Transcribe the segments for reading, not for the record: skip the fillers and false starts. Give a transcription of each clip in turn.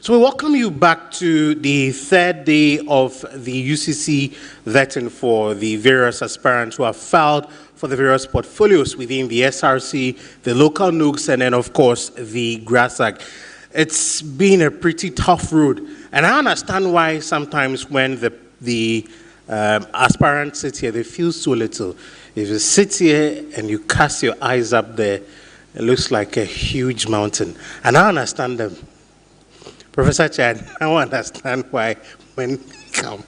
So we welcome you back to the third day of the UCC vetting for the various aspirants who have filed for the various portfolios within the SRC, the local Nugs, and then of course the GRASAG. It's been a pretty tough road, and I understand why sometimes when the aspirants sit here, they feel so little. If you sit here and you cast your eyes up there, it looks like a huge mountain, and I understand them. Professor Chad, I don't understand why when you come.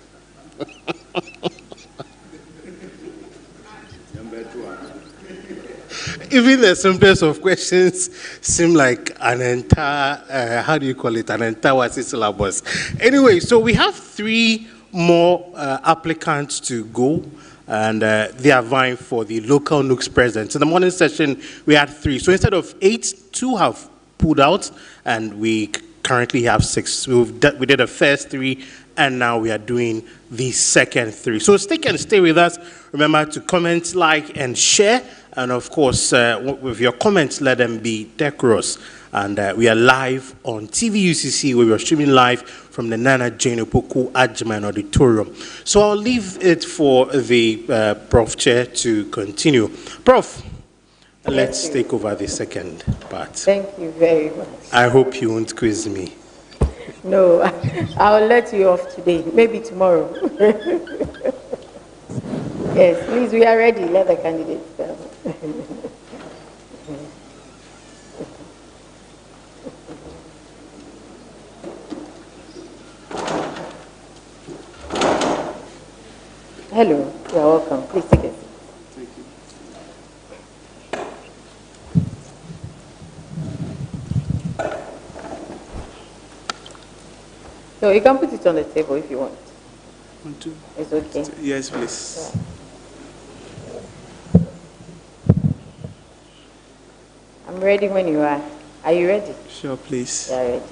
Even the simplest of questions seem like an entire, how do you call it, an entire syllabus. Anyway, so we have 3 more applicants to go, and they are vying for the local Nugs president. In the morning session, we had 3. So instead of 8, 2 have pulled out, and we currently have 6. We did the first 3, and now we are doing the second 3. So stay with us. Remember to comment, like, and share. And of course, with your comments, let them be decorous. And we are live on TV UCC, where we are streaming live from the Nana Jane Opoku Ajman Auditorium. So I'll leave it for the Prof Chair to continue. Prof, let's take over the second part. Thank you very much. I hope you won't quiz me. No, I'll let you off today, maybe tomorrow. Yes, please, we are ready. Let the candidates come. Hello, you're welcome. Please take a seat. Thank you. No, you can put it on the table if you want. Want to? It's okay. Yes, please. Yeah. I'm ready when you are. Are you ready? Sure, please. You are ready.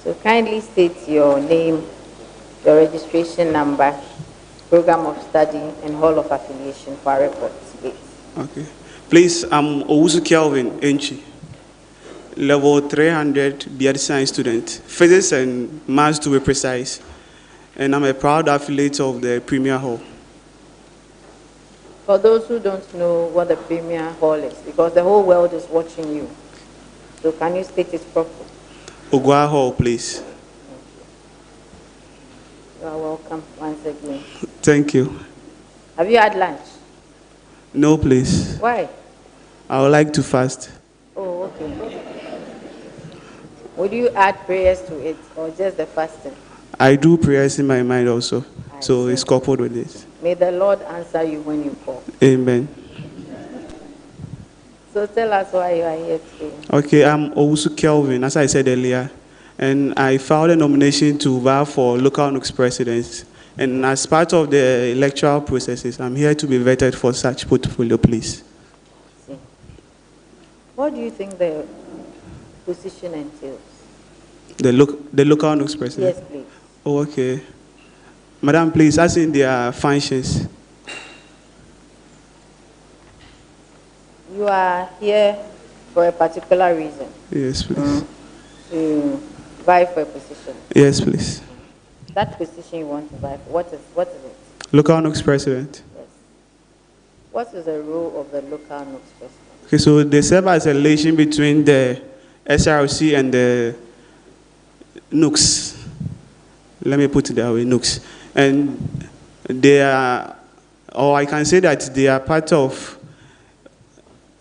So kindly state your name, your registration number, program of study, and hall of affiliation for our records, please. Okay. Please, I'm Owusu Kelvin Enchi, level 300 BR Science student, physics and maths to be precise, and I'm a proud affiliate of the Premier Hall. For those who don't know what the Premier Hall is, because the whole world is watching you, so can you state it properly? Ogwa Hall, please. You are welcome once again. Thank you. Have you had lunch? No, please. Why? I would like to fast. Oh, okay. Would you add prayers to it or just the fasting? I do prayers in my mind also, so see. it's coupled with this. May the Lord answer you when you call. Amen. So tell us why you are here today. Okay, I'm Owusu Kelvin, as I said earlier, and I filed a nomination to vie for local Nugs presidents. And as part of the electoral processes, I'm here to be vetted for such portfolio, please. See. What do you think the position entails? The local Nugs president? Yes, please. Oh, okay. Madam, please, as in their functions. You are here for a particular reason. Yes, please. To vie for a position. Yes, please. That position you want to vie for, what is it? Local Nugs president. Yes. What is the role of the local Nugs president? Okay, so they serve as a relation between the SRC and the Nugs. Let me put it that way, Nugs. And they are, or I can say that they are part of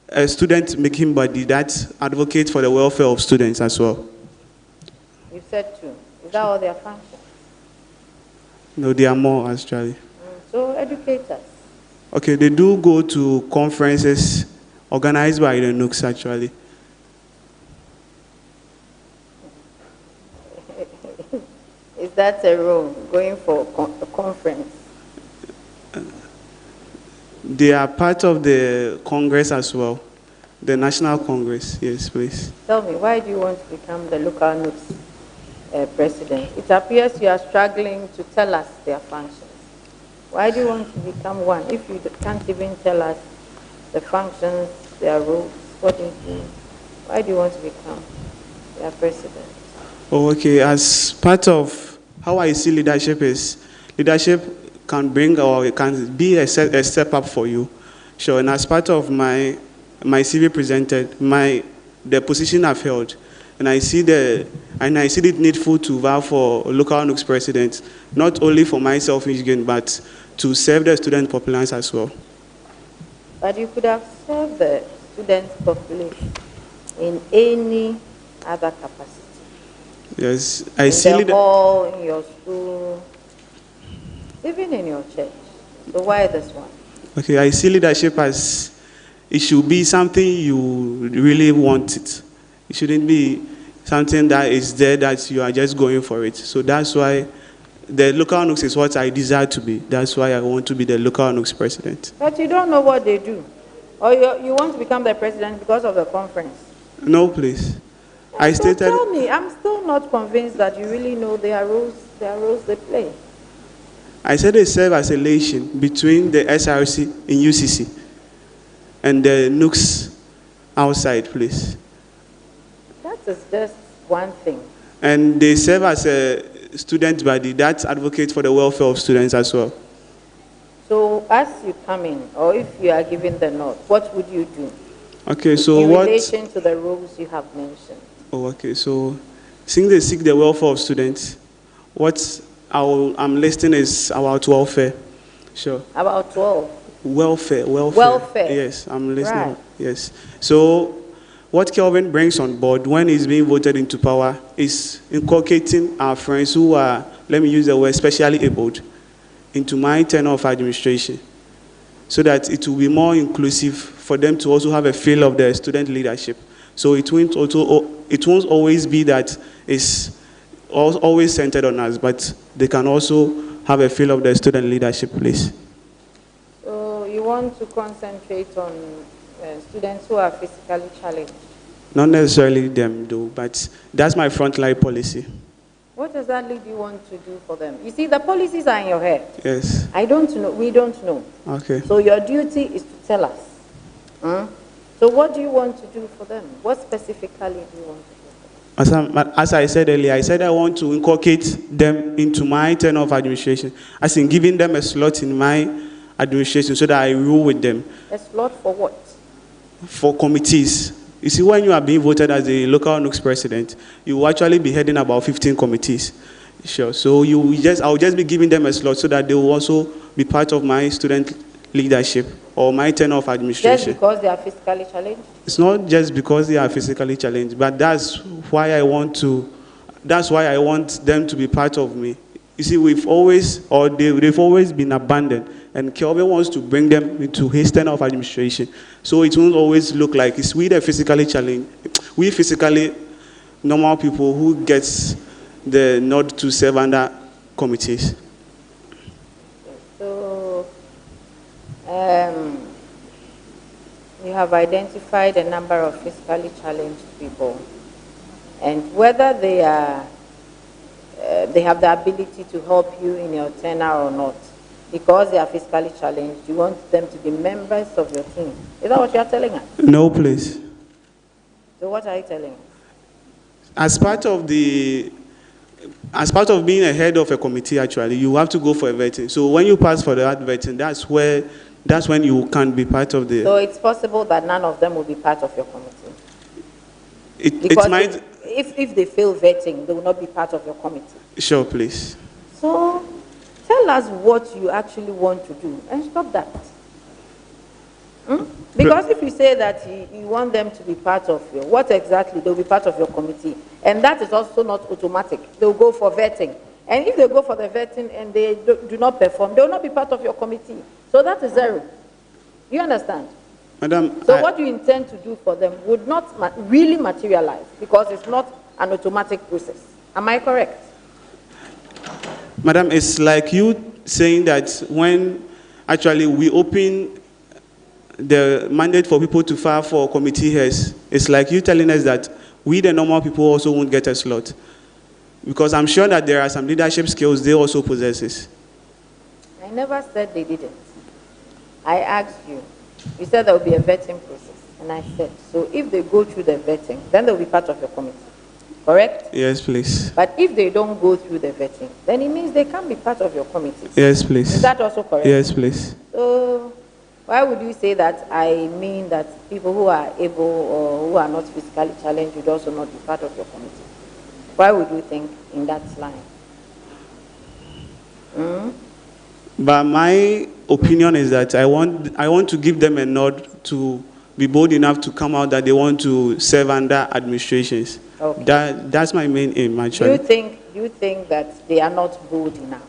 a student-making body that advocates for the welfare of students as well. You said 2. Is that all their functions? No, there are more actually. So educate us. Okay, they do go to conferences organized by the Nugs actually. Is that a role, going for a conference? They are part of the Congress as well, the National Congress. Yes, please. Tell me, why do you want to become the local Nugs president? It appears you are struggling to tell us their functions. Why do you want to become one if you can't even tell us the functions, their roles? What do you do? Why do you want to become their president? Oh, okay. As part of how I see leadership is, leadership can bring or it can be a step up for you. Sure. And as part of my CV presented, the position I've held, and I see it needful to vow for local Nugs president, not only for my selfish gain, but to serve the student populace as well. But you could have served the student population in any other capacity. Yes, I see in the hall, in your school, even in your church. So why this one? Okay, I see leadership as it should be something you really want it. It shouldn't be something that is there that you are just going for it. So that's why the local Nugs is what I desire to be. That's why I want to be the local Nugs president. But you don't know what they do. Or you want to become the president because of the conference? No, please. I so stated. Tell me, I'm still not convinced that you really know their roles they play. I said they serve as a relation between the SRC in UCC and the Nugs outside, please. That is just one thing. And they serve as a student body that advocates for the welfare of students as well. So as you come in, or if you are given the nod, what would you do? Okay, so in what? In relation to the roles you have mentioned. Oh, okay. So, since they seek the welfare of students, what I'm listing is about welfare. Sure. About 12. Welfare. Yes, I'm listening. Right. Yes. So, what Kelvin brings on board when he's being voted into power is inculcating our friends who are, let me use the word, specially abled, into my tenure of administration, so that it will be more inclusive for them to also have a feel of the student leadership. So it won't always be that it's always centered on us, but they can also have a feel of the student leadership, please. So you want to concentrate on students who are physically challenged? Not necessarily them, though, but that's my frontline policy. What does that lead you want to do for them? You see, the policies are in your head. Yes. I don't know. We don't know. Okay. So your duty is to tell us. So what do you want to do for them? What specifically do you want to do for them? As I said earlier, I said I want to inculcate them into my tenure of administration, as in giving them a slot in my administration so that I rule with them. A slot for what? For committees. You see, when you are being voted as the local Nugs president, you will actually be heading about 15 committees. Sure. So I'll just be giving them a slot so that they will also be part of my student leadership or my tenure of administration. Just because they are physically challenged? It's not just because they are physically challenged, but that's why I want them to be part of me. You see, they've always been abandoned, and Kelvin wants to bring them into his tenure of administration. So it won't always look like it's we the physically challenged, we physically normal people who gets the nod to serve under committees. So you have identified a number of physically challenged people, and whether they have the ability to help you in your tenure or not, because they are physically challenged, you want them to be members of your team. Is that what you are telling us? No, please. So what are you telling us? As part of being a head of a committee, actually, you have to go for a vetting. So when you pass for that vetting, that's when you can be part of the... So it's possible that none of them will be part of your committee? If they fail vetting, they will not be part of your committee? Sure, please. So tell us what you actually want to do and stop that. Because if you say that you want them to be part of your, what exactly, they'll be part of your committee. And that is also not automatic. They'll go for vetting. And if they go for the vetting and they do not perform, they will not be part of your committee. So that is zero. You understand? Madam, so what you intend to do for them would not really materialize because it's not an automatic process. Am I correct? Madam, it's like you saying that when actually we open the mandate for people to file for committee heads, it's like you telling us that we, the normal people, also won't get a slot. Because I'm sure that there are some leadership skills they also possess. I never said they didn't. I asked you. You said there will be a vetting process. And I said, so if they go through the vetting, then they'll be part of your committee. correct? Yes, please. But if they don't go through the vetting, then it means they can't be part of your committee. Yes, please. Is that also correct? Yes, please. So why would you say that? I mean that people who are able or who are not physically challenged would also not be part of your committee. Why would you think in that line? But my opinion is that I want to give them a nod to be bold enough to come out that they want to serve under administrations. Okay. That's my main aim, actually. Do you think that they are not bold enough?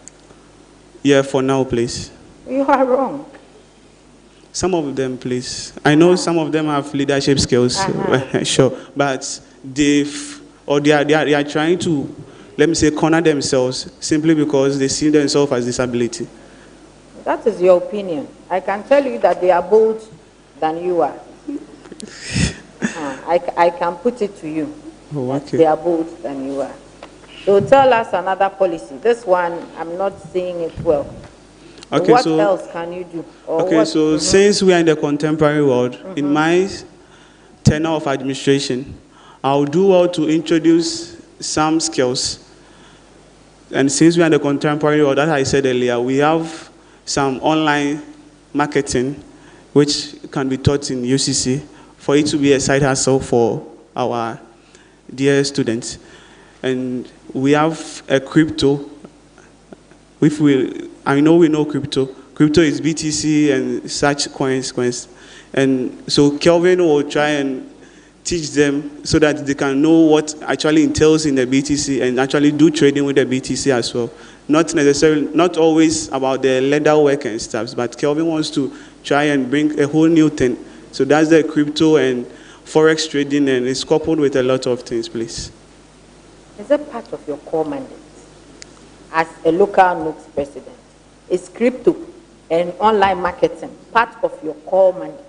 Yeah, for now, please. You are wrong. Some of them, please. I know some of them have leadership skills, sure, but they are trying to, let me say, corner themselves simply because they see themselves as disability. That is your opinion. I can tell you that they are bold than you are. I can put it to you. Oh, okay. They are bold than you are. So tell us another policy. This one, I'm not seeing it well. Okay, what else can you do? Since we are in the contemporary world, in my tenure of administration, I'll do well to introduce some skills. And since we are in the contemporary world, as I said earlier, we have some online marketing which can be taught in UCC for it to be a side hustle for our dear students. And we have a crypto. I know we know crypto. Crypto is BTC and such coins. And so Kelvin will try and teach them so that they can know what actually entails in the BTC and actually do trading with the BTC as well. Not always about the leather work and stuff, but Kelvin wants to try and bring a whole new thing. So that's the crypto and forex trading, and it's coupled with a lot of things, please. Is it part of your core mandate as a local Nugs president? Is crypto and online marketing part of your core mandate?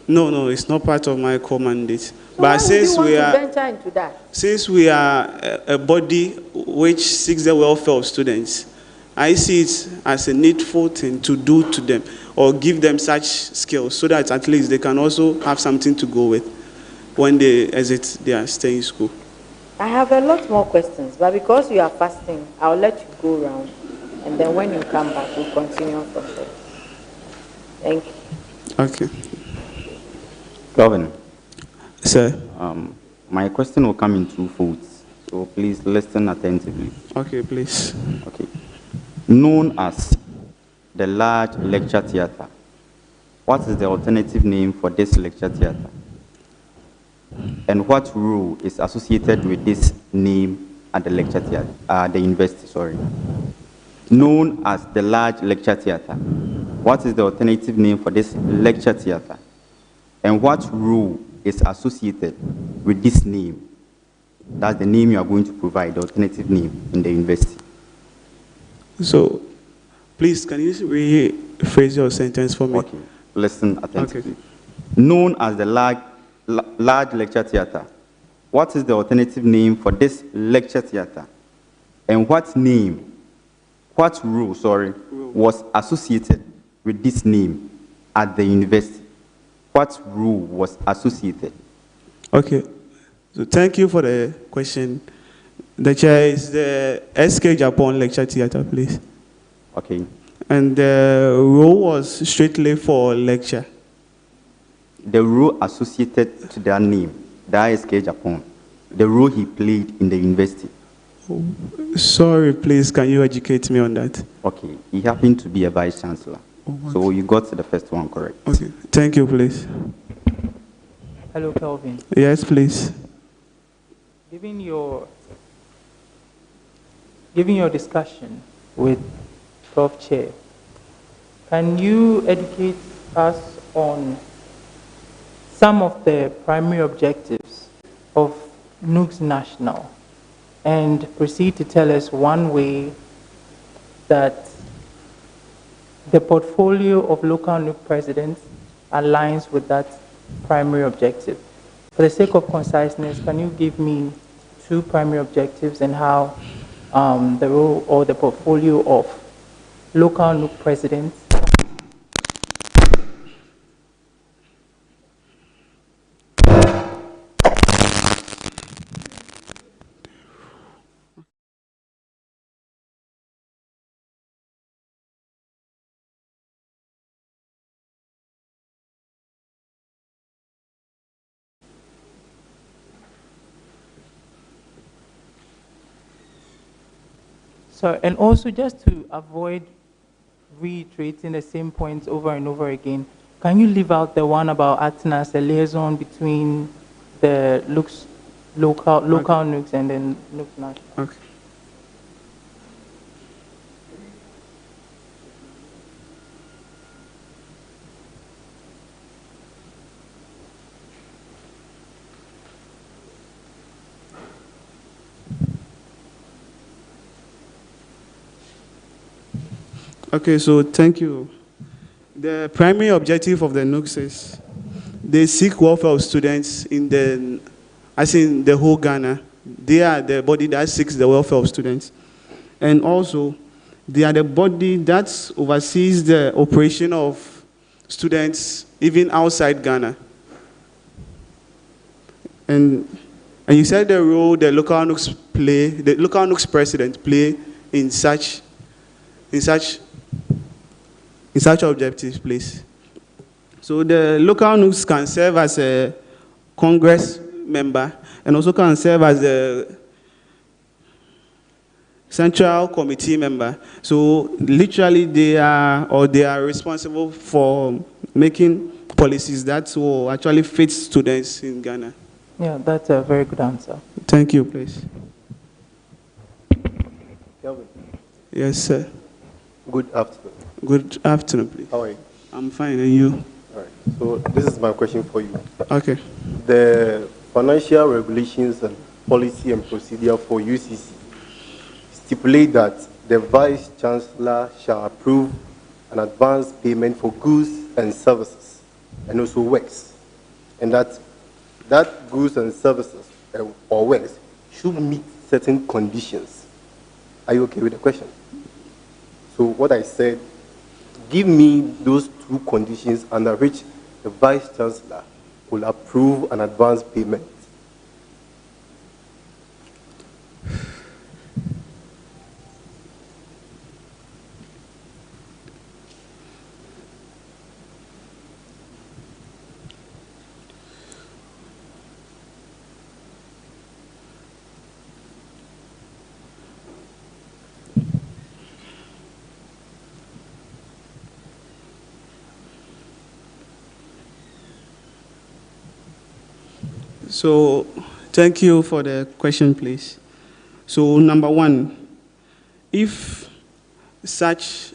No, it's not part of my core mandate. So but since we are venture into that? Since we are a body which seeks the welfare of students, I see it as a needful thing to do to them or give them such skills so that at least they can also have something to go with when they exit their stay in school. I have a lot more questions, but because you are fasting, I'll let you go around, and then when you come back, we'll continue from there. Thank you. Okay. Kelvin. Sir. My question will come in two folds, so please listen attentively. Okay, please. Okay. Known as the large lecture theatre, what is the alternative name for this lecture theatre? And what role is associated with this name at the lecture theatre, the university, sorry? Known as the large lecture theatre, what is the alternative name for this lecture theatre? And what role is associated with this name? That's the name you are going to provide, the alternative name in the university. So, please, can you rephrase your sentence for me? Okay, listen attentively. Okay. Known as the large lecture theatre, what is the alternative name for this lecture theatre? And what role, was associated with this name at the university? What role was associated? Okay, so thank you for the question. The chair is the SK Japan Lecture Theatre, please. Okay. And the role was strictly for lecture. The role associated to that name, the ISK Japan, the role he played in the university. Oh, sorry, please, can you educate me on that? Okay, he happened to be a vice chancellor. Oh, so you got the first one correct. Okay, thank you, please. Hello, Kelvin. Yes, please. Given your discussion with Prof. Chair, can you educate us on some of the primary objectives of Nugs National and proceed to tell us one way that the portfolio of local Nugs presidents aligns with that primary objective? For the sake of conciseness, can you give me two primary objectives and how the role or the portfolio of local Nugs presidents So, and also just to avoid reiterating the same points over and over again, can you leave out the one about acting as a liaison between the local Nugs and then Nugs national? Okay. Okay, so thank you. The primary objective of the Nugs is they seek welfare of students in the, as in the whole Ghana. They are the body that seeks the welfare of students. And also, they are the body that oversees the operation of students even outside Ghana. And you said the role the local Nugs play, the local Nugs president play in such objectives, please. So the local Nugs can serve as a Congress member and also can serve as a Central Committee member. So literally they are responsible for making policies that will actually fit students in Ghana. Yeah, that's a very good answer. Thank you, please. Kelvin. Yes, sir. Good afternoon. Good afternoon, please. How are you? I'm fine, and you? All right. So this is my question for you. Okay. The financial regulations and policy and procedure for UCC stipulate that the Vice Chancellor shall approve an advance payment for goods and services and also works, and that goods and services or works should meet certain conditions. Are you okay with the question? So what I said, give me those two conditions under which the Vice Chancellor will approve an advance payment. So, thank you for the question, please. So, number one, if such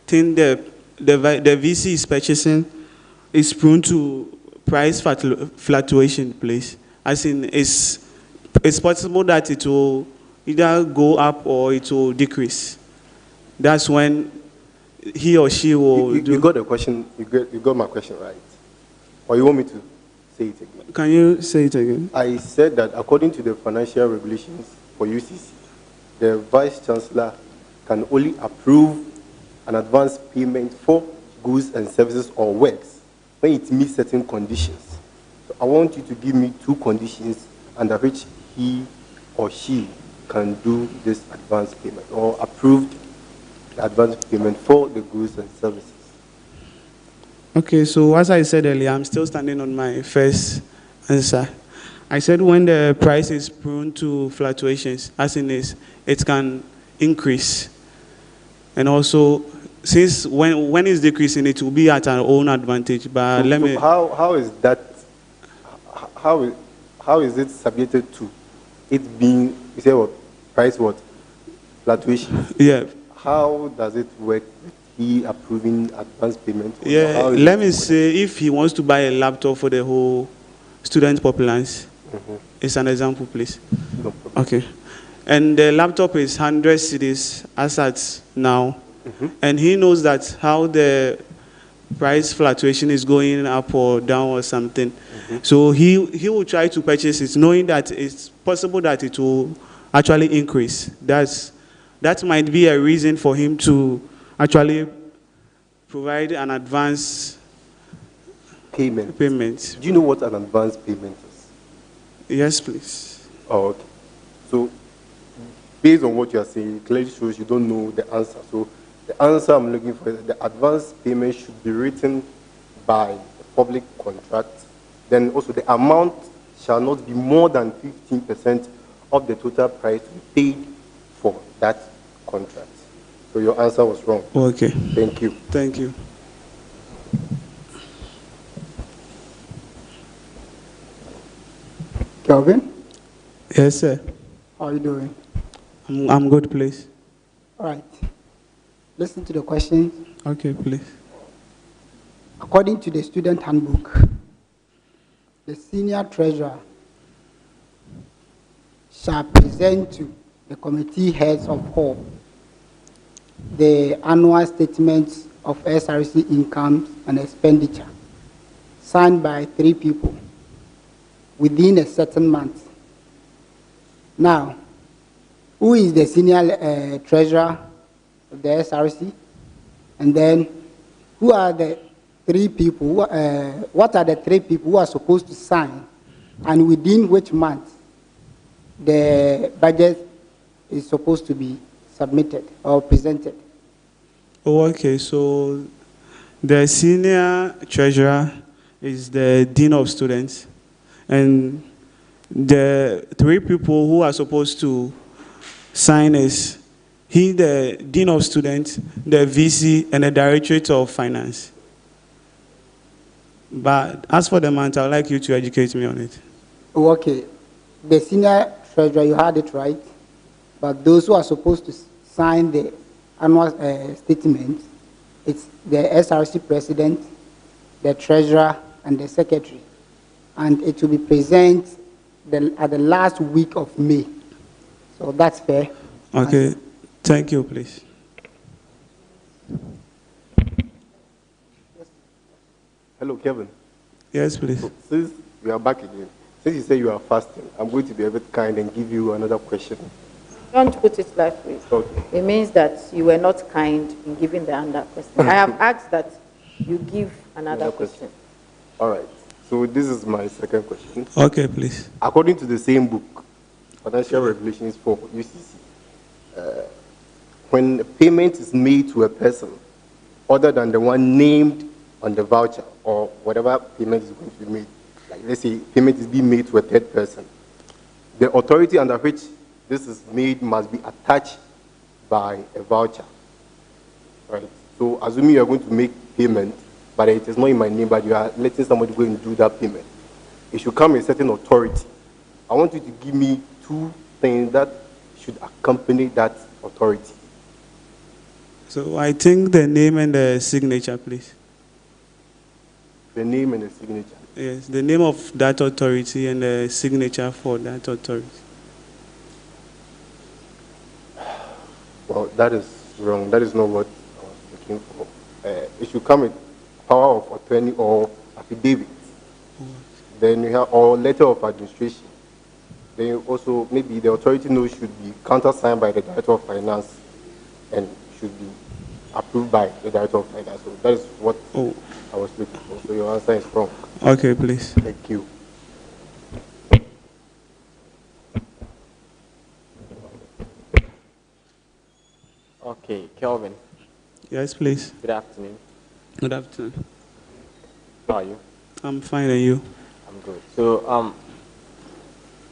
thing the VC is purchasing is prone to price fluctuation, please, as in it's possible that it will either go up or it will decrease. That's when he or she will You got the question, you got my question right. Or you want me to say it again? Can you say it again? I said that according to the financial regulations for UCC, the Vice Chancellor can only approve an advance payment for goods and services or works when it meets certain conditions. So I want you to give me two conditions under which he or she can do this advance payment or approve the advance payment for the goods and services. Okay, so as I said earlier, I'm still standing on my first answer. I said when the price is prone to fluctuations, as in this, it can increase. And also, since when it's decreasing, it will be at our own advantage. But how is that? How is it subjected to it being? You say what price? What fluctuation? Yeah. How does it work? He approving advance payment? Yeah. Let me say, if he wants to buy a laptop for the whole student populace, it's an example, please. No problem. Okay. And the laptop is 100 cedis as at now. And he knows that how the price fluctuation is going up or down or something. So he will try to purchase it knowing that it's possible that it will actually increase. That might be a reason for him to actually provide an advance payment. Do you know what an advance payment is? Yes, please. Oh, okay. So based on what you are saying, it clearly shows you don't know the answer. So the answer I'm looking for is the advance payment should be written by the public contract. Then also the amount shall not be more than 15% of the total price to be paid for that contract. So your answer was wrong. Okay. Thank you. Thank you. Kelvin, Yes, sir. how are you doing? I'm good, please. All right. Listen to the questions. Okay, please. According to the student handbook, the senior treasurer shall present to the committee heads of all the annual statements of SRC incomes and expenditure, signed by 3 people within a certain month. Now, who is the senior treasurer of the SRC? And then, who are the 3 people? What are the 3 people who are supposed to sign, and within which month the budget is supposed to be submitted or presented? Oh, okay, so the senior treasurer is the dean of students, and the 3 people who are supposed to sign is he, the dean of students, the VC, and the directorate of finance. But as for the month, I would like you to educate me on it. Oh, okay. The senior treasurer, you had it right, but those who are supposed to sign the annual statement, it's the SRC president, the treasurer, and the secretary. And it will be present at the last week of May. So that's fair. Okay, thank you, please. Hello, Kevin. Yes, please. So since we are back again, since you say you are fasting, I'm going to be a bit kind and give you another question. Don't put it that way. Okay. It means that you were not kind in giving the other question. I have asked that you give another question. All right. So this is my second question. Okay, please. According to the same book, Financial Regulations for UCC, when a payment is made to a person other than the one named on the voucher or whatever payment is going to be made, like let's say payment is being made to a third person, the authority under which this is made must be attached by a voucher, right? So assuming you are going to make payment, but it is not in my name, but you are letting somebody go and do that payment, it should come a certain authority. I want you to give me 2 things that should accompany that authority. So I think the name and the signature, please. The name and the signature. Yes, the name of that authority and the signature for that authority. Well, that is wrong. That is not what I was looking for. It should come with power of attorney or affidavit. Then you have or letter of administration. Then also maybe the authority note should be countersigned by the director of finance and should be approved by the director of finance. So that is what I was looking for. So your answer is wrong. Okay, please. Thank you. Okay, Kelvin. Yes, please. Good afternoon. Good afternoon. How are you? I'm fine, and you? I'm good. So,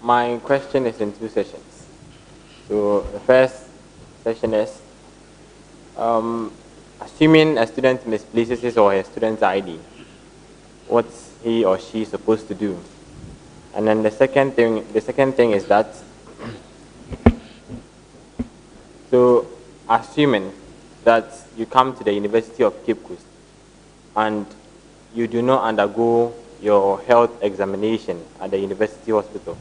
my question is in 2 sessions. So, the first session is, assuming a student misplaces his or her student's ID, what's he or she supposed to do? And then the second thing is that, so assuming that you come to the University of Cape Coast and you do not undergo your health examination at the university hospital,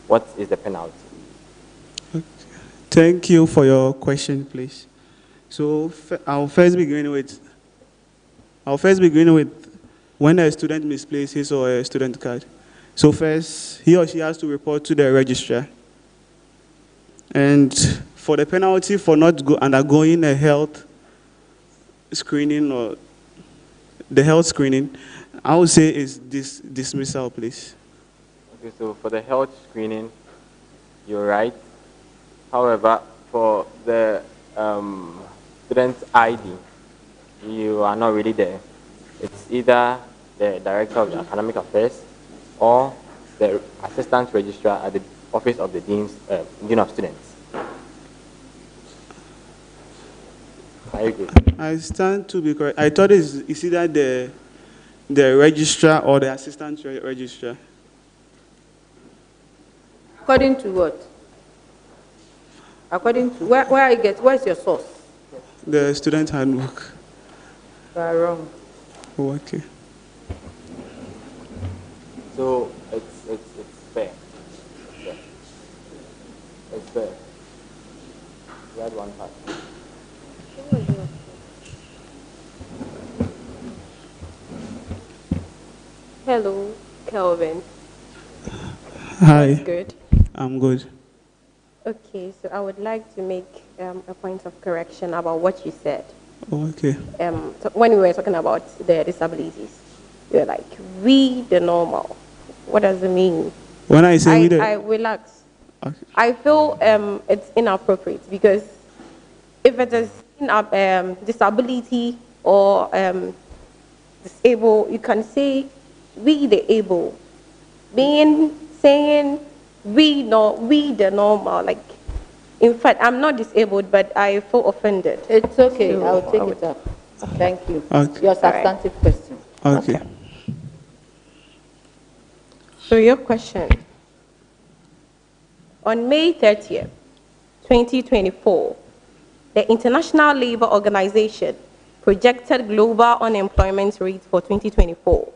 what is the penalty? Okay. Thank you for your question, please. So I'll first begin with when a student misplaces his or her student card. So first, he or she has to report to the registrar. And for the penalty for not undergoing a health screening or the health screening, I would say is dismissal, please. Okay, so for the health screening, you're right. However, for the student's ID, you are not really there. It's either the director of the academic affairs or the assistant registrar at the office of the dean of students. Are you good? I stand to be correct. I thought it's either the registrar or the assistant registrar. According to what? According to where I get, where's your source? The student handbook. You are wrong. Oh, okay. So it's fair. It's fair. You had one part. Hello, Kelvin. Hi. Good. I'm good. Okay, so I would like to make a point of correction about what you said. Oh, okay. So when we were talking about the disabilities, you were like, we the normal. What does it mean? When I say I relax. Okay. I feel it's inappropriate because if it is disability or disabled, you can say we the able. Saying we the normal. Like, in fact, I'm not disabled, but I feel offended. It's okay. So I'll take it up. Thank you. Okay. Your substantive question. Okay. So your question. On May 30th, 2024, the International Labour Organization projected global unemployment rate for 2024.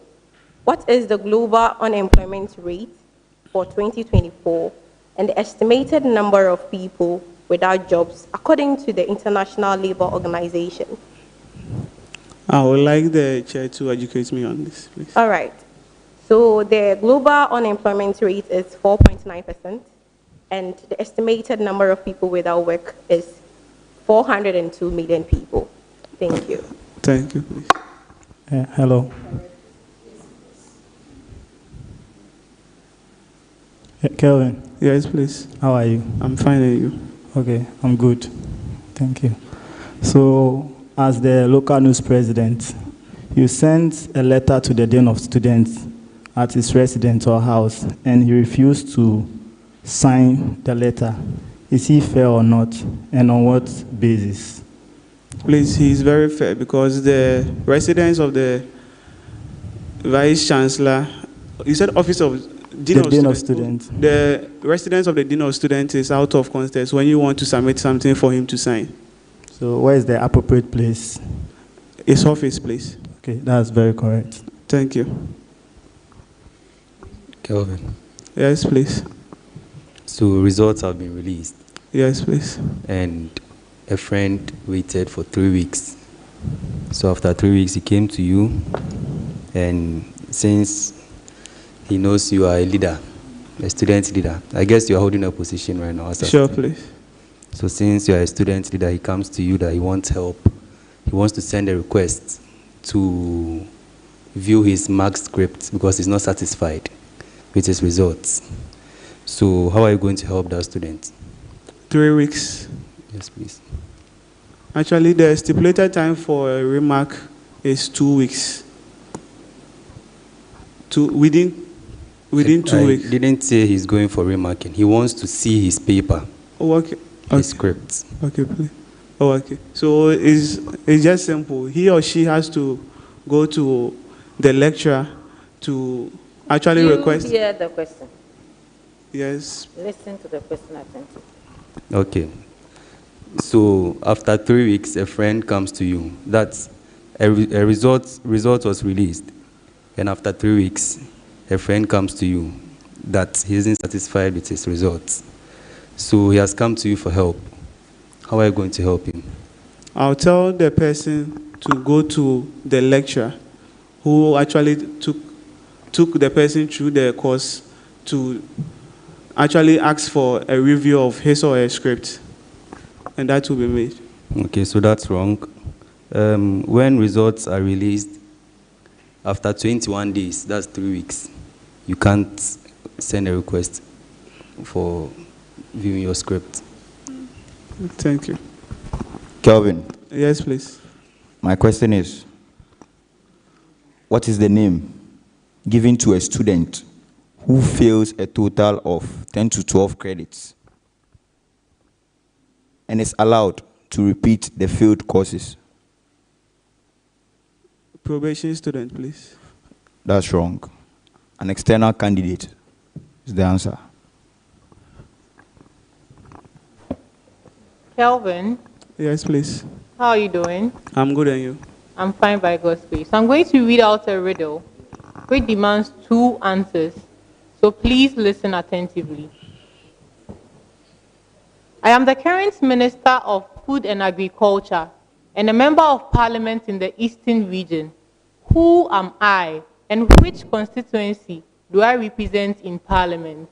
What is the global unemployment rate for 2024 and the estimated number of people without jobs according to the International Labour Organization? I would like the chair to educate me on this, please. All right. So the global unemployment rate is 4.9%, and the estimated number of people without work is 402 million people. Thank you. Thank you, please. Hello. Kelvin. Yes, please. How are you? I'm fine, and you? Okay, I'm good. Thank you. So, as the local news president, you sent a letter to the Dean of Students at his residence or house, and he refused to sign the letter. Is he fair or not, and on what basis? Please, he is very fair because the residence of the Vice Chancellor, you said Office of Dean of Students. The residence of the Dean of Students is out of context when you want to submit something for him to sign. So where is the appropriate place? His office, please. Okay, that's very correct. Thank you. Kelvin. Yes, please. So results have been released. Yes, please. And a friend waited for 3 weeks. So after 3 weeks, he came to you, and since he knows you are a leader, a student leader, I guess you are holding a position right now. Sure, please. So since you are a student leader, he comes to you that he wants help. He wants to send a request to view his mark script because he's not satisfied with his results. So how are you going to help that student? 3 weeks. Yes, please. Actually, the stipulated time for a remark is 2 weeks. Within 2 weeks. I didn't say he's going for remarking. He wants to see his paper. Oh, okay. His script. Okay, please. Oh, okay. So it's just simple. He or she has to go to the lecturer to actually request. You hear the question. Yes. Listen to the question attentively. Okay. So after 3 weeks, a friend comes to you. That's a result was released. And after 3 weeks, a friend comes to you that he isn't satisfied with his results. So he has come to you for help. How are you going to help him? I'll tell the person to go to the lecturer who actually took the person through the course to actually ask for a review of his or her script. And that will be made. Okay, so that's wrong. When results are released, after 21 days, that's 3 weeks, you can't send a request for viewing your script. Thank you. Kelvin. Yes, please. My question is, what is the name given to a student who fails a total of 10 to 12 credits and is allowed to repeat the failed courses? Probation student, please. That's wrong. An external candidate is the answer. Kelvin, Yes, please. how are you doing? I'm good, and you? I'm fine by God's grace. So I'm going to read out a riddle which demands 2 answers. So please listen attentively. I am the current Minister of Food and Agriculture and a member of Parliament in the Eastern region. Who am I and which constituency do I represent in Parliament?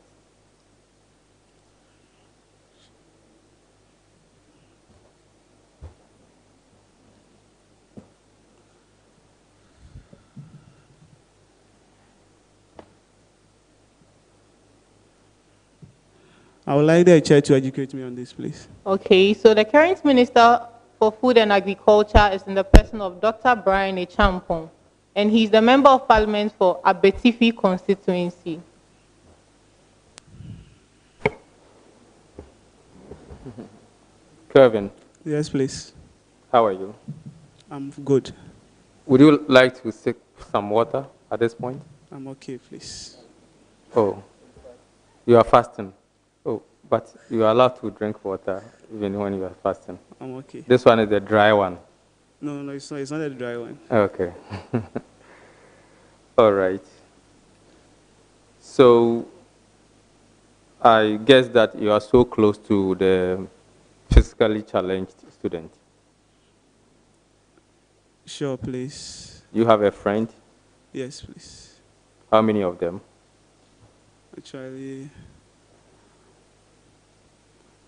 I would like the chair to educate me on this, please. Okay, so the current Minister for Food and Agriculture is in the person of Dr. Brian Echampong, and he's the Member of Parliament for Abetifi constituency. Kevin, Yes, please. how are you? I'm good. Would you like to sip some water at this point? I'm okay, please. Oh, you are fasting. Oh, but you are allowed to drink water even when you are fasting. I'm okay. This one is the dry one. No, it's not. It's not a dry one. Okay. All right. So I guess that you are so close to the physically challenged student. Sure, please. You have a friend? Yes, please. How many of them? Actually,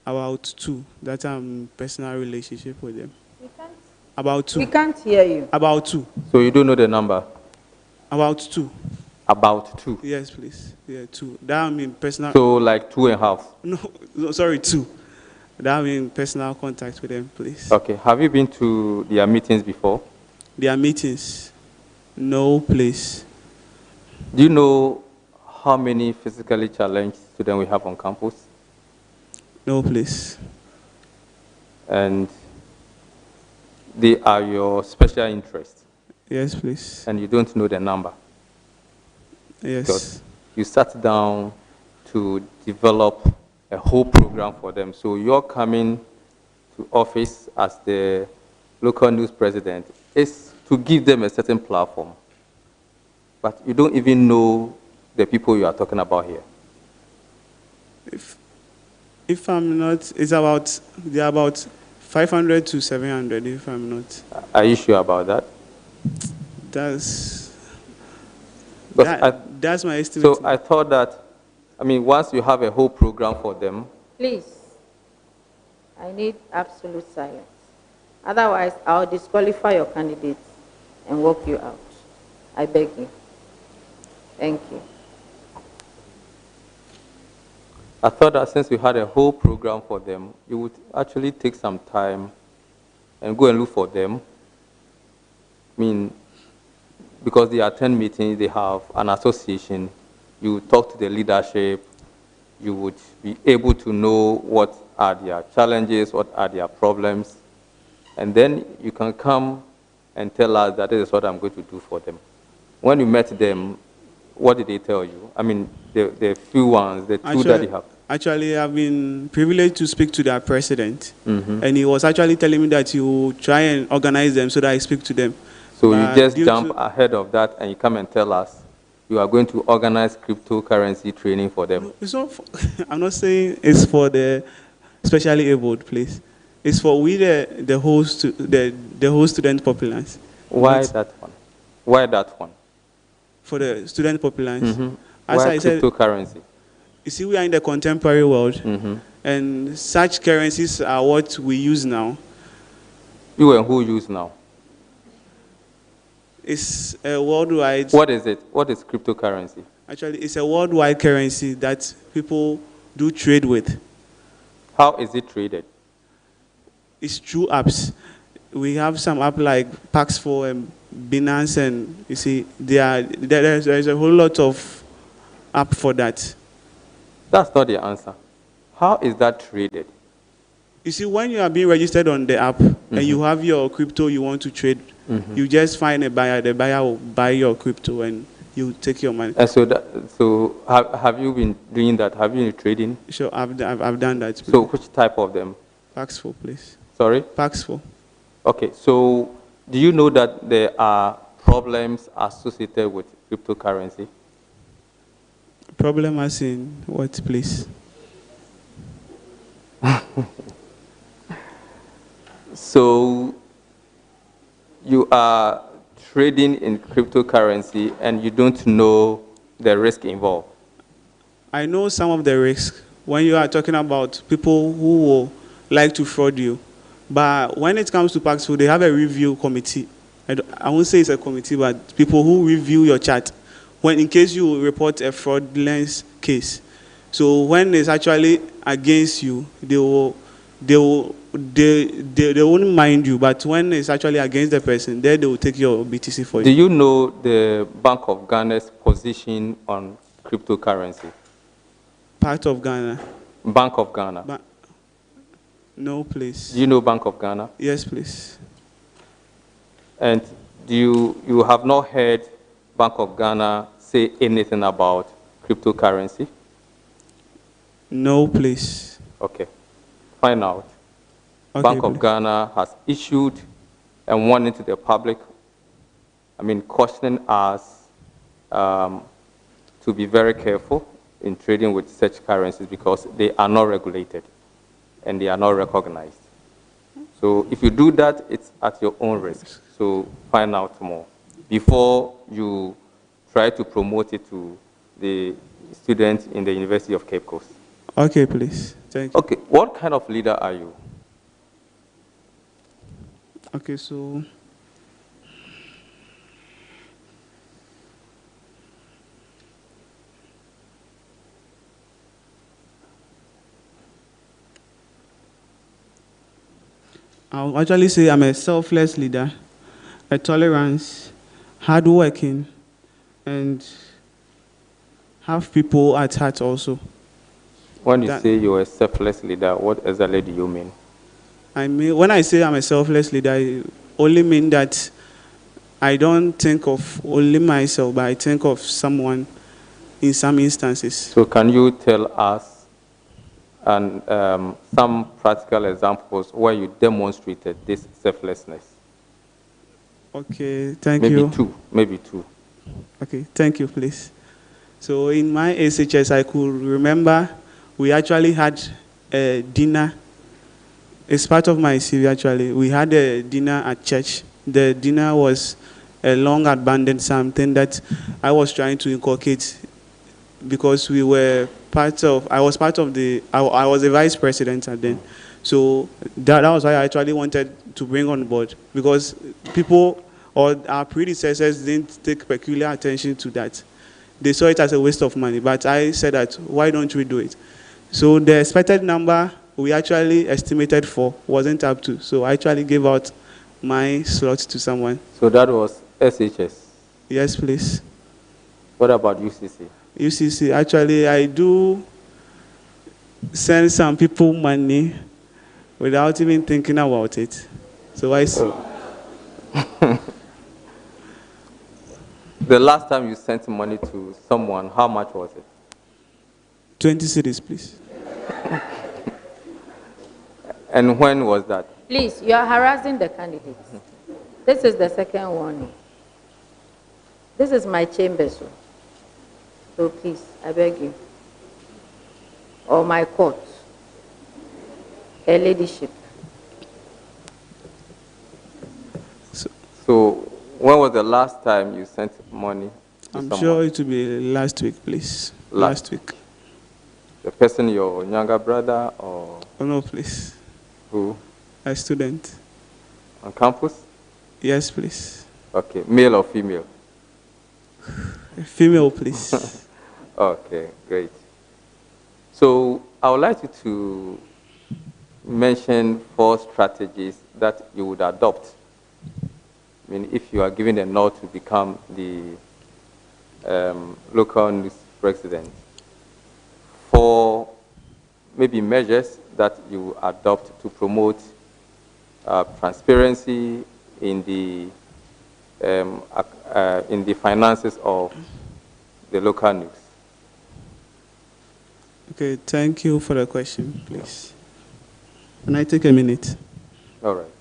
about 2. That I'm personal relationship with them. About 2. We can't hear you. About 2. So you don't know the number? About 2. About 2? Yes, please. Yeah, 2. That I mean personal. So like 2.5? No, sorry, 2. That I mean personal contact with them, please. Okay. Have you been to their meetings before? Their meetings? No, please. Do you know how many physically challenged students we have on campus? No, please. And they are your special interest? Yes, please. And you don't know the number? Yes. Because you sat down to develop a whole program for them. So you're coming to office as the local news president is to give them a certain platform. But you don't even know the people you are talking about here. If I'm not, they're about 500 to 700, if I'm not. Are you sure about that? That's my estimate. So I thought that, I mean, once you have a whole program for them. Please, I need absolute silence. Otherwise, I'll disqualify your candidates and walk you out. I beg you. Thank you. I thought that since we had a whole program for them, you would actually take some time and go and look for them. I mean, because they attend meetings, they have an association, you talk to the leadership, you would be able to know what are their challenges, what are their problems, and then you can come and tell us that this is what I'm going to do for them. When you met them, what did they tell you? I mean, the few ones, the two that you have. Actually, I've been privileged to speak to their president, Mm-hmm. and he was actually telling me that he will try and organize them so that I speak to them. So you just jump ahead of that and you come and tell us you are going to organize cryptocurrency training for them. It's not I'm not saying it's for the specially abled, please. It's for the whole student populace. Why that one? Why that one? For the student populace. Mm-hmm. As Why I said, cryptocurrency? you see, we are in the contemporary world, Mm-hmm. and such currencies are what we use now. You and who use now? It's a worldwide. What is it? What is cryptocurrency? Actually, it's a worldwide currency that people do trade with. How is it traded? It's through apps. We have some app like Pax4 and Binance, and you see, there's a whole lot of app for that. That's not the answer. How is that traded? You see, when you are being registered on the app and you have your crypto you want to trade, you just find a buyer. The buyer will buy your crypto and you take your money. And so have you been doing that? Have you been trading? Sure, I've done that. Please. So which type of them? Paxful, please. Sorry? Paxful. Okay, so do you know that there are problems associated with cryptocurrency? Problem as in what, please? So you are trading in cryptocurrency and you don't know the risk involved. I know some of the risks when you are talking about people who will like to fraud you. But when it comes to Paxful, they have a review committee. I won't say it's a committee, but people who review your chart when in case you report a fraudulent case. So when it's actually against you, they won't mind you, but when it's actually against the person, then they will take your BTC for you. Do you know the Bank of Ghana's position on cryptocurrency? Part of Ghana. Bank of Ghana. No, please. Do you know Bank of Ghana? Yes, please. And do you have not heard Bank of Ghana say anything about cryptocurrency? No, please. Okay. Find out. Okay, Bank of please. Ghana has issued a warning to the public, cautioning us to be very careful in trading with such currencies because they are not regulated and they are not recognized. So if you do that, it's at your own risk. So find out more before you try to promote it to the students in the University of Cape Coast. Okay, please. Thank you. Okay, what kind of leader are you? Okay, so I'll actually say I'm a selfless leader, a tolerance, hardworking, and have people at heart also. When you say you're a selfless leader, what exactly do you mean? I mean, when I say I'm a selfless leader, I only mean that I don't think of only myself, but I think of someone in some instances. So can you tell us some practical examples where you demonstrated this selflessness? Okay, thank you. Maybe two. Okay, thank you, please. So in my SHS, I could remember we actually had a dinner. It's part of my CV, actually. We had a dinner at church. The dinner was a long abandoned something that I was trying to inculcate because we were I was a vice president at then. So that was why I actually wanted to bring on board because people or our predecessors didn't take peculiar attention to that. They saw it as a waste of money, but I said that, why don't we do it? So the expected number we actually estimated for wasn't up to, so I actually gave out my slot to someone. So that was SHS? Yes, please. What about UCC? UCC, actually, I do send some people money without even thinking about it. So I... The last time you sent money to someone, how much was it? 20 cedis, please. And when was that? Please, you are harassing the candidates. This is the second warning. This is my chamber, so please, I beg you. Or my court, her ladyship. So when was the last time you sent money to someone? I'm sure it will be last week, please. Last week. The person, your younger brother, or? Oh, no, please. Who? A student. On campus? Yes, please. Okay, male or female? Female, please. Okay, great. So I would like you to mention 4 strategies that you would adopt. I mean, if you are given a nod to become the local news president, 4 maybe measures that you adopt to promote transparency in the finances of the local news? Okay, thank you for the question, please. Can I take a minute? All right.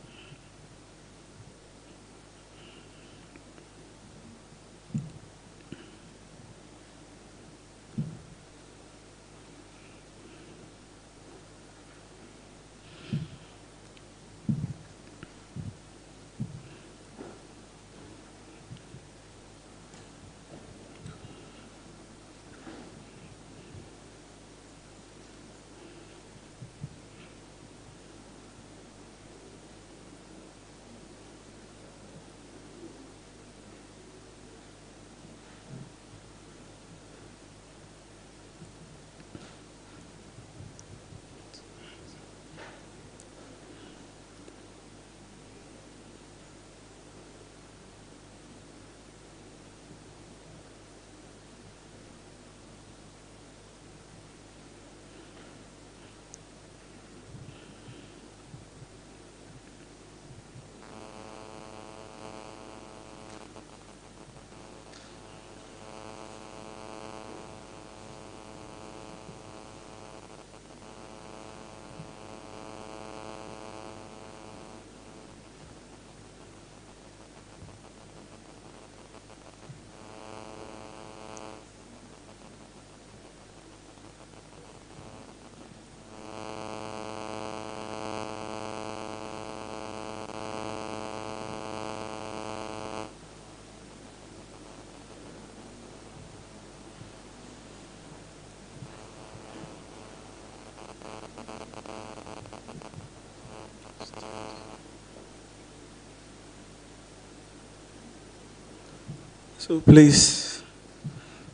So please,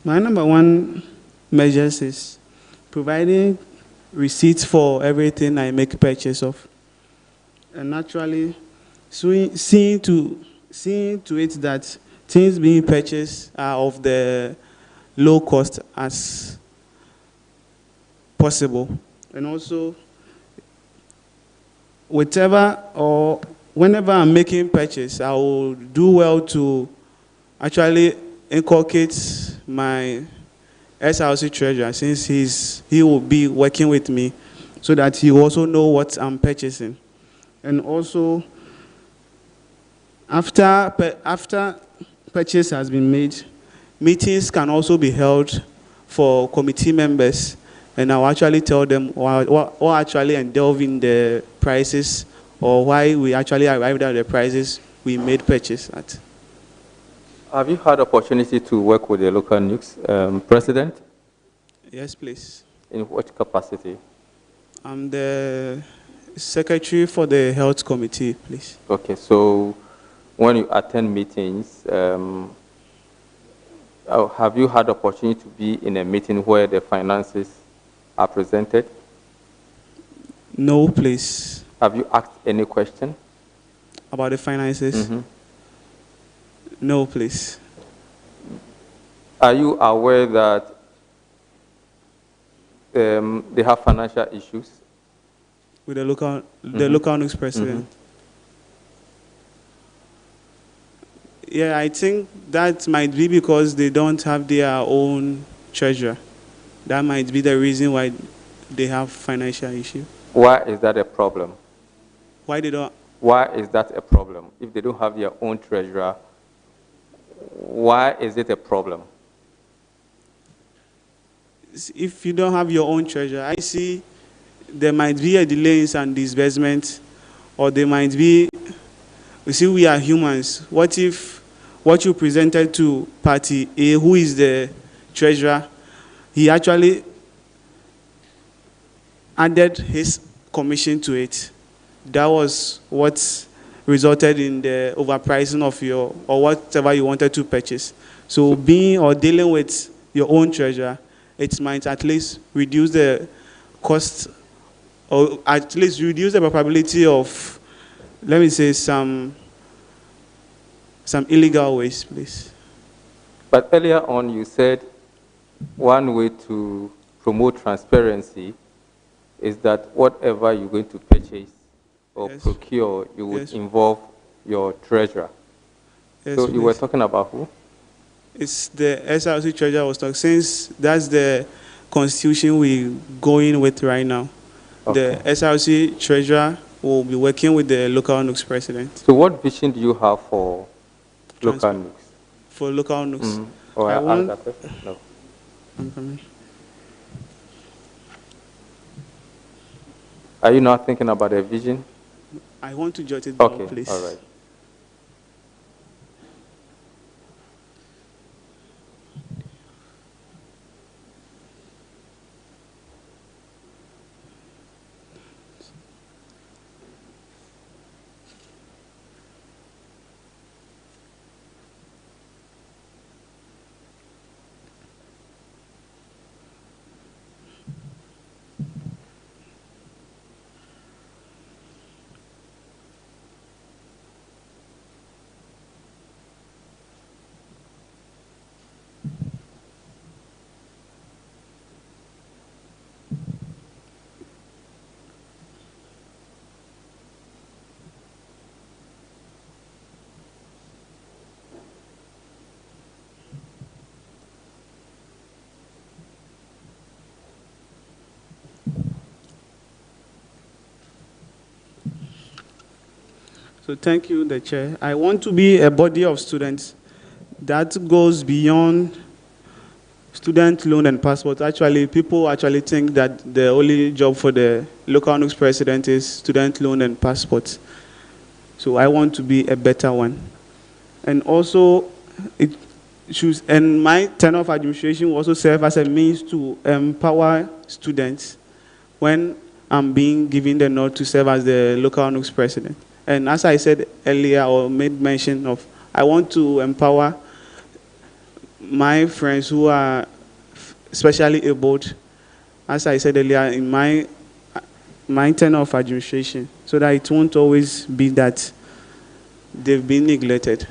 my number one measures is providing receipts for everything I make purchase of. And actually, seeing to it that things being purchased are of the low cost as possible. And also, whatever or whenever I'm making purchase, I will do well to actually inculcate my SRC treasurer, since he will be working with me, so that he will also know what I'm purchasing. And also, after purchase has been made, meetings can also be held for committee members, and I'll actually tell them or actually delve in the prices, or why we actually arrived at the prices we made purchase at. Have you had opportunity to work with the local Nugs president? Yes, please. In what capacity? I'm the secretary for the health committee, please. Okay, so when you attend meetings, have you had opportunity to be in a meeting where the finances are presented? No, please. Have you asked any question? About the finances? Mm-hmm. No, please. Are you aware that they have financial issues? With the local Nugs president? Mm-hmm. Yeah, I think that might be because they don't have their own treasurer. That might be the reason why they have financial issue. Why is that a problem? Why they don't? Why is that a problem? If they don't have their own treasurer, why is it a problem? If you don't have your own treasurer, I see there might be a delay in some disbursement, or there might be, you see, we are humans. What if what you presented to party A, who is the treasurer, he actually added his commission to it? That was what resulted in the overpricing of your, or whatever you wanted to purchase. So being or dealing with your own treasurer, it might at least reduce the cost, or at least reduce the probability of, let me say, some illegal ways, please. But earlier on, you said one way to promote transparency is that whatever you're going to purchase or Yes. procure, you would Yes. involve your treasurer. Yes, So you were please. talking about who? It's the SRC treasurer was talking, since that's the constitution we're going with right now. Okay. The SRC treasurer will be working with the local NUCS president So what vision do you have for local Transport. NUCs? for local NUCS. Or I ask want- that question? No. I'm coming. Are you not thinking about a vision? I want to jot it down, Okay, please. all right. So thank you, the chair. I want to be a body of students that goes beyond student loan and passport. Actually, people actually think that the only job for the local NUCS president is student loan and passport. So I want to be a better one. And also, it should, and my tenure of administration will also serve as a means to empower students when I'm being given the nod to serve as the local NUCS president. And as I said earlier, or made mention of, I want to empower my friends who are specially abled, as I said earlier, in my tenure of administration, so that it won't always be that they've been neglected.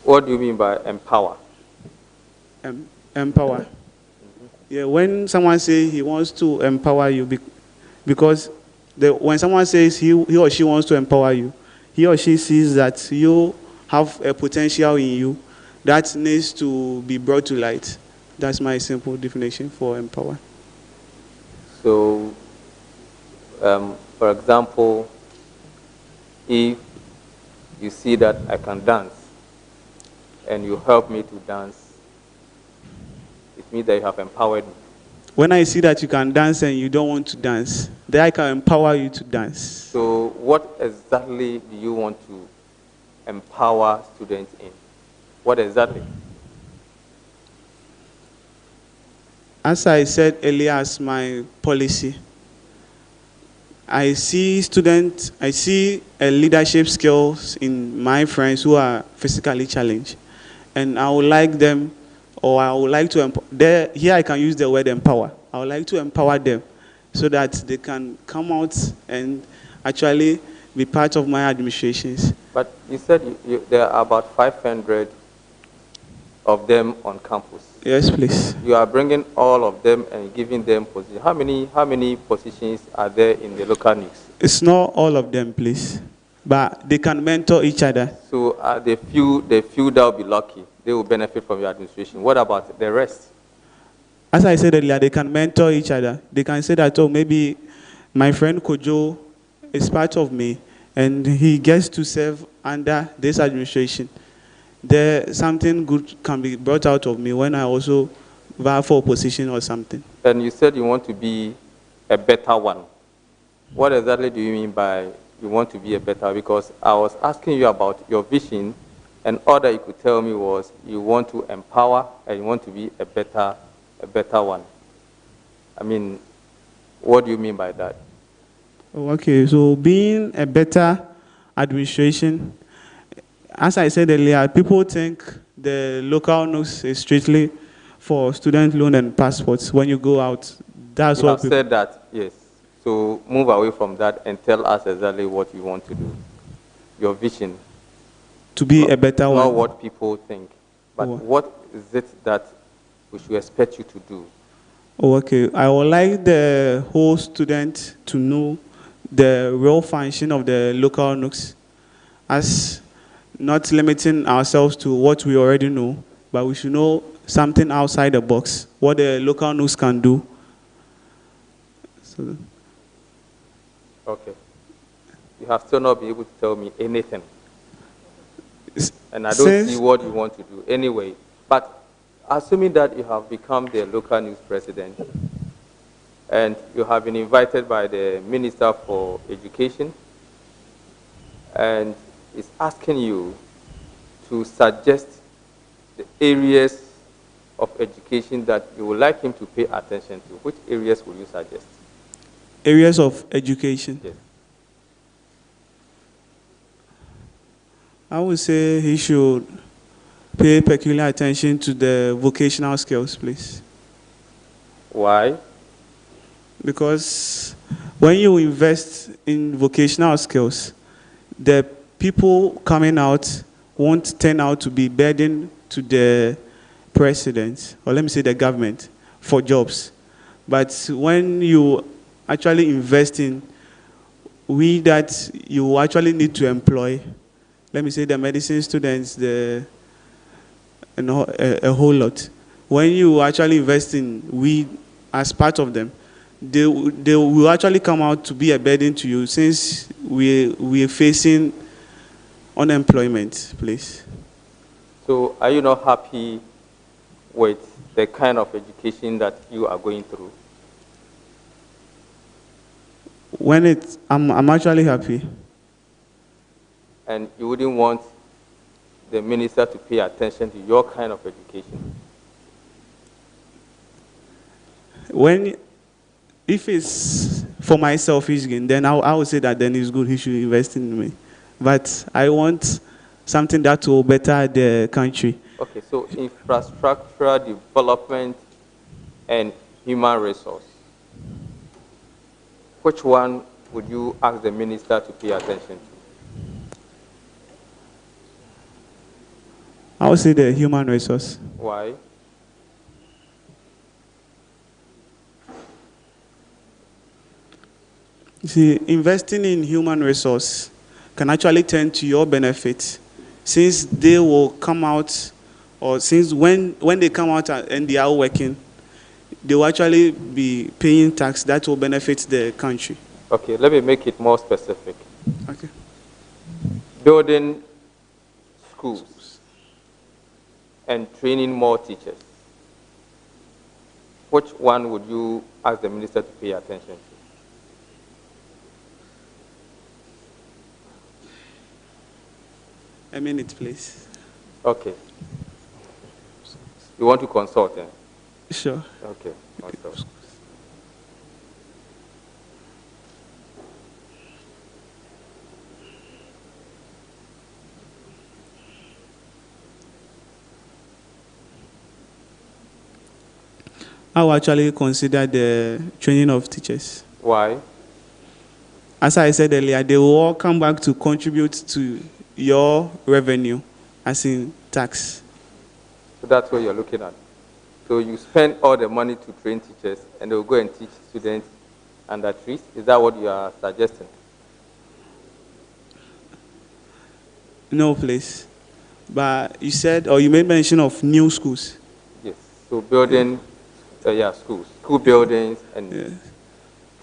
What do you mean by empower? Empower. Yeah, when someone says he wants to empower you, because when someone says he or she wants to empower you, he or she sees that you have a potential in you that needs to be brought to light. That's my simple definition for empower. So, for example, if you see that I can dance and you help me to dance, it means that you have empowered me. When I see that you can dance and you don't want to dance, then I can empower you to dance. So what exactly do you want to empower students in? What exactly? As I said earlier, as my policy, I see leadership skills in my friends who are physically challenged. And I would like them, or I would like to, here I can use the word empower. I would like to empower them so that they can come out and actually be part of my administrations. But you said there are about 500 of them on campus. Yes, please. You are bringing all of them and giving them positions. How many positions are there in the local NUCs? It's not all of them, please, but they can mentor each other. So the few that will be lucky, they will benefit from your administration. What about the rest? As I said earlier, they can mentor each other. They can say that, oh, maybe my friend Kojo is part of me, and he gets to serve under this administration. Something good can be brought out of me when I also vie for a position or something. And you said you want to be a better one. What exactly do you mean by you want to be a better? Because I was asking you about your vision, and all that you could tell me was you want to empower and you want to be a better one. I mean, what do you mean by that? Oh, okay, so being a better administration, as I said earlier, people think the local NUCS is strictly for student loan and passports. When you go out, that's you what have said that, yes. So move away from that and tell us exactly what you want to do. Your vision. To be a better one. Not what people think, but what is it that we should expect you to do? Oh, okay. I would like the whole student to know the real function of the local Nugs, as not limiting ourselves to what we already know, but we should know something outside the box, what the local Nugs can do. So, Okay. You have still not been able to tell me anything. And I don't see what you want to do anyway. But assuming that you have become the local news president and you have been invited by the Minister for Education and is asking you to suggest the areas of education that you would like him to pay attention to, which areas would you suggest? Areas of education. Yes. I would say he should pay peculiar attention to the vocational skills, please. Why? Because when you invest in vocational skills, the people coming out won't turn out to be burden to the president, or let me say the government, for jobs. But when you actually invest in we that you actually need to employ, let me say the medicine students, a whole lot. When you actually invest in we as part of them, they will actually come out to be a burden to you, since we are facing unemployment, please. So are you not happy with the kind of education that you are going through? I'm actually happy. And you wouldn't want the minister to pay attention to your kind of education? If it's for my selfish gain, then I would say that then it's good, he should invest in me. But I want something that will better the country. Okay, so infrastructural development and human resource. Which one would you ask the minister to pay attention to? I would say the human resource. Why? You see, investing in human resource can actually turn to your benefit, since they will come out, or since when they come out and they are working, they will actually be paying tax that will benefit the country. Okay, let me make it more specific. Okay. Building schools and training more teachers. Which one would you ask the minister to pay attention to? A minute, please. Okay. You want to consult then? Sure. Okay, consult. I will actually consider the training of teachers. Why? As I said earlier, they will all come back to contribute to your revenue, as in tax. So that's what you're looking at. So you spend all the money to train teachers, and they will go and teach students under trees. Is that what you are suggesting? No, please. But you said, or you made mention of new schools. Yes. So building, schools, school buildings, and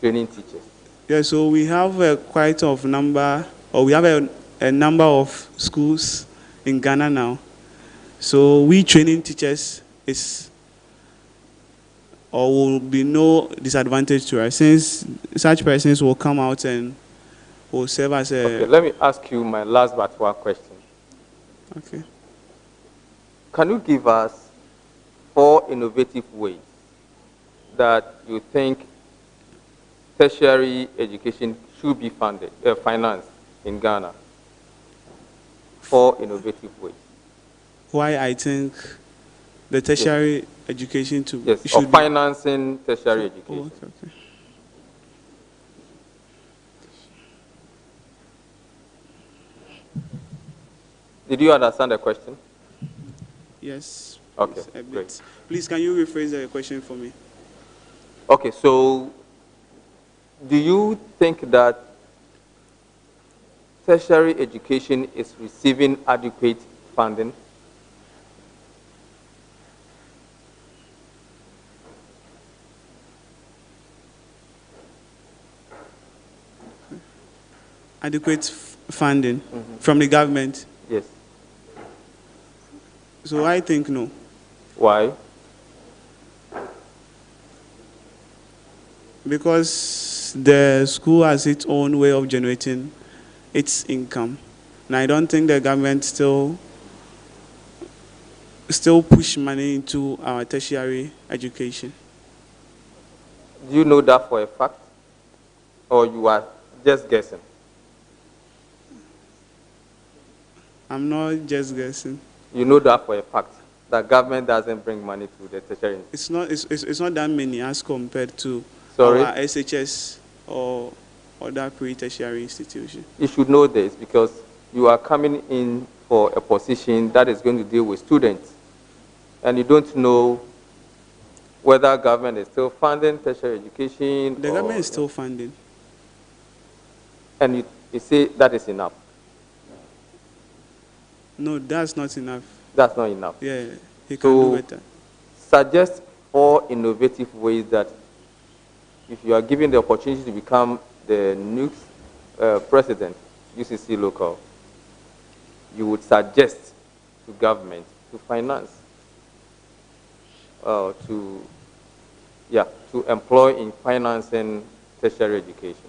training teachers. Yeah. So we have quite of number, or we have a number of schools in Ghana now. So we training teachers will be no disadvantage to us, since such persons will come out and will serve as a... Okay, let me ask you my last but one question. Okay. Can you give us 4 innovative ways that you think tertiary education should be financed in Ghana? 4 innovative ways. Why I think the tertiary education should be financing tertiary education. Oh, okay. Did you understand the question? Yes. Okay, Please, great. Please, can you rephrase the question for me? Okay, so do you think that tertiary education is receiving adequate funding? Adequate funding from the government? Yes. So I think no. Why? Because the school has its own way of generating its income. And I don't think the government still push money into our tertiary education. Do you know that for a fact? Or you are just guessing? I'm not just guessing. You know that for a fact, that government doesn't bring money to the tertiary. It's not that many as compared to Sorry? our SHS or other pre-tertiary institutions. You should know this because you are coming in for a position that is going to deal with students. And you don't know whether government is still funding tertiary education. The government is still funding. And you say that is enough. No, that's not enough. That's not enough. Yeah, he can do better. Suggest 4 innovative ways that if you are given the opportunity to become the Nugs president, UCC local, you would suggest to government to finance, to employ in financing tertiary education.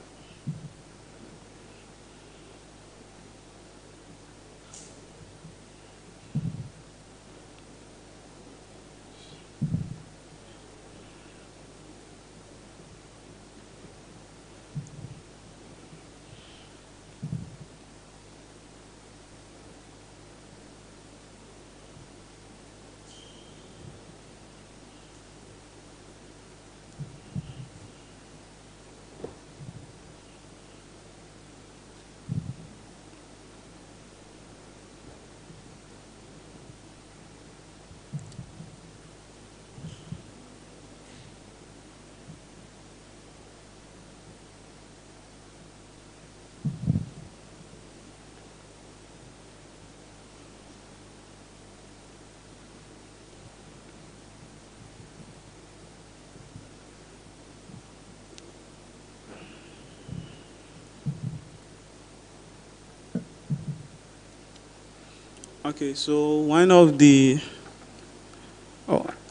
Okay, so one of the,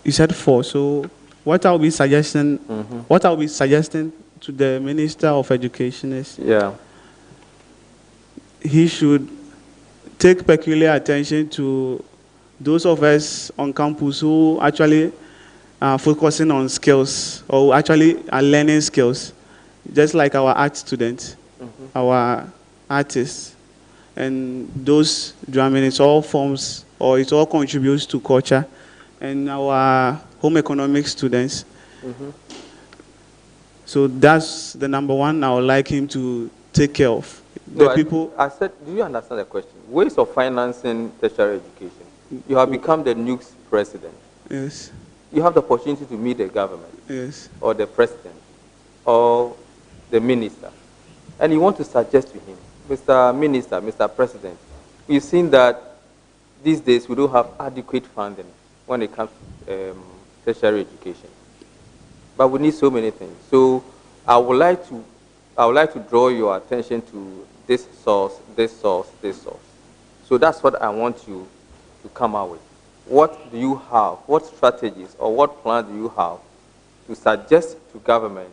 you said 4. So what I'll be suggesting, to the Minister of Education is, he should take peculiar attention to those of us on campus who actually are focusing on skills or actually are learning skills, just like our art students, our artists. And those drumming, it all forms or it all contributes to culture. And our home economics students. So that's the number one I would like him to take care of. I said, do you understand the question? Ways of financing tertiary education. You have become the Nugs president. Yes. You have the opportunity to meet the government. Yes. Or the president. Or the minister. And you want to suggest to him, Mr. Minister, Mr. President, we've seen that these days we don't have adequate funding when it comes to tertiary education. But we need so many things. So I would like to draw your attention to this source, this source, this source. So that's what I want you to come out with. What do you have? What strategies or what plans do you have to suggest to government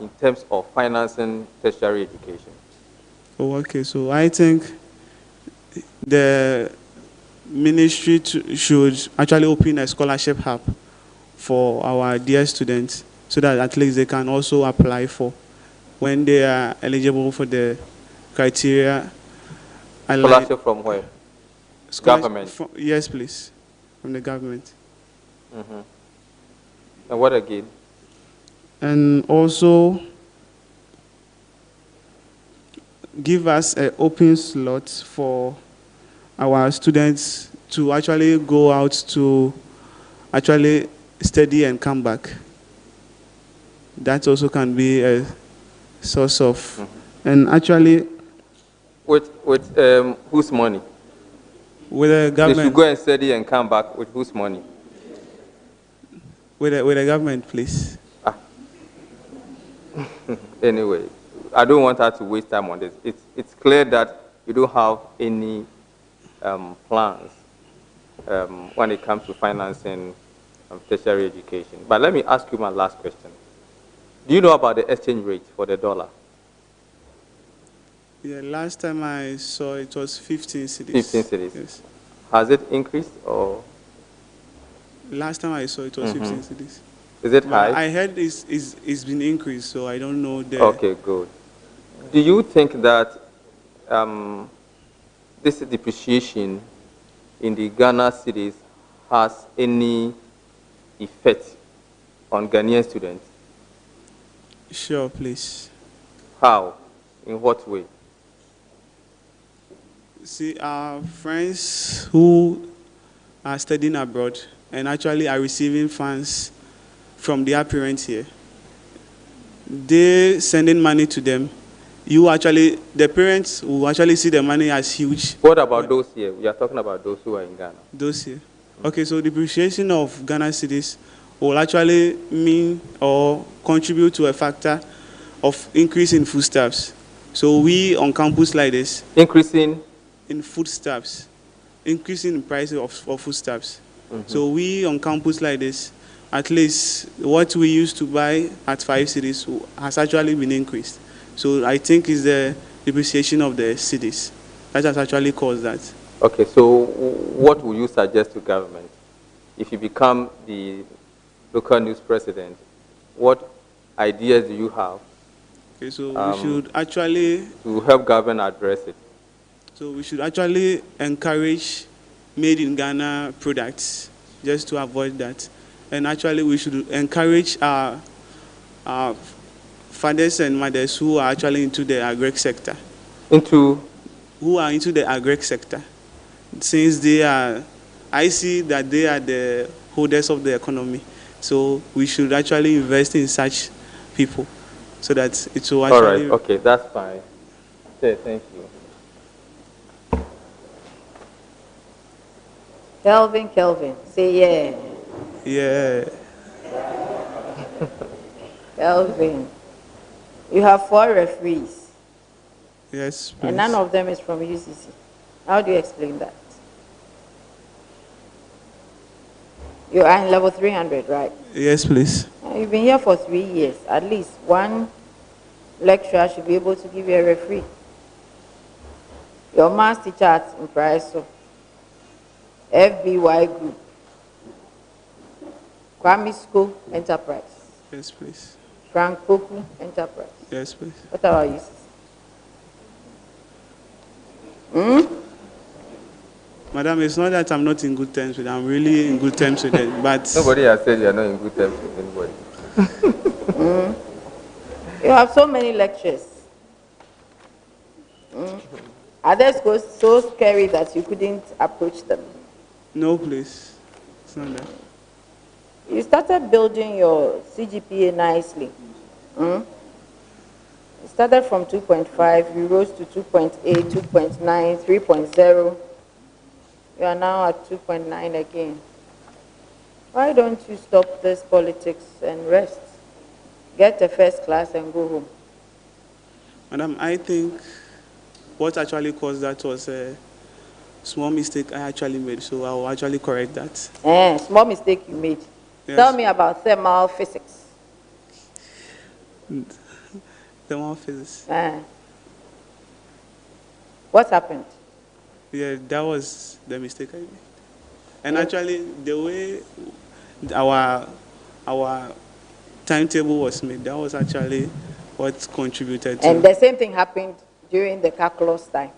in terms of financing tertiary education? Oh, okay. So I think the ministry should actually open a scholarship hub for our dear students so that at least they can also apply for when they are eligible for the criteria. Scholarship from where? Government? Yes, please. From the government. And what again? And also give us an open slot for our students to actually go out to actually study and come back. that also can be a source of. And actually, With whose money? with the They should government, go and study and come back with whose money? with the government, please. Anyway, I don't want her to waste time on this. It's clear that you don't have any plans when it comes to financing tertiary education. But let me ask you my last question. Do you know about the exchange rate for the dollar? Yeah, last time I saw it was 15 cities. 15 cities. Yes. Has it increased or? Last time I saw it was 15 cities. Is it But high? I heard it's been increased, so I don't know the. Okay, good. Do you think that this depreciation in the Ghana cities has any effect on Ghanaian students? Sure, please. How? In what way? See, our friends who are studying abroad and actually are receiving funds from their parents here, they sending money to them. The parents will actually see the money as huge. What about those here? We are talking about those who are in Ghana. Those here. Okay, so depreciation of Ghana cities will actually mean or contribute to a factor of increase in foodstuffs. So we on campus like this. Increasing? In foodstuffs. Increasing in prices of foodstuffs. So we on campus like this, at least what we used to buy at 5 cities has actually been increased. So I think it's the depreciation of the cities that has actually caused that. Okay, so what would you suggest to government? If you become the local news president, what ideas do you have? Okay, so we should actually... to help government address it. So we should actually encourage made in Ghana products just to avoid that. And actually we should encourage our fathers and mothers who are actually into the agri sector. Who are into the agri sector. Since I see that they are the holders of the economy. So we should actually invest in such people so that it will actually... All right, okay, that's fine. Okay, thank you. Kelvin, say yeah. Yeah. Kelvin, you have 4 referees. Yes, please. And none of them is from UCC. How do you explain that? You are in level 300, right? Yes, please. You've been here for 3 years. At least one lecturer should be able to give you a referee. Your maths teacher at Impraiso, FBY Group, Kwame School Enterprise. Yes, please. Frank Poku Enterprise. Yes, please. What about you? Madam, it's not that I'm not in good terms with them. I'm really in good terms with them. But nobody has said you're not in good terms with anybody. You have so many lectures. Others go so scary that you couldn't approach them. No, please. It's not that. You started building your CGPA nicely. You started from 2.5, you rose to 2.8, 2.9, 3.0. You are now at 2.9 again. Why don't you stop this politics and rest? Get a first class and go home. Madam, I think what actually caused that was a small mistake I actually made, so I will actually correct that. Small mistake you made. Yes. Tell me about thermal physics. Thermal physics. What happened? Yeah, that was the mistake I made. And actually, the way our timetable was made, that was actually what contributed to... And the same thing happened during the calculus time.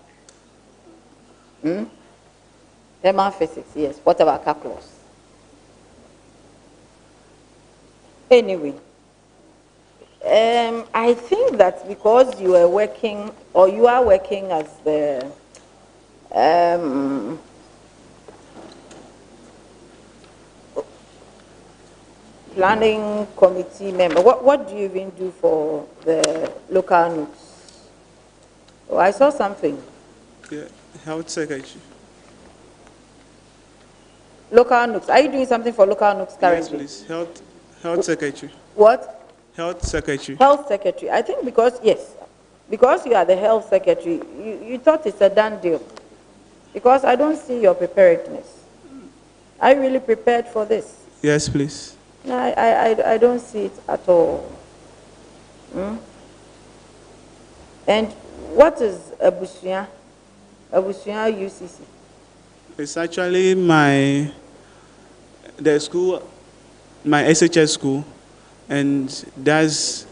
Thermal physics, yes. What about calculus? Anyway, I think that because you are working, or you are working as the planning committee member. What do you even do for the local Nugs? Oh, I saw something. Yeah, health secretary. Local Nugs. Are you doing something for local Nugs currently? Yes, please. Health secretary. What? Health secretary. Health secretary. I think because you are the health secretary, you thought it's a done deal. Because I don't see your preparedness. Are you really prepared for this? Yes, please. No, I don't see it at all. Hmm? And what is Abusia? Abusia UCC? It's actually the school, my SHS school, and that's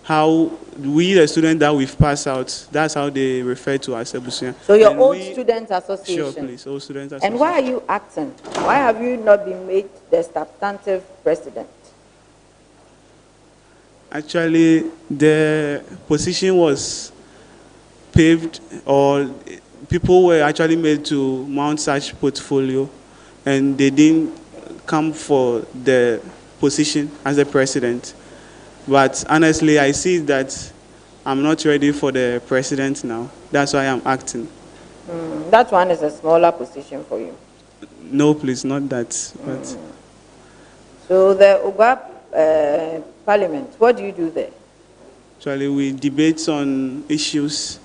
how we, the students that we've passed out, that's how they refer to us, Abusia. So your old student association? Sure, please, old student association. And why are you acting? Why have you not been made the substantive president? Actually, the position was paved, or people were actually made to mount such portfolio, and they didn't come for the position as the president. But honestly, I see that I'm not ready for the president now. That's why I'm acting. That one is a smaller position for you. No, please, not that. But So the Uga Parliament, what do you do there? actually, we debate on issues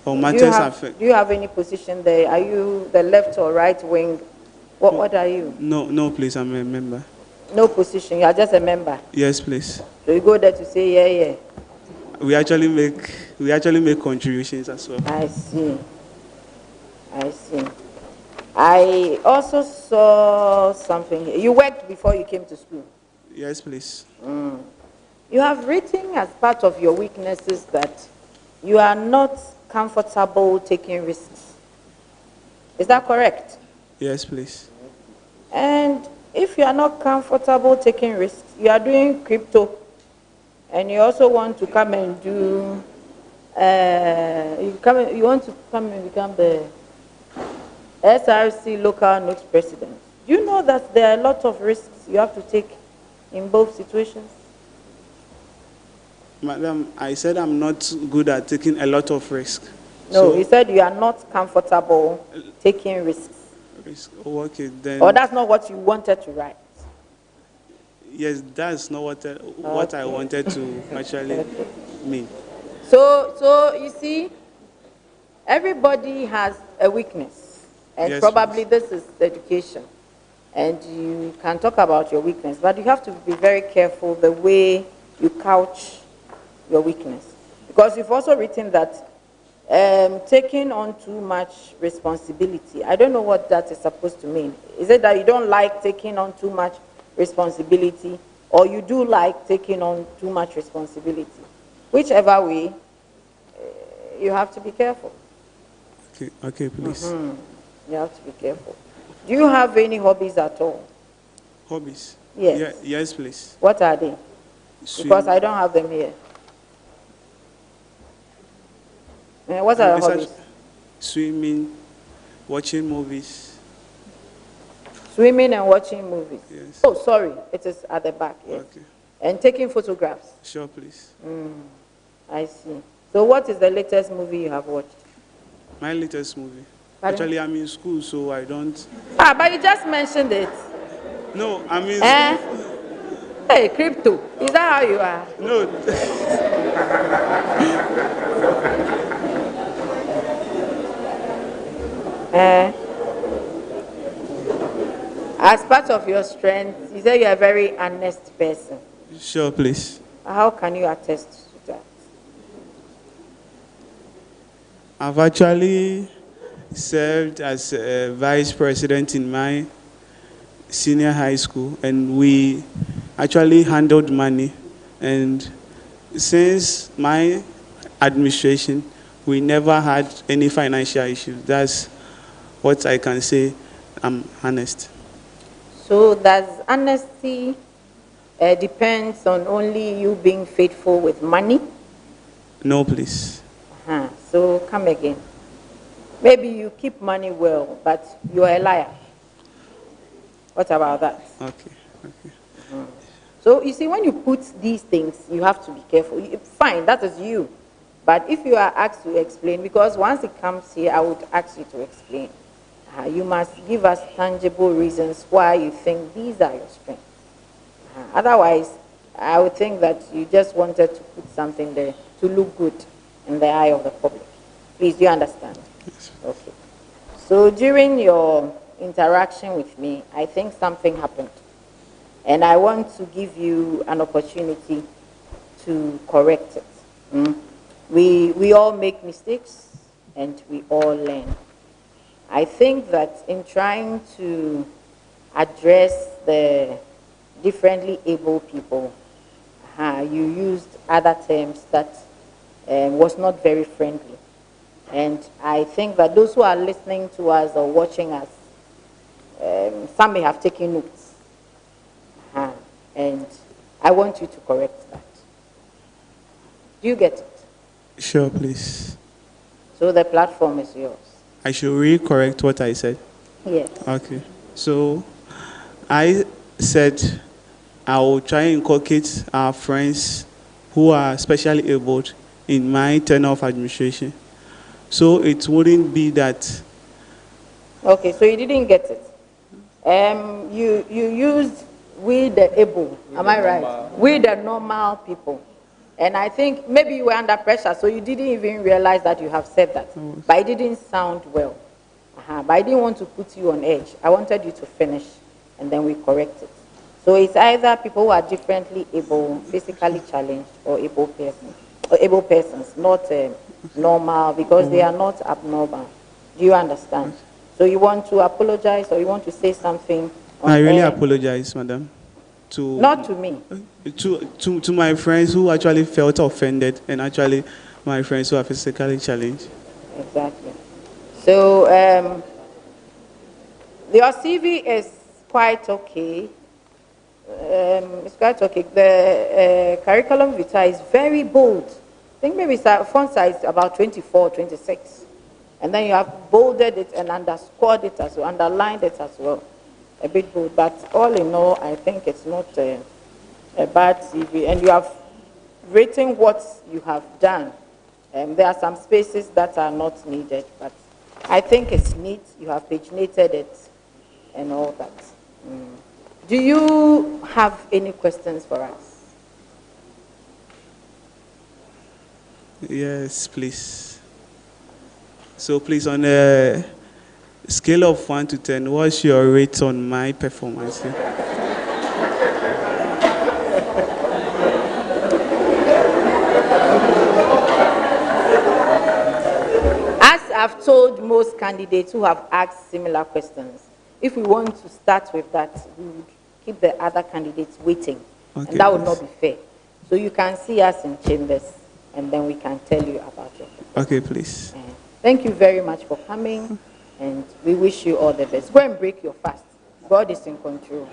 or matters affect. Do you have any position there? Are you the left or right wing? What are you? No, please, I'm a member. No position, you are just a member. Yes, please. So you go there to say, yeah. We actually make contributions as well. I see. I also saw something here. You worked before you came to school? Yes, please. You have written as part of your weaknesses that you are not comfortable taking risks. Is that correct? Yes, please. And if you are not comfortable taking risks, you are doing crypto, and you also want to come and do, you want to come and become the SRC local notes president. Do you know that there are a lot of risks you have to take in both situations? Madam, I said I'm not good at taking a lot of risks. No, you said you are not comfortable taking risks. Okay, then. Or that's not what you wanted to write? Yes, that's not what I wanted to actually mean. So you see, everybody has a weakness, and Yes, probably this is education. And you can talk about your weakness, but you have to be very careful the way you couch your weakness. Because you've also written that taking on too much responsibility. I don't know what that is supposed to mean. Is it that you don't like taking on too much responsibility, or you do like taking on too much responsibility? Whichever way, you have to be careful. Okay, please. You have to be careful. Do you have any hobbies at all? Hobbies? Yes. Yes, please. What are they? Because I don't have them here. What are your hobbies? Swimming, watching movies. Swimming and watching movies. Yes. Oh, sorry, it is at the back. Yes. Okay. And taking photographs. Sure, please. I see. So what is the latest movie you have watched? My latest movie. Pardon? Actually, I'm in school, so I don't. But you just mentioned it. No, I'm in school. Hey, crypto. Is that how you are? No. As part of your strength, you say you're a very honest person. Sure, please. How can you attest to that? I've actually served as a vice president in my senior high school, and we actually handled money. And since my administration, we never had any financial issues. That's what I can say. I'm honest. So does honesty depends on only you being faithful with money? No, please. So come again. Maybe you keep money well, but you're a liar. What about that? Okay. So you see, when you put these things, you have to be careful. Fine, that is you. But if you are asked to explain, because once it comes here, I would ask you to explain. You must give us tangible reasons why you think these are your strengths. Otherwise, I would think that you just wanted to put something there to look good in the eye of the public. Please, do you understand? Yes. Okay. So during your interaction with me, I think something happened. And I want to give you an opportunity to correct it. We all make mistakes and we all learn. I think that in trying to address the differently able people, you used other terms that was not very friendly. And I think that those who are listening to us or watching us, some may have taken notes. And I want you to correct that. Do you get it? Sure, please. So the platform is yours. I should re-correct what I said? Yes. Okay. So I said I will try and inculcate our friends who are specially abled in my tenure of administration. So it wouldn't be that. Okay, so you didn't get it. You used we the able, am I right? We the normal people. And I think maybe you were under pressure, so you didn't even realize that you have said that. But it didn't sound well. But I didn't want to put you on edge. I wanted you to finish, and then we correct it. So it's either people who are differently able, physically challenged, or able persons, not normal, because they are not abnormal. Do you understand? So you want to apologize, or you want to say something? I really apologize, madam. Not to me. To my friends who actually felt offended, and actually my friends who are physically challenged. Exactly. So your CV is quite okay. It's quite okay. The curriculum vitae is very bold. I think maybe font size about 24, 26. And then you have bolded it and underscored it as well, underlined it as well. A bit bold, but all in all, I think it's not a bad CV. And you have written what you have done. There are some spaces that are not needed, but I think it's neat. You have paginated it and all that. Do you have any questions for us? Yes, please. So please, on a scale of 1 to 10, what's your rate on my performance? As I've told most candidates who have asked similar questions, if we want to start with that, we would keep the other candidates waiting. Okay, and that would not be fair. So you can see us in chambers, and then we can tell you about it. Okay, please. Thank you very much for coming, and we wish you all the best. Go and break your fast. God is in control.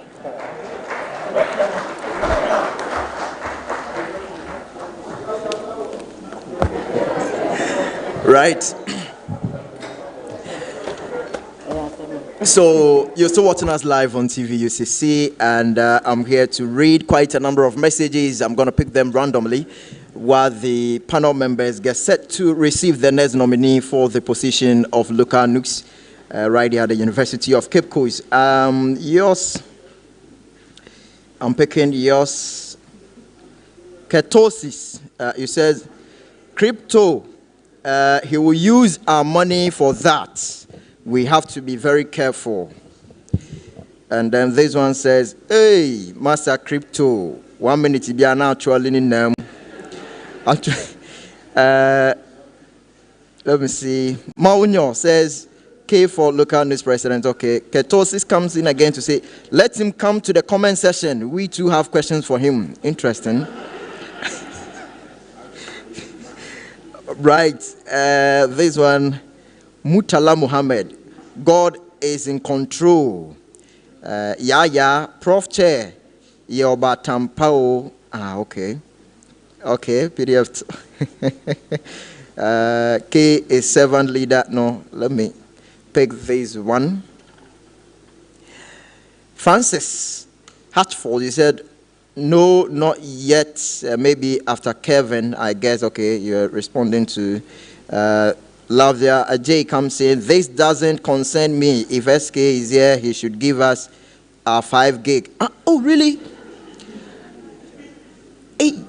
Right. So you're still watching us live on TV UCC, and I'm here to read quite a number of messages. I'm going to pick them randomly while the panel members get set to receive the next nominee for the position of local Nugs right here at the University of Cape Coast. Yours, I'm picking yours. Ketosis, you said crypto, he will use our money for that. We have to be very careful. And then this one says, hey, Master Crypto, 1 minute to be an actual in them. Let me see. Maunyo says, K for local news president. Okay. Ketosis comes in again to say, let him come to the comment section. We too have questions for him. Interesting. Right. This one, Mutala Muhammad. God is in control. Prof Chair. Yoba Tampao. Okay. Okay, PDF. K is servant leader. No, let me pick this one. Francis Hatchford, you said, no, not yet. Maybe after Kevin, I guess. Okay, you're responding to Lavia. Ajay comes in. This doesn't concern me. If SK is here, he should give us our 5 gig. Oh, really? Hey.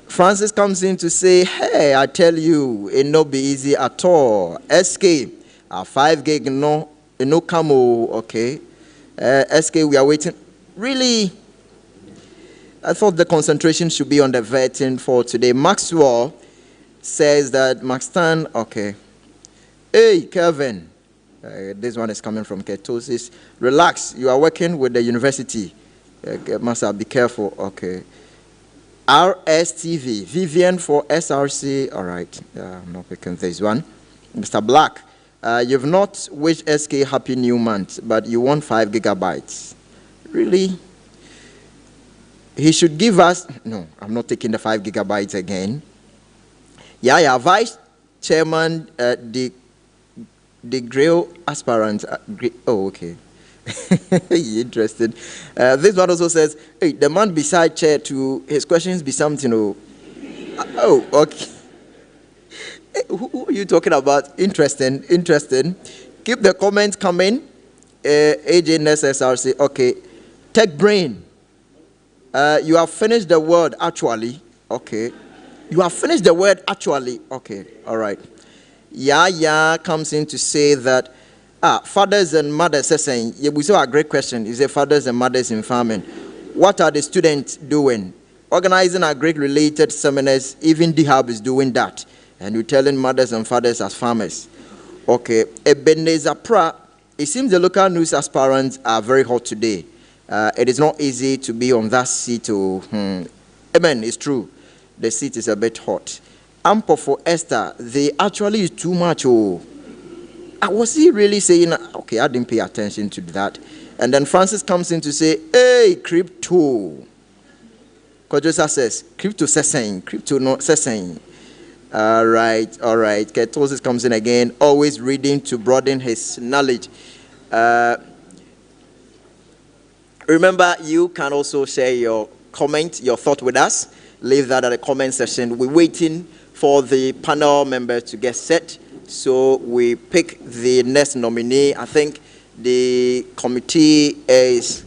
Francis comes in to say, hey, I tell you, it no be easy at all. SK, our 5 gig, no camo. Okay. SK, we are waiting. Really? I thought the concentration should be on the vetting for today. Maxwell says that Maxton, okay. Hey, Kevin. This one is coming from Ketosis. Relax. You are working with the university. Master, be careful. Okay. RSTV. Vivian for SRC. All right. I'm not picking this one. Mr. Black. You've not wished SK Happy New Month, but you want 5 gigabytes. Really? He should give us, no, I'm not taking the 5 gigabytes again. Yeah, Vice Chairman, the Grail aspirant. Oh, okay. Interested. This one also says, hey, the man beside chair to his questions be something. Oh, okay. Hey, who are you talking about? Interesting. Keep the comments coming. AJ Ness SRC. Okay. Tech Brain. You have finished the word actually. Okay. You have finished the word actually. Okay. All right. Yeah comes in to say that fathers and mothers saying, yeah, we saw a great question. You say fathers and mothers in farming. What are the students doing? Organizing a Greek related seminars. Even DHub is doing that. And you're telling mothers and fathers as farmers. Okay. Ebenezer Pra. It seems the local news aspirants are very hot today. It is not easy to be on that seat. Amen, it's true. The seat is a bit hot. Ample for Esther, they actually is too much. Was he really saying, okay, I didn't pay attention to that. And then Francis comes in to say, hey, crypto. Kojosa says, crypto saying, crypto not saying. All right. Ketosis comes in again, always reading to broaden his knowledge. Remember, you can also share your comment, your thought with us. Leave that at the comment section. We're waiting for the panel members to get set. So we pick the next nominee. I think the committee is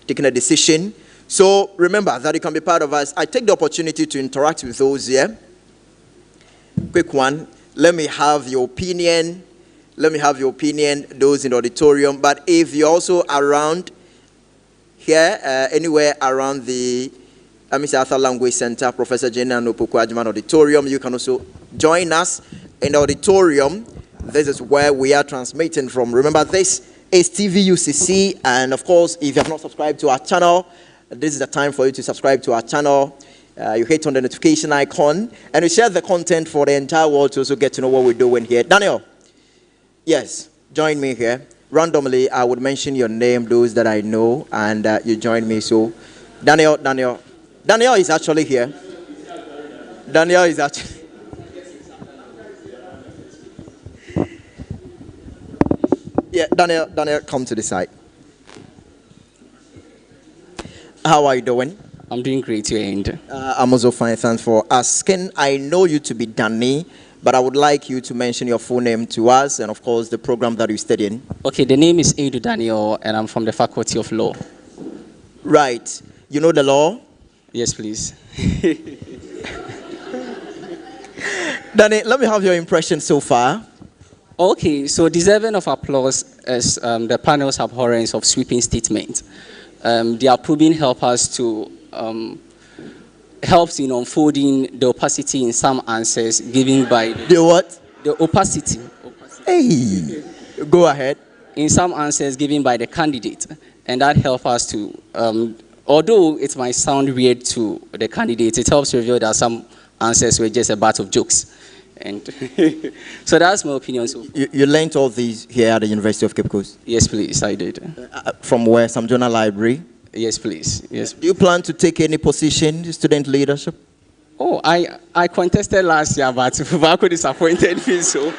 taking a decision. So remember that you can be part of us. I take the opportunity to interact with those here. Quick one. Let me have your opinion. Those in the auditorium. But if you're also around here, anywhere around the Arthur Language Center, Professor Jenna Nopuku Ajman Auditorium, you can also join us in the auditorium. This is where we are transmitting from. Remember, this is TVUCC. And of course, if you have not subscribed to our channel, this is the time for you to subscribe to our channel. You hit on the notification icon. And you share the content for the entire world to also get to know what we're doing here. Daniel. Yes, join me here. Randomly, I would mention your name, those that I know, and you join me. So, Daniel is actually here. Yeah, Daniel, come to the side. How are you doing? I'm doing great, your end. I'm also fine, thanks for asking. I know you to be Danny, but I would like you to mention your full name to us and, of course, the program that you study in. Okay, the name is Edu Daniel, and I'm from the Faculty of Law. Right. You know the law? Yes, please. Danny, let me have your impression so far. Okay, so deserving of applause is the panel's abhorrence of sweeping statements. They are proving helps in unfolding the opacity in some answers given by the what? The opacity. Hey, go ahead. In some answers given by the candidate, and that helps us to, although it might sound weird to the candidate, it helps reveal that some answers were just a bat of jokes. And so that's my opinion. So you learned all these here at the University of Cape Coast? Yes, please, I did. From where? Some journal library? Yes, please. Yes. Do you plan to take any position in student leadership? Oh, I contested last year, but Tvucc disappointed me, so.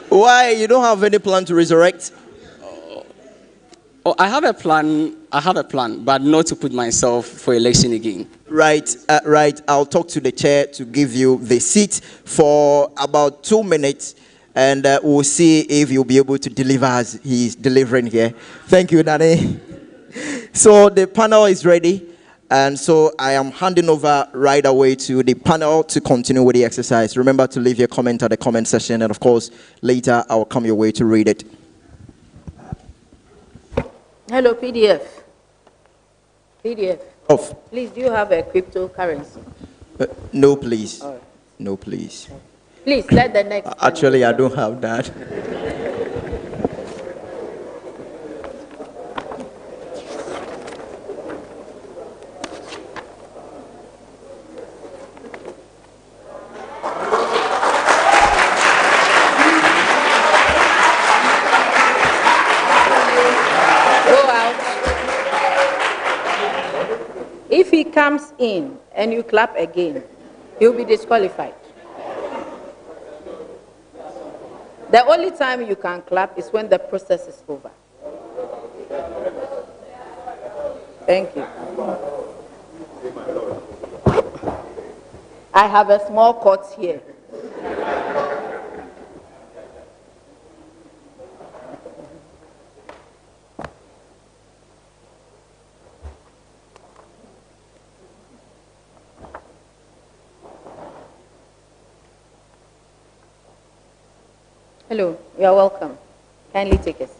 Why? You don't have any plan to resurrect? Oh, I have a plan, but not to put myself for election again. Right. I'll talk to the chair to give you the seat for about 2 minutes, and we'll see if you'll be able to deliver as he's delivering here. Thank you, Nani. So the panel is ready, and so I am handing over right away to the panel to continue with the exercise. Remember to leave your comment at the comment section, and of course, later I'll come your way to read it. Hello, PDF. PDF. Off. Please, do you have a cryptocurrency? No, please. All right. No, please. Please, let the next. Actually, I don't have that. If he comes in and you clap again, he'll be disqualified. The only time you can clap is when the process is over. Thank you. I have a small court here. Hello, you are welcome. Kindly take a seat.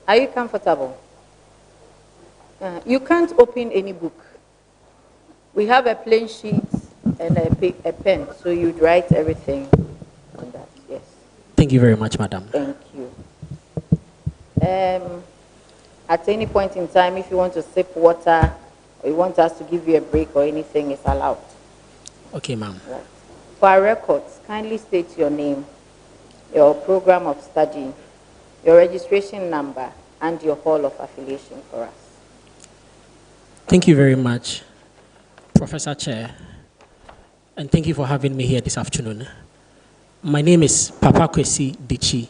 Are you comfortable? You can't open any book. We have a plain sheet and a pen, so you'd write everything on that, yes. Thank you very much, madam. Thank you. At any point in time, if you want to sip water, or you want us to give you a break or anything, it's allowed. Okay, ma'am. Right. For our records, kindly state your name, your program of study, your registration number, and your hall of affiliation for us. Thank you very much, Professor Chair, and thank you for having me here this afternoon. My name is Papa Kwesi Dichi.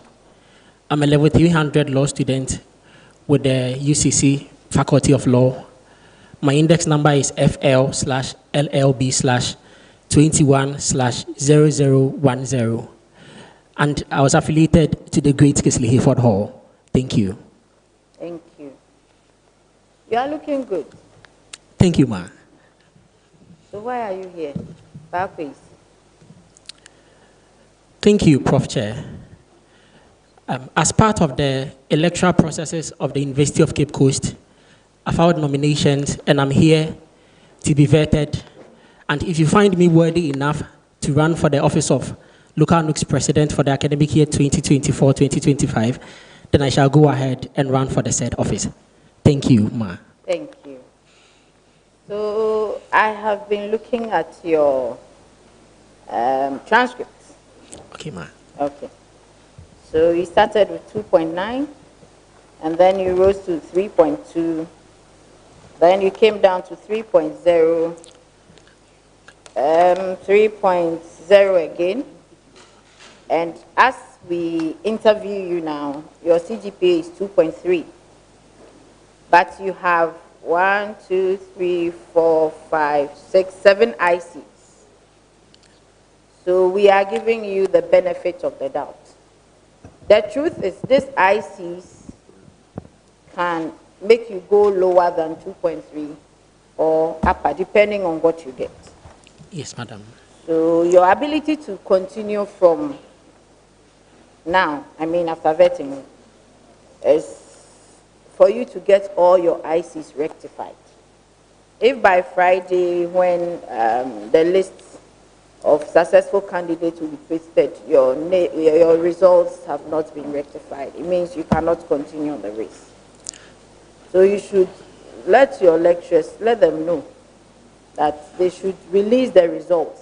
I'm a level 300 law student with the UCC Faculty of Law. My index number is FL/LLB/21/0010, and I was affiliated to the Great Kisley Hayford Hall. Thank you. Thank you. You are looking good. Thank you, ma. So why are you here? Backways. Thank you, Prof. Chair. As part of the electoral processes of the University of Cape Coast, I filed nominations and I'm here to be vetted. And if you find me worthy enough to run for the office of Local Nugs President for the academic year 2024-2025, then I shall go ahead and run for the said office. Thank you, ma. Thank you. So I have been looking at your transcripts. Okay, ma. Okay. So you started with 2.9, and then you rose to 3.2, then you came down to 3.0, 3.0 again, and as we interview you now, your CGPA is 2.3, but you have 1, 2, 3, 4, 5, 6, 7 ICs. So we are giving you the benefit of the doubt. The truth is these ICs can make you go lower than 2.3 or upper, depending on what you get. Yes, madam. So your ability to continue from now, I mean after vetting, is for you to get all your ICs rectified. If by Friday, when the list of successful candidates will be posted, your results have not been rectified, it means you cannot continue on the race. So you should let your lecturers, let them know that they should release the results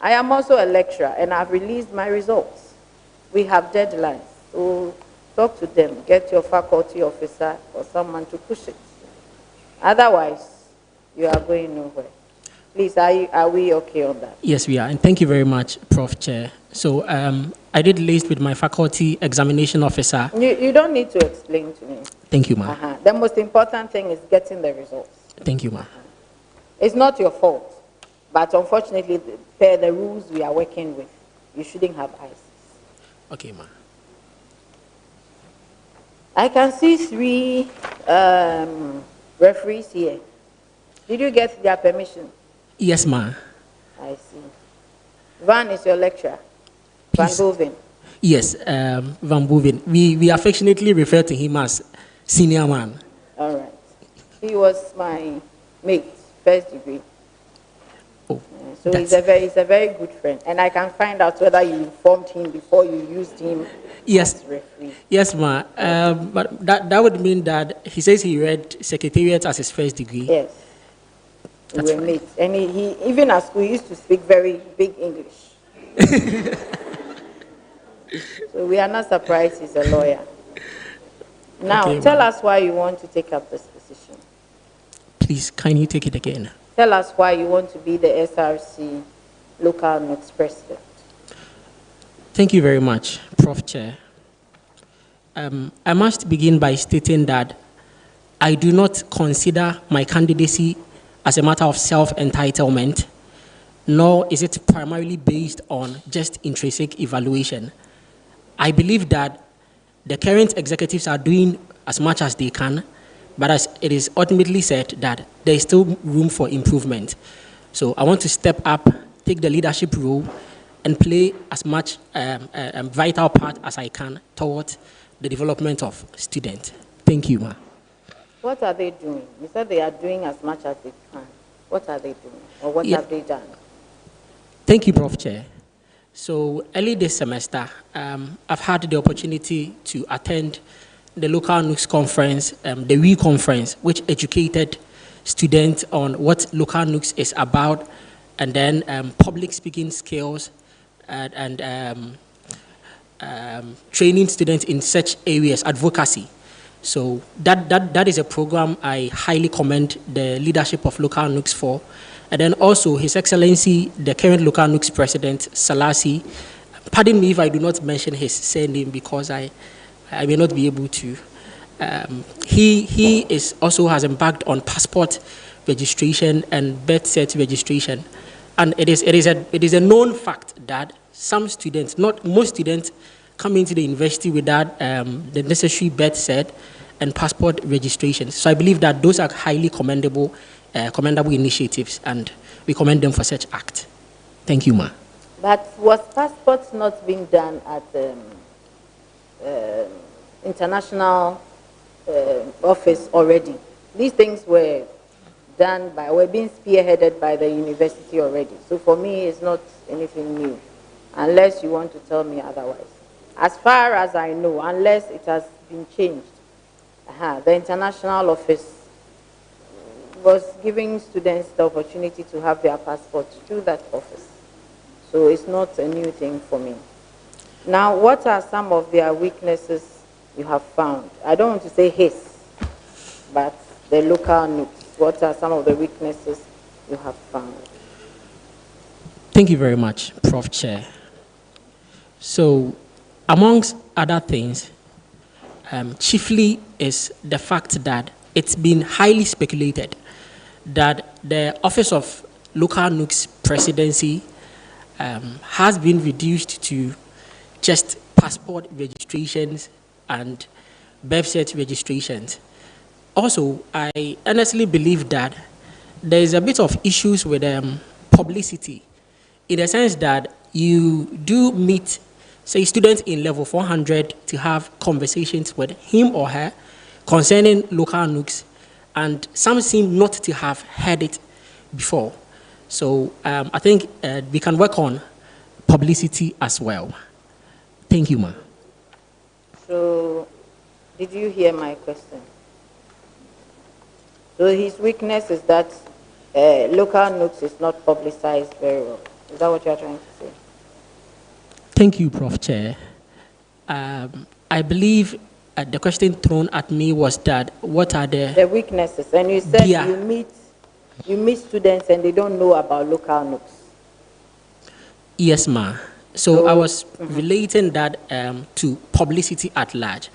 I am also a lecturer, and I've released my results. We have deadlines, so talk to them. Get your faculty officer or someone to push it. Otherwise, you are going nowhere. Please, are we okay on that? Yes, we are. And thank you very much, Prof. Chair. So I did list with my faculty examination officer. You don't need to explain to me. Thank you, ma'am. The most important thing is getting the results. Thank you, ma'am. It's not your fault, but unfortunately, per the rules we are working with, you shouldn't have ICs. Okay, ma'am. I can see 3 referees here. Did you get their permission? Yes, ma'am. I see. Van is your lecturer. Van Boven. Yes, Van Boven. We affectionately refer to him as senior man. All right. He was my mate, first degree. Oh, so he's a very good friend. And I can find out whether you informed him before you used him yes. as referee. Yes, ma'am. But that would mean that he says he read Secretariat as his first degree. Yes. That's we were mates. And he even at school, he used to speak very big English. So we are not surprised he's a lawyer. Now, Okay, tell us why you want to take up this position. Please, can you take it again? Tell us why you want to be the SRC local Nugs president. Thank you very much, Prof. Chair. I must begin by stating that I do not consider my candidacy as a matter of self-entitlement, nor is it primarily based on just intrinsic evaluation. I believe that the current executives are doing as much as they can, but as it is ultimately said that there is still room for improvement. So I want to step up, take the leadership role, and play as much a vital part as I can towards the development of students. Thank you, ma'am. What are they doing? You said they are doing as much as they can. What are they doing? Or what have they done? Thank you, Prof. Chair. So early this semester, I've had the opportunity to attend the local Nugs conference, the WE conference, which educated students on what local Nugs is about, and then public speaking skills, and training students in such areas, advocacy. So that is a program I highly commend the leadership of local Nugs for. And then also His Excellency, the current local Nugs president, Salasi. Pardon me if I do not mention his surname because I may not be able to. He is also has embarked on passport registration and birth cert registration. And it is a known fact that some students, not most students, come into the university without the necessary birth cert and passport registration. So I believe that those are highly commendable initiatives, and we commend them for such act. Thank you, ma'am. But was passports not being done at international office already? These things were being spearheaded by the university already. So for me, it's not anything new, unless you want to tell me otherwise. As far as I know, unless it has been changed, the international office was giving students the opportunity to have their passports through that office. So it's not a new thing for me. Now, what are some of their weaknesses you have found? I don't want to say his, but the local Nugs. What are some of the weaknesses you have found? Thank you very much, Prof. Chair. So, amongst other things, chiefly is the fact that it's been highly speculated that the Office of Local Nugs Presidency has been reduced to just passport registrations and birth cert registrations. Also, I honestly believe that there is a bit of issues with publicity, in the sense that you do meet, say, students in level 400 to have conversations with him or her concerning local Nugs, and some seem not to have heard it before. So I think we can work on publicity as well. Thank you, ma'am. So, did you hear my question? So his weakness is that local Nugs is not publicized very well. Is that what you're trying to say? Thank you, Prof. Chair. I believe the question thrown at me was that what are The weaknesses, and you said Yeah. you meet students and they don't know about local nooks. Yes, ma. So I was relating that to publicity at large,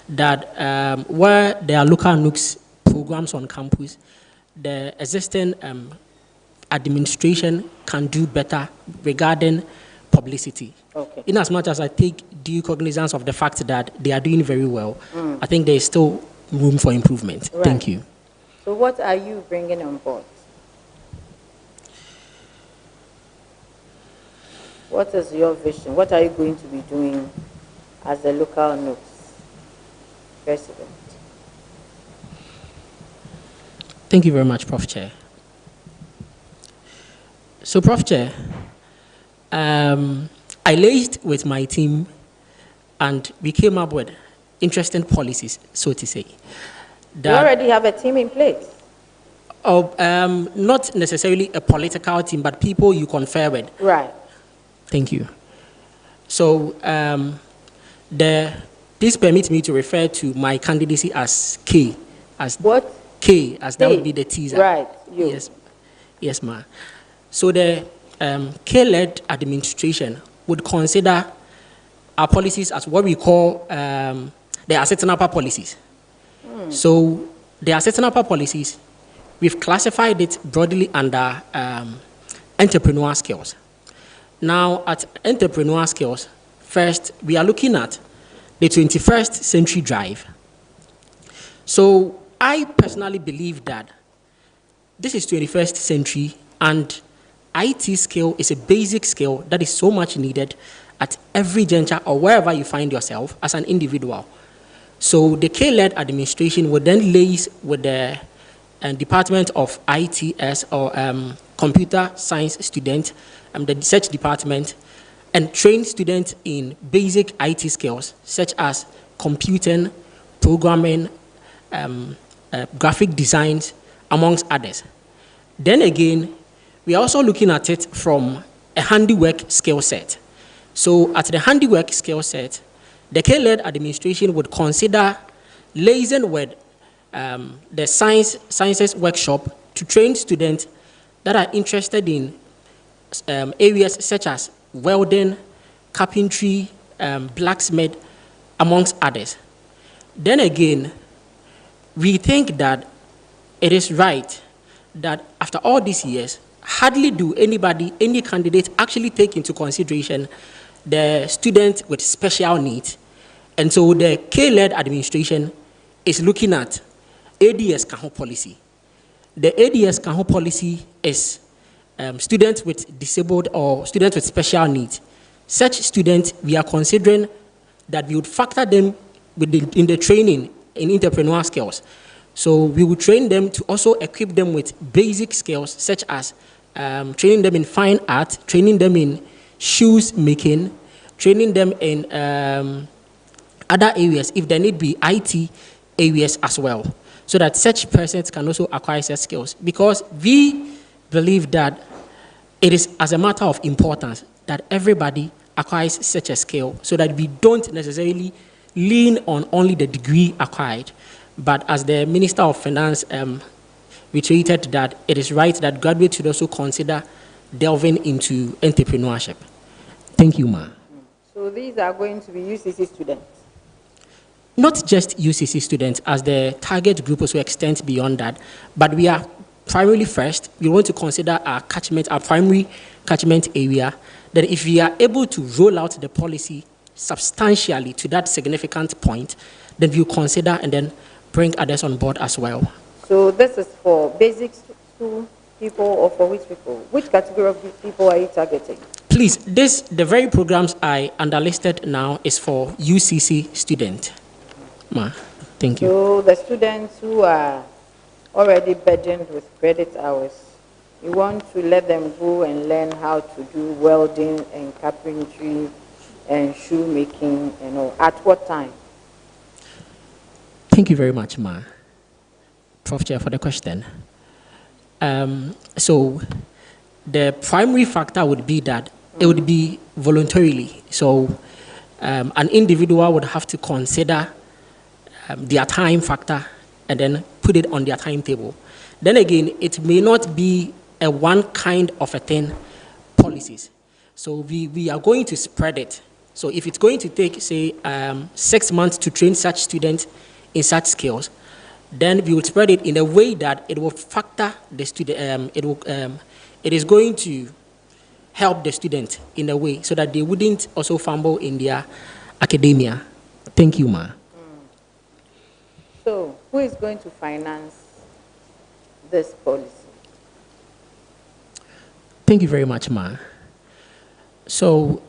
that where there are local nooks programs on campus, the existing administration can do better regarding publicity. Okay. In as much as I take due cognizance of the fact that they are doing very well, I think there is still room for improvement. Right. Thank you. So what are you bringing on board? What is your vision? What are you going to be doing as the local nooks president? Thank you very much, Prof. Chair. So, Prof. Chair, I liaised with my team and we came up with interesting policies, so to say. You already have a team in place? Not necessarily a political team, but people you confer with. Right. Thank you. So, this permits me to refer to my candidacy as K. As what? K, as that would be the teaser. Right. You. Yes. Yes, ma'am. So the K-led administration would consider our policies as what we call the asset upper policies. So the asset upper policies, we've classified it broadly under entrepreneurial skills. Now, at entrepreneurial skills, first, we are looking at the 21st century drive. So I personally believe that this is 21st century and IT skill is a basic skill that is so much needed at every juncture or wherever you find yourself as an individual. So the K-led administration would then liaise with the Department of ITS or Computer Science student, the research department, and train students in basic IT skills such as computing, programming, graphic designs, amongst others. Then again, we are also looking at it from a handiwork skill set. So at the handiwork skill set, the K-led administration would consider liaising with the sciences workshop to train students that are interested in areas such as welding, carpentry, blacksmith, amongst others. Then again, we think that it is right that after all these years, hardly do any candidate actually take into consideration the student with special needs. And so the K-led administration is looking at ADS Kaho policy. The ADS Kaho policy is students with disabled or students with special needs. Such students, we are considering that we would factor them in the training in entrepreneurial skills. So we would train them to also equip them with basic skills such as training them in fine art, training them in shoes making, training them in other areas, if there need be IT areas as well, so that such persons can also acquire such skills. Because we believe that it is as a matter of importance that everybody acquires such a skill so that we don't necessarily lean on only the degree acquired. But as the Minister of Finance reiterated that it is right that graduates should also consider delving into entrepreneurship. Thank you, ma'am. So these are going to be UCC students? Not just UCC students, as the target group also extends beyond that, but we are primarily first, we want to consider our primary catchment area, that if we are able to roll out the policy substantially to that significant point, then we'll consider and then bring others on board as well. So this is for basic school people or for which people? Which category of people are you targeting? Please, the very programs I underlisted now is for UCC students. Ma, thank you. So the students who are already burdened with credit hours, you want to let them go and learn how to do welding and carpentry and shoemaking and all. At what time? Thank you very much, Ma. Prof. Chair, for the question. So the primary factor would be that it would be voluntarily. So an individual would have to consider their time factor and then put it on their timetable. Then again, it may not be a one kind of a thing policies. So we are going to spread it. So if it's going to take, say, 6 months to train such students in such skills, then we will spread it in a way that it will factor the student, it is going to help the student in a way so that they wouldn't also fumble in their academia. Thank you, Ma. So, who is going to finance this policy? Thank you very much, Ma. So,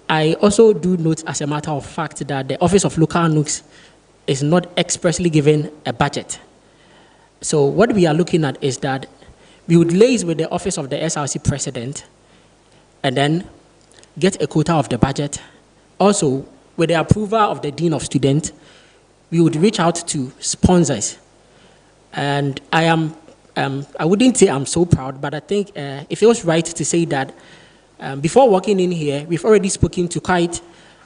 I also do note as a matter of fact that the Office of Local Nugs is not expressly given a budget. So what we are looking at is that we would liaise with the Office of the SRC President and then get a quota of the budget. Also, with the approval of the Dean of Students, we would reach out to sponsors. And I wouldn't say I'm so proud, but I think it feels right to say that before walking in here, we've already spoken to quite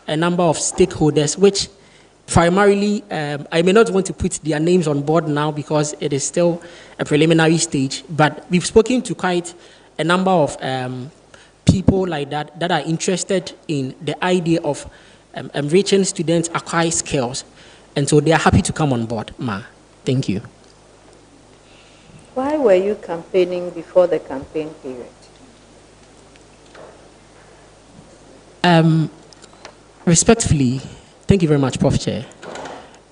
a number of stakeholders, which primarily, I may not want to put their names on board now because it is still a preliminary stage, but we've spoken to quite a number of people like that are interested in the idea of enriching students acquire skills. And so they are happy to come on board, Ma. Thank you. Why were you campaigning before the campaign period? Respectfully, thank you very much, Prof. Chair.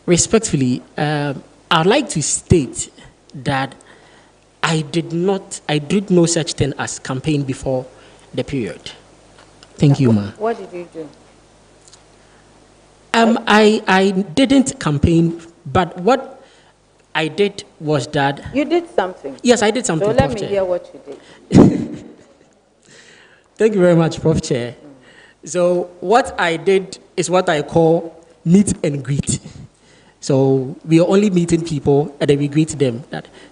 Respectfully, I'd like to state that I did no such thing as campaign before the period. Thank you, Ma. What did you do? I didn't campaign, but what I did was that... You did something? Yes, I did something, So let Prof. me Chair. hear what you did. Thank you very much, Prof. Chair. So what I did is what I call meet and greet. So we are only meeting people and then we greet them.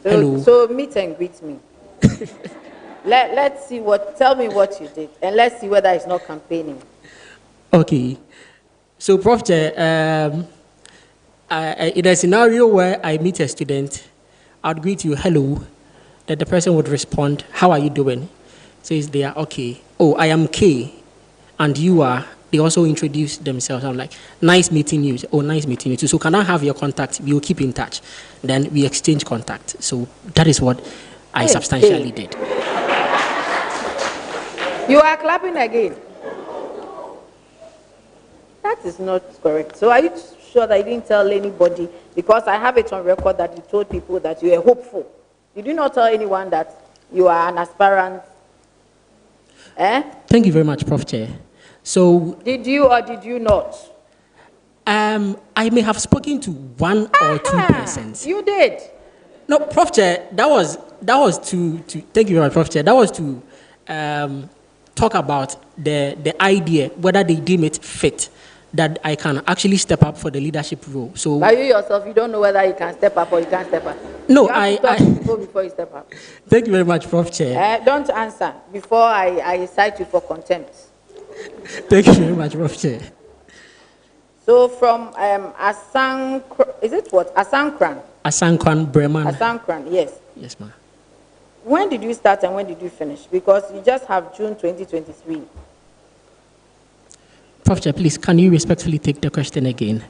Hello. So meet and greet me. Let's see tell me what you did, and let's see whether it's not campaigning. Okay. So, Prof. Chair, in a scenario where I meet a student, I'd greet you, hello, that the person would respond, how are you doing? Says they are okay. Oh, I am K, and you are. They also introduce themselves. I'm like, nice meeting you. Oh, nice meeting you too. So can I have your contact? We will keep in touch. Then we exchange contact. So that is what I substantially did. You are clapping again. That is not correct. So are you sure that you didn't tell anybody? Because I have it on record that you told people that you were hopeful. Did you not tell anyone that you are an aspirant? Thank you very much, Prof. Chair. So... Did you or did you not? I may have spoken to one or two persons. You did? No, Prof. Chair, that was to thank you very much, Prof. Chair. That was to talk about the idea, whether they deem it fit, that I can actually step up for the leadership role. So, but you yourself, you don't know whether you can step up or you can't step up. No, you have to talk to people before you step up. Thank you very much, Prof. Chair. Don't answer before I cite you for contempt. Thank you very much, Prof. Chair. So from is it what? Asankran? Asankran Breman. Asankran, yes. Yes, ma'am. When did you start and when did you finish? Because you just have June 2023. Prof. Chair, please, can you respectfully take the question again?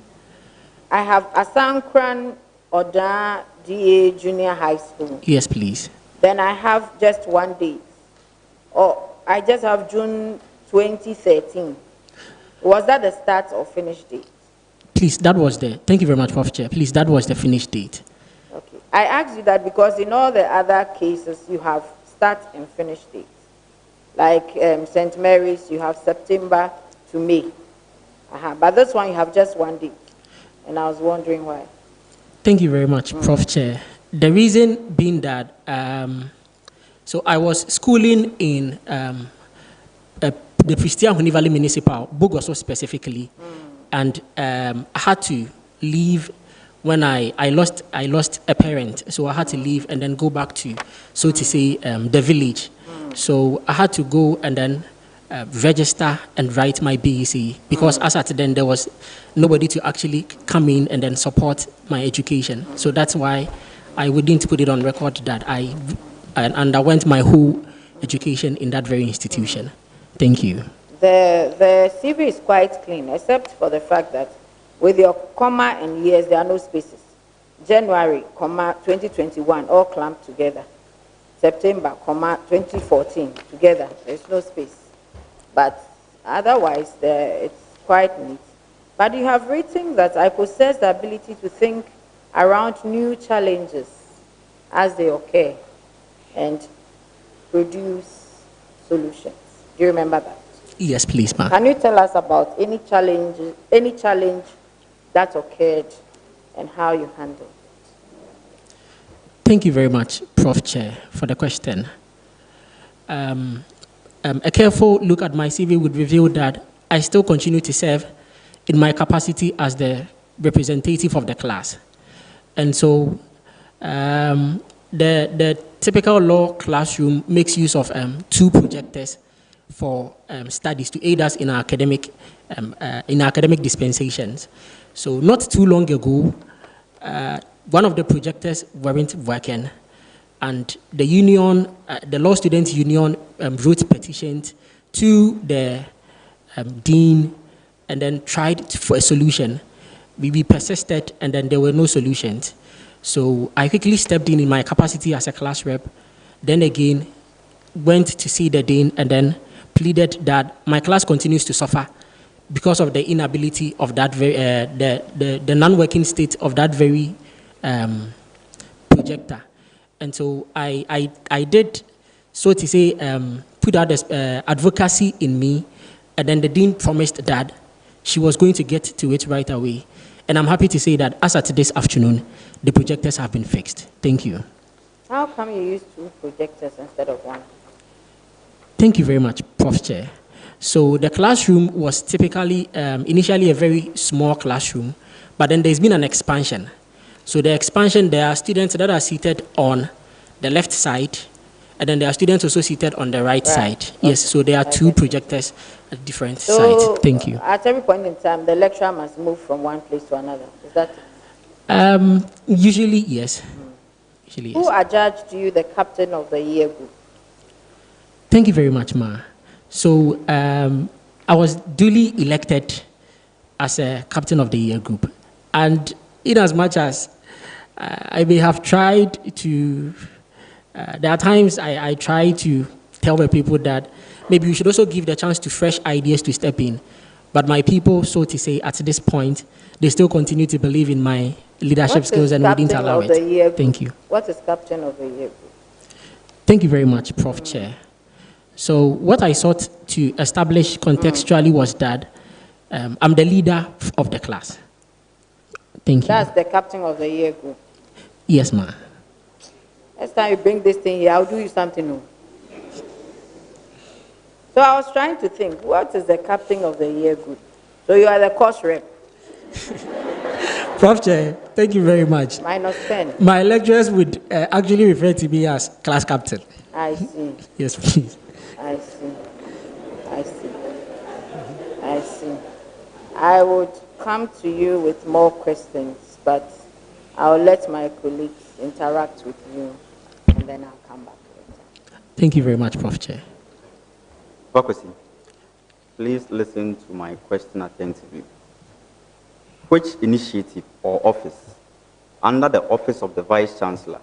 I have Asankran Oda DA Junior High School. Yes, please. Then I have just one date. I just have June 2013. Was that the start or finish date? Please, that was thank you very much, Prof. Chair. Please, that was the finish date. Okay. I asked you that because in all the other cases, you have start and finish dates. Like St. Mary's, you have September to May. But this one, you have just one date. And I was wondering why. Thank you very much, Prof. Chair. The reason being that, so I was schooling in the Christian Huni Valley Municipal, Bogoso specifically, and I had to leave when I lost a parent, so I had to leave and then go back to, so to say, the village. So I had to go and then register and write my BEC, because as at then there was nobody to actually come in and then support my education. So that's why I wouldn't put it on record that I underwent my whole education in that very institution. Thank you. The CV is quite clean, except for the fact that with your comma and years, there are no spaces. January, comma, 2021, all clamped together. September, comma, 2014, together. There's no space. But otherwise, it's quite neat. But you have written that I possess the ability to think around new challenges as they occur and produce solutions. Do you remember that? Yes, please, ma'am. Can you tell us about any challenge that occurred and how you handled it? Thank you very much, Prof. Chair, for the question. A careful look at my CV would reveal that I still continue to serve in my capacity as the representative of the class. And so the typical law classroom makes use of 2 projectors for studies to aid us in our academic dispensations. So not too long ago, one of the projectors weren't working, and the union, the Law Students Union, wrote petitions to the dean and then tried for a solution. We persisted, and then there were no solutions. So I quickly stepped in my capacity as a class rep, then again went to see the dean and then pleaded that my class continues to suffer because of the inability of that very, the non-working state of that very projector. And so I did, so to say, put out this advocacy in me, and then the dean promised that she was going to get to it right away. And I'm happy to say that as at this afternoon, the projectors have been fixed. Thank you. How come you use 2 projectors instead of 1? Thank you very much, Prof. Chair. So the classroom was typically, initially a very small classroom, but then there's been an expansion. So the expansion, there are students that are seated on the left side, and then there are students also seated on the right side. Yes, so there are 2 projectors at different sides. Thank you. At every point in time, the lecturer must move from one place to another. Is that it? Usually, yes. Usually, yes. Who adjudged you the captain of the year group? Thank you very much, Ma. So I was duly elected as a captain of the year group. And in as much as I may have tried to, there are times I try to tell the people that maybe we should also give the chance to fresh ideas to step in. But my people, so to say, at this point, they still continue to believe in my leadership skills and wouldn't allow it. Thank you. What is captain of the year group? Thank you very much, Prof. Chair. So what I sought to establish contextually was that I'm the leader of the class. Thank you. That's the captain of the year group. Yes, ma'am. Next time you bring this thing here, I'll do you something new. So I was trying to think, what is the captain of the year group? So you are the course rep. Prof. Chair, thank you very much. -10. My lecturers would actually refer to me as class captain. I see. Yes, please. I see. I see. I see. I would come to you with more questions, but I'll let my colleagues interact with you, and then I'll come back later. Thank you very much, Prof. Chair. Tvucc, please listen to my question attentively. Which initiative or office, under the Office of the Vice Chancellor,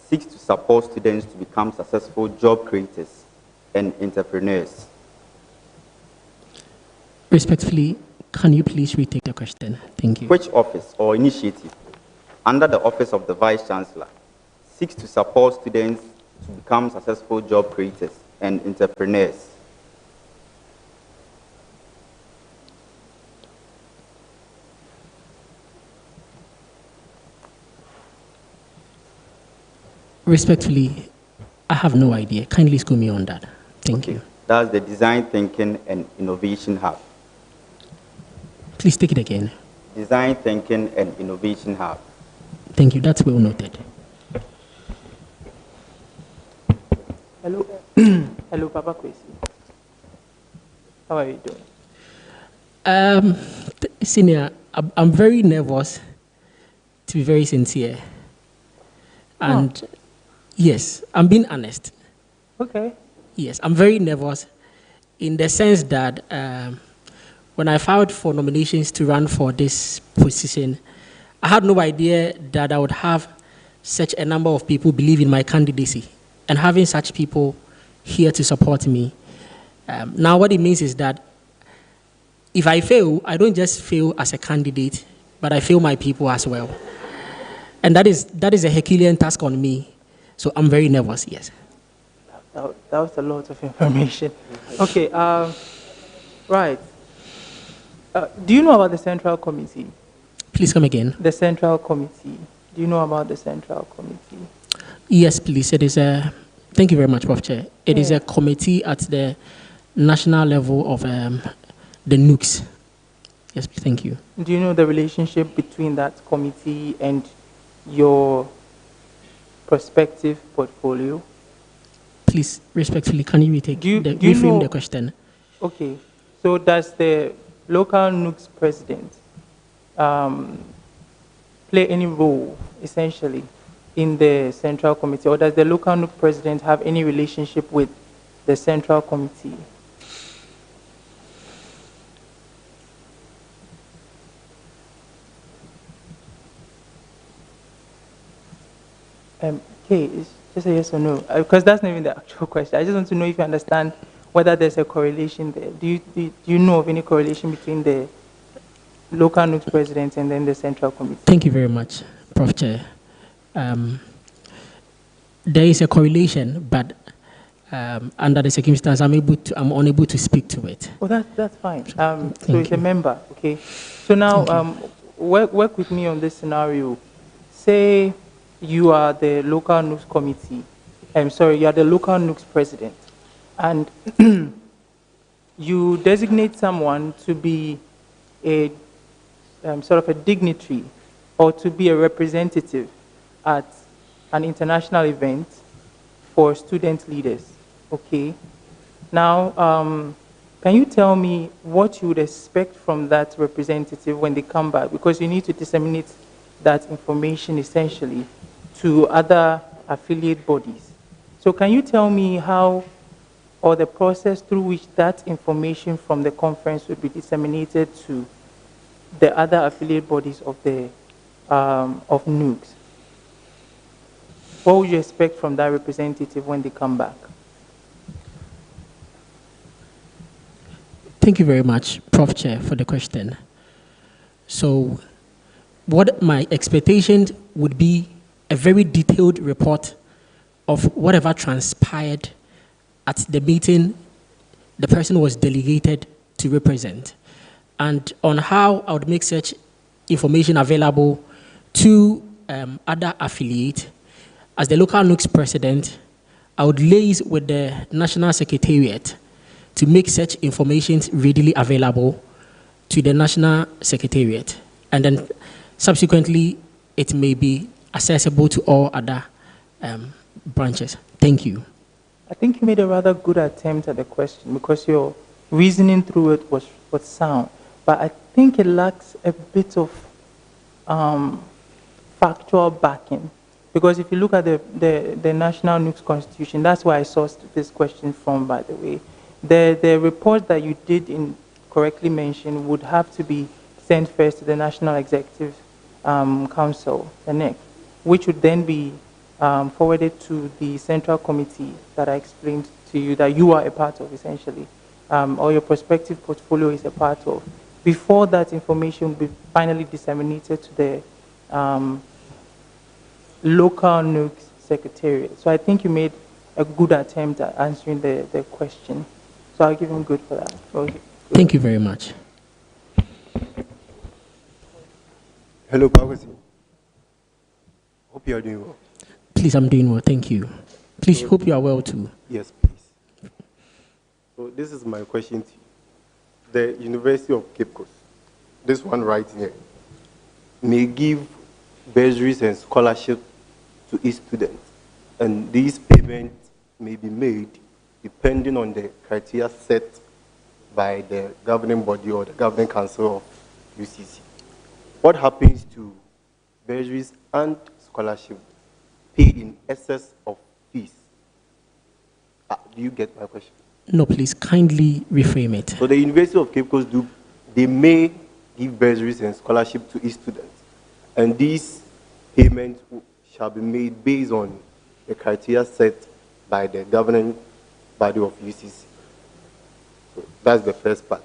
seeks to support students to become successful job creators and entrepreneurs? Respectfully, can you please retake the question? Thank you. Which office or initiative, under the Office of the Vice Chancellor, seeks to support students to become successful job creators and entrepreneurs? Respectfully, I have no idea. Kindly school me on that. Thank you. That's the Design Thinking and Innovation Hub. Please take it again. Design Thinking and Innovation Hub. Thank you. That's well noted. Hello. Hello, Papa Kwesi. How are you doing? Senior, I'm very nervous, to be very sincere. And yes, I'm being honest. Okay. Yes, I'm very nervous in the sense that when I filed for nominations to run for this position, I had no idea that I would have such a number of people believe in my candidacy and having such people here to support me. Now, what it means is that if I fail, I don't just fail as a candidate, but I fail my people as well. And that is a Herculean task on me. So I'm very nervous, yes. That was a lot of information. Okay, right. Do you know about the Central Committee? Please come again. The Central Committee. Do you know about the Central Committee? Yes, please. It is a, thank you very much, Prof. Chair. It is a committee at the national level of the Nugs. Yes, thank you. Do you know the relationship between that committee and your prospective portfolio? Please, respectfully, can you reframe the question? Okay. So does the local Nugs president play any role, essentially, in the Central Committee? Or does the local Nugs president have any relationship with the Central Committee? Okay, it's just a yes or no, because that's not even the actual question. I just want to know if you understand whether there's a correlation there. Do you know of any correlation between the local Nugs president and then the Central Committee? Thank you very much, Prof. Chair. There is a correlation, but under the circumstance, I'm unable to speak to it. Oh, that's fine. So it's a member, okay? So now, work with me on this scenario. Say you are the local Nugs committee. You are the local Nugs president, and you designate someone to be a sort of a dignitary or to be a representative at an international event for student leaders. Okay. Now, can you tell me what you would expect from that representative when they come back? Because you need to disseminate that information essentially to other affiliate bodies. So can you tell me how, or the process through which that information from the conference would be disseminated to the other affiliate bodies of the of Nugs? What would you expect from that representative when they come back? Thank you very much, Prof. Chair, for the question. So what my expectation would be a very detailed report of whatever transpired at the meeting the person was delegated to represent, and on how I would make such information available to other affiliates. As the local Nugs president, I would liaise with the National Secretariat to make such information readily available to the National Secretariat, and then subsequently it may be accessible to all other branches. Thank you. I think you made a rather good attempt at the question because your reasoning through it was sound, but I think it lacks a bit of factual backing. Because if you look at the National Nugs Constitution, that's where I sourced this question from, by the way. The report that you did correctly mention would have to be sent first to the National Executive Council, the NEC, which would then be forwarded to the Central Committee that I explained to you that you are a part of, essentially, or your prospective portfolio is a part of. Before that information will be finally disseminated to the local Nugs Secretariat. So I think you made a good attempt at answering the question. So I'll give him good for that. Okay. Thank you very much. Hello, Pawasi. Hope you are doing well. Please, I'm doing well. Thank you. Please, hope you are well too. Yes, please. So this is my question to you. The University of Cape Coast, this one right here, may give bursaries and scholarships to each student, and these payments may be made depending on the criteria set by the governing body or the governing council of UCC. What happens to bursaries and scholarships paid in excess of fees? Do you get my question? No, please kindly reframe it. So the University of Cape Coast they may give bursaries and scholarships to each student, and these payments shall be made based on the criteria set by the governing body of UCC. So that's the first part.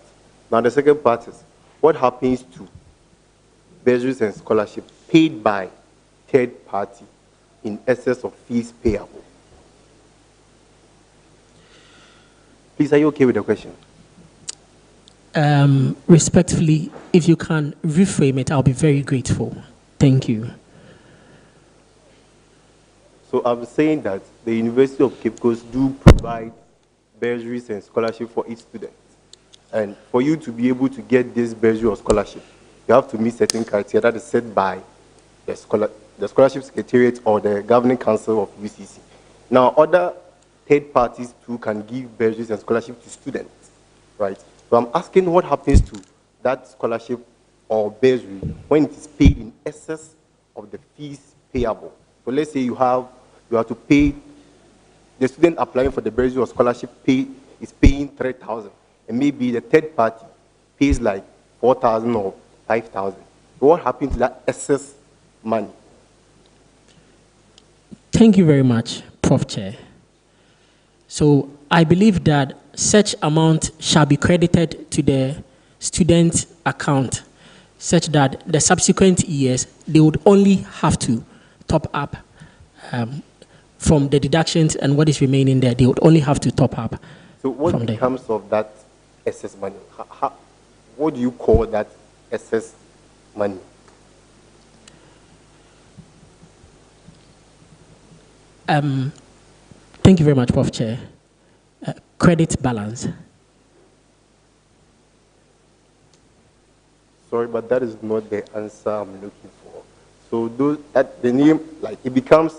Now the second part is, what happens to bursaries and scholarships paid by third party in excess of fees payable? Please, are you okay with the question? Respectfully, if you can reframe it, I'll be very grateful. Thank you. So I'm saying that the University of Cape Coast do provide bursaries and scholarships for each student. And for you to be able to get this bursary or scholarship, you have to meet certain criteria that is set by the scholarship secretariat or the governing council of UCC. Now, other third parties too can give bursaries and scholarships to students, right? So I'm asking, what happens to that scholarship or bursary when it is paid in excess of the fees payable? So let's say you have to pay, the student applying for the bursary or scholarship is paying 3,000, and maybe the third party pays like 4,000 or 5,000. So what happens to that excess money? Thank you very much, Prof. Chair. So I believe that such amount shall be credited to the student account, such that the subsequent years, they would only have to top up from the deductions, and what is remaining there, they would only have to top up. So what becomes of that excess money? What do you call that excess money? Thank you very much, Prof. Chair. Credit balance. Sorry, but that is not the answer I'm looking for. So the name, like, it becomes,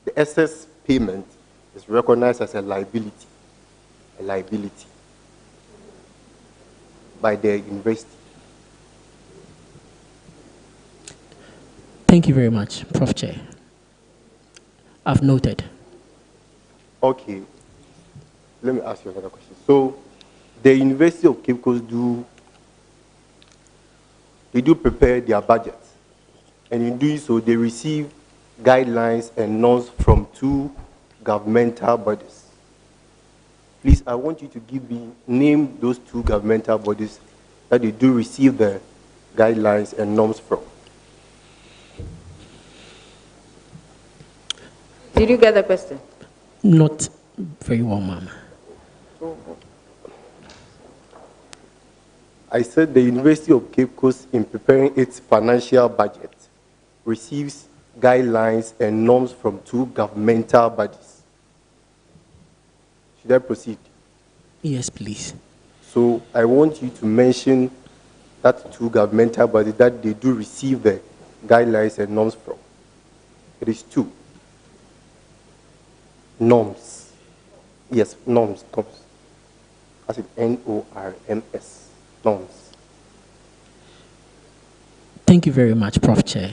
the excess payment is recognized as a liability by the university. Thank you very much, Prof. Chair. I've noted. Okay. Let me ask you another question. So, the University of Cape Coast do prepare their budgets, and in doing so, they receive guidelines and norms from 2 governmental bodies. Please, I want you to name those 2 governmental bodies that they do receive the guidelines and norms from. Did you get the question? Not very well, ma'am. I said the University of Cape Coast, in preparing its financial budget, receives guidelines and norms from 2 governmental bodies. Should I proceed? Yes, please. So I want you to mention that 2 governmental bodies that they do receive the guidelines and norms from. It is 2. Norms. Yes, norms. As in N-O-R-M-S. Norms. Thank you very much, Prof. Chair.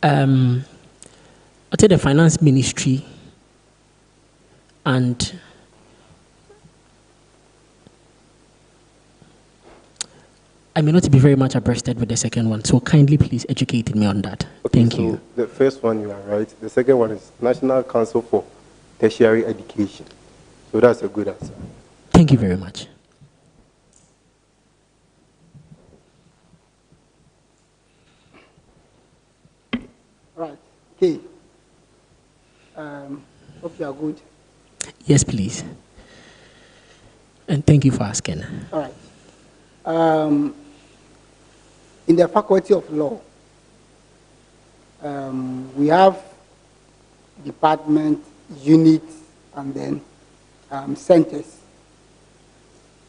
I'll tell the Finance Ministry and I may not be very much abreasted with the second one, so kindly please educate me on that. Okay, Thank so you. The first one, you are right. The second one is National Council for Tertiary Education. So that's a good answer. Thank you very much. Right. Okay. Hope you are good. Yes, please. And thank you for asking. All right. In the Faculty of Law, we have department, units, and then centers.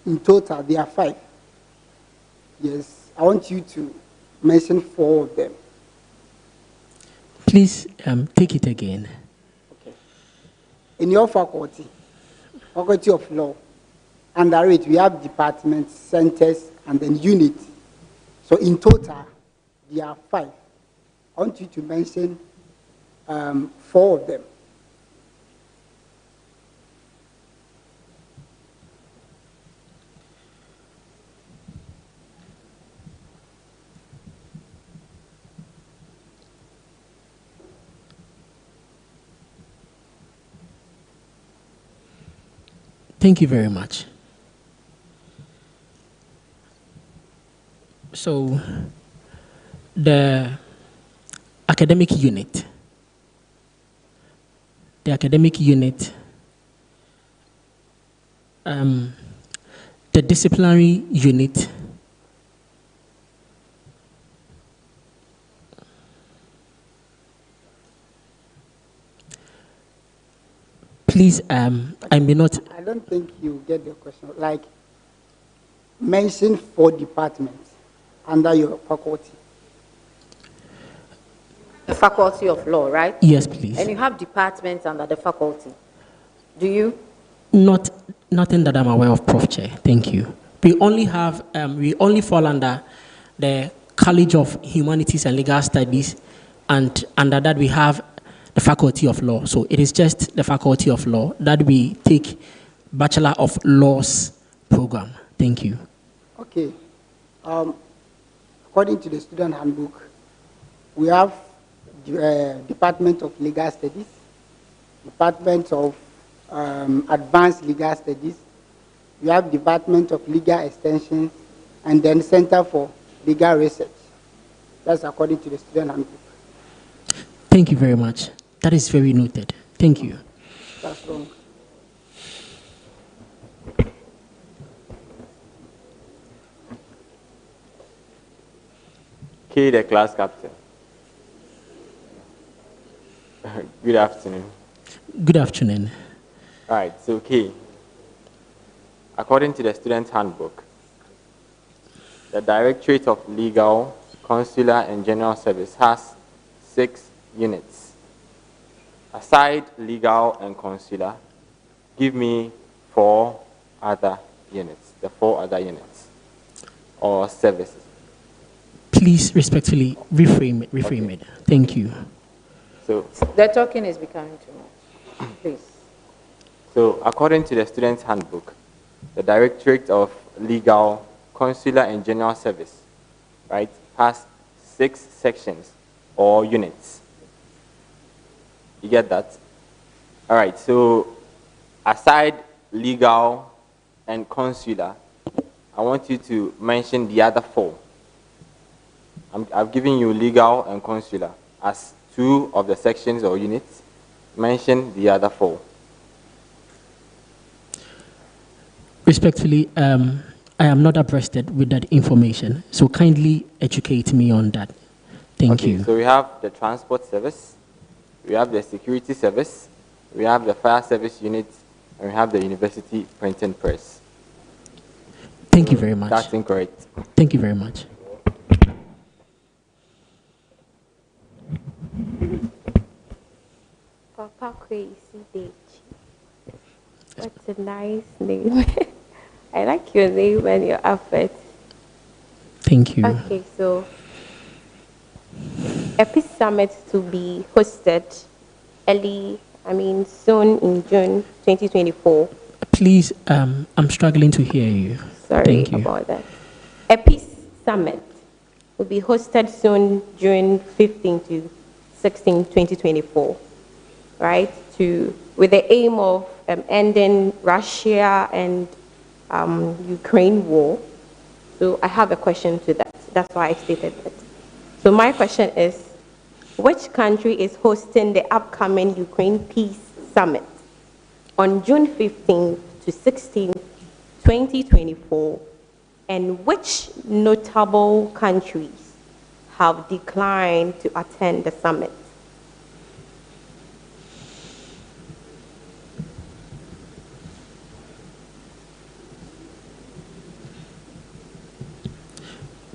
In total, there are 5. Yes, I want you to mention 4 of them. Please take it again. In your faculty, Faculty of Law, under it we have departments, centers, and then units. So in total, there are 5. I want you to mention 4 of them. Thank you very much. So, the academic unit, the disciplinary unit, please, I may not. I don't think you get the question. Like, mention 4 departments under your faculty. The Faculty of Law, right? Yes, please. And you have departments under the faculty. Do you? Nothing that I'm aware of, Prof. Chair. Thank you. We only have, we only fall under the College of Humanities and Legal Studies, and under that we have the Faculty of Law. So it is just the Faculty of Law that we take Bachelor of Laws program. Thank you. Okay. According to the student handbook, we have Department of Legal Studies, Department of Advanced Legal Studies, we have Department of Legal Extensions, and then Center for Legal Research. That's according to the student handbook. Thank you very much. That is very noted. Thank you. That's wrong. K, the class captain. Good afternoon. Good afternoon. All right, so K, according to the student handbook, the Directorate of Legal, Consular, and General Service has 6 units. Aside legal and consular, give me 4 other units, the 4 other units or services. Please respectfully reframe it. Thank you. So the talking is becoming too much. Please. So according to the student's handbook, the Directorate of Legal, Consular, and General Service, right, has 6 sections or units. You get that? All right, so aside legal and consular, I want you to mention the other 4. I've given you legal and consular as 2 of the sections or units. Mention the other 4. Respectfully, I am not abreasted with that information, so kindly educate me on that. Thank you. So we have the transport service, we have the security service, we have the fire service unit, and we have the university printing press. Thank you very much. That's incorrect. Thank you very much. Papa Crazy Deji. What's a nice name? I like your name and your effort. Thank you. Okay, so EPIS Summit to be hosted soon in June 2024. Please, I'm struggling to hear you. Sorry Thank you. about that. EPIS Summit will be hosted soon, June 15 to 16, 2024, right? With the aim of ending Russia and Ukraine war. So I have a question to that. That's why I stated it. So my question is, which country is hosting the upcoming Ukraine Peace Summit on June 15 to 16, 2024, and which notable countries have declined to attend the summit?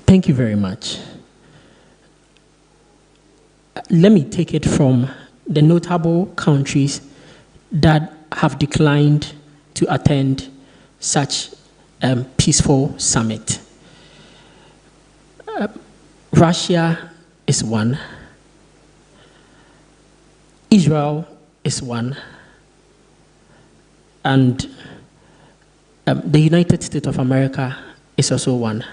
Thank you very much. let me take it from the notable countries that have declined to attend such peaceful summit. Russia is one. Israel is one. And the United States of America is also one.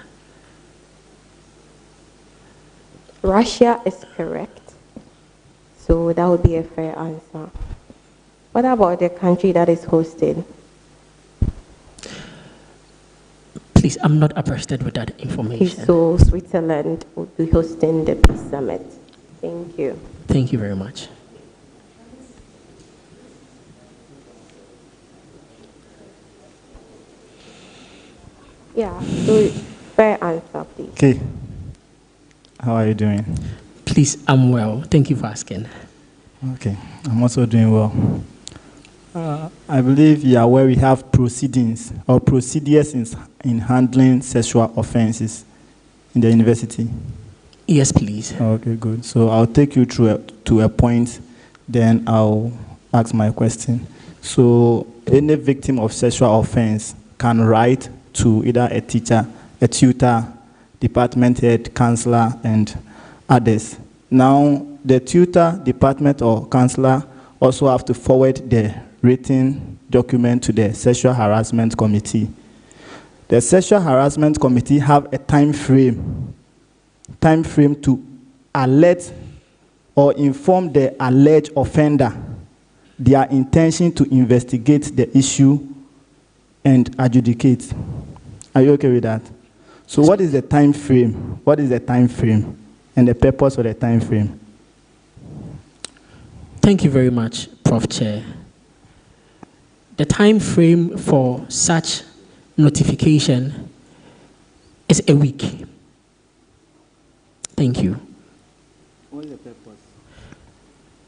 Russia is correct. So that would be a fair answer. What about the country that is hosted? Please, I'm not abreasted with that information. So Switzerland would be hosting the peace summit. Thank you. Thank you very much. Yeah, so fair answer, please. Okay. How are you doing? Please, I'm well. Thank you for asking. Okay, I'm also doing well. I believe you are aware we have proceedings or procedures in handling sexual offenses in the university. Yes, please. Okay, good. So I'll take you through to a point, then I'll ask my question. So any victim of sexual offense can write to either a teacher, a tutor, department head, counselor, and others. Now, the tutor, department, or counselor also have to forward the written document to the sexual harassment committee. The sexual harassment committee have a time frame to alert or inform the alleged offender their intention to investigate the issue and adjudicate. Are you okay with that? So what is the time frame? What is the time frame and the purpose of the time frame? Thank you very much, Prof. Chair. The time frame for such notification is a week. Thank you. What is the purpose?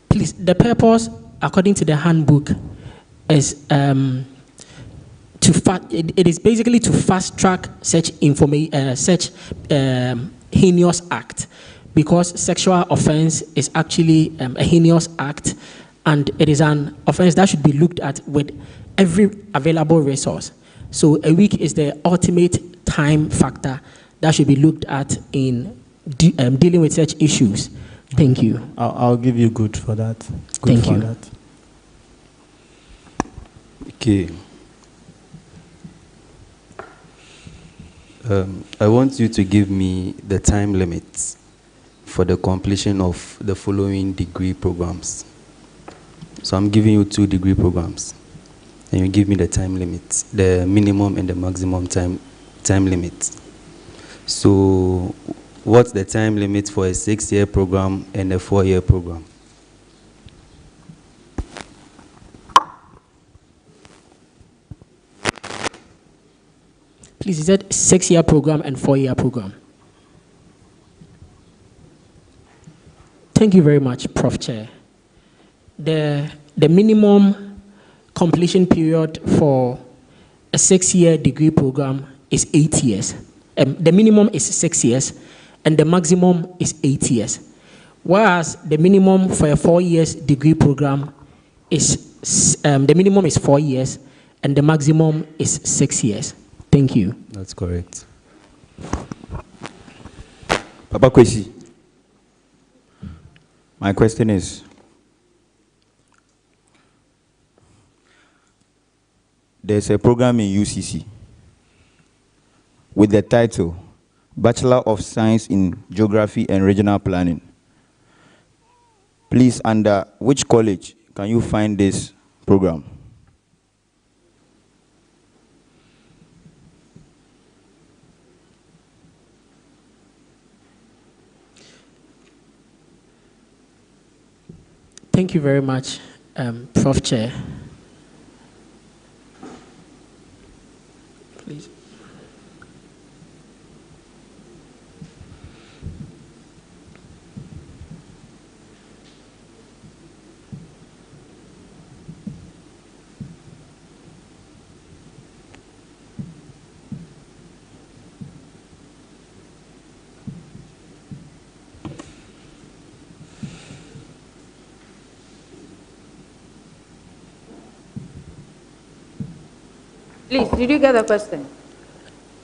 Please, the purpose, according to the handbook, is it is basically to fast track such heinous act, because sexual offense is actually a heinous act, and it is an offense that should be looked at with every available resource. So a week is the ultimate time factor that should be looked at in dealing with such issues. Thank you. I'll give you good for that. Thank you. That. Okay. I want you to give me the time limits for the completion of the following degree programs. So I'm giving you 2 degree programs, and you give me the time limits, the minimum and the maximum time limits. So what's the time limit for a 6-year program and a 4-year program? Please, is that 6-year program and 4-year program? Thank you very much, Prof. Chair. The minimum completion period for a 6-year degree program is 8 years. The minimum is 6 years, and the maximum is 8 years. Whereas the minimum for a 4 years degree program is, the minimum is 4 years, and the maximum is 6 years. Thank you. That's correct. Papa Kwesi, my question is, there's a program in UCC with the title Bachelor of Science in Geography and Regional Planning. Please, under which college can you find this program? Thank you very much, Prof. Chair. Please. Please, did you get the question?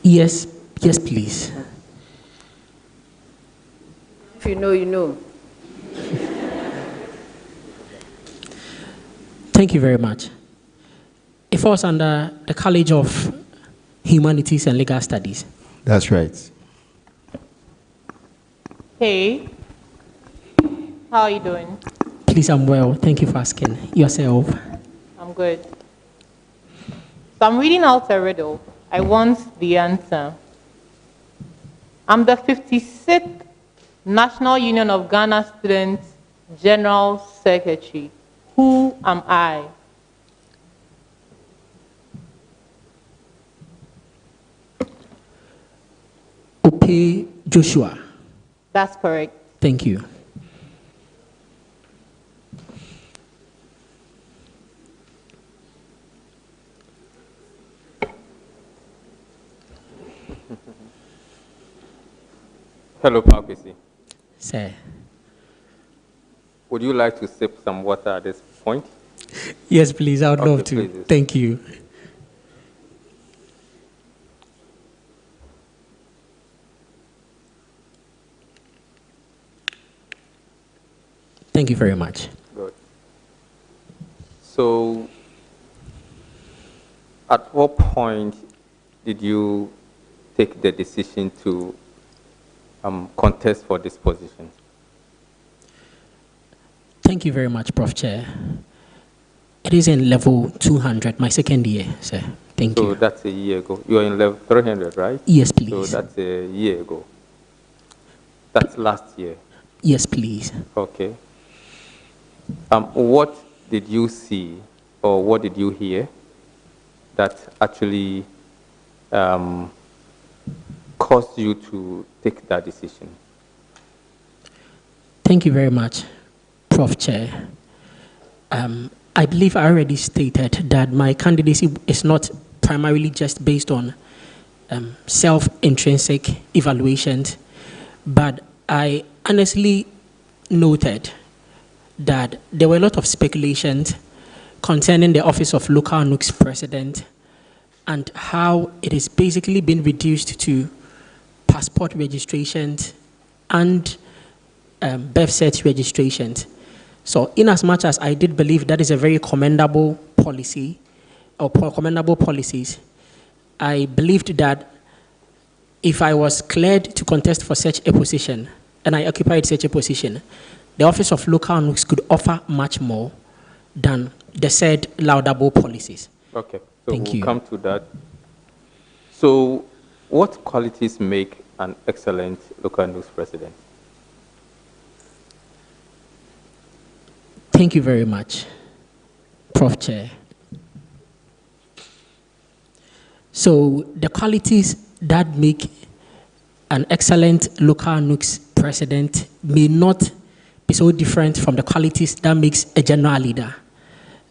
Yes, yes, please. If you know, you know. Thank you very much. It falls under the College of Humanities and Legal Studies. That's right. Hey, how are you doing? Please, I'm well. Thank you for asking. Yourself? I'm good. So I'm reading out a riddle. I want the answer. I'm the 56th National Union of Ghana Students General Secretary. Who am I? Ope Joshua. That's correct. Thank you. Hello, Pakwesi. Sir. Would you like to sip some water at this point? Yes, please. I would Okay, love to. please. Thank you. Thank you very much. Good. So, at what point did you take the decision to contest for this position? Thank you very much, Prof. Chair. It is in level 200, my second year, sir. Thank you. So that's a year ago. You are in level 300, right? Yes, please. So that's a year ago. That's last year. Yes, please. Okay. What did you see or what did you hear that actually caused you to take that decision? Thank you very much, Prof. Chair. I believe I already stated that my candidacy is not primarily just based on self-intrinsic evaluations, but I honestly noted that there were a lot of speculations concerning the office of local Nugs president and how it is basically been reduced to passport registrations and birth cert registrations. So in as much as I did believe that is a very commendable policy or commendable policies, I believed that if I was cleared to contest for such a position and I occupied such a position, the office of local Nugs could offer much more than the said laudable policies. Okay, so Thank we'll you. come to that. So what qualities make an excellent local Nugs president? Thank you very much, Prof. Chair. So the qualities that make an excellent local Nugs president may not be so different from the qualities that makes a general leader.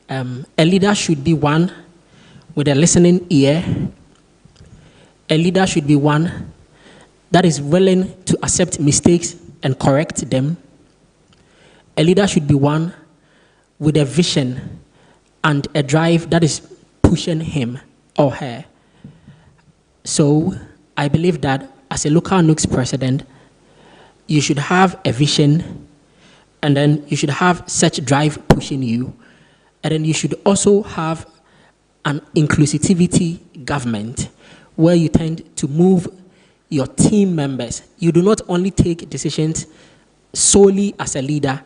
A leader should be one with a listening ear. A leader should be one that is willing to accept mistakes and correct them. A leader should be one with a vision and a drive that is pushing him or her. So I believe that as a local Nugs president, you should have a vision, and then you should have such drive pushing you, and then you should also have an inclusivity government where you tend to move your team members. You do not only take decisions solely as a leader,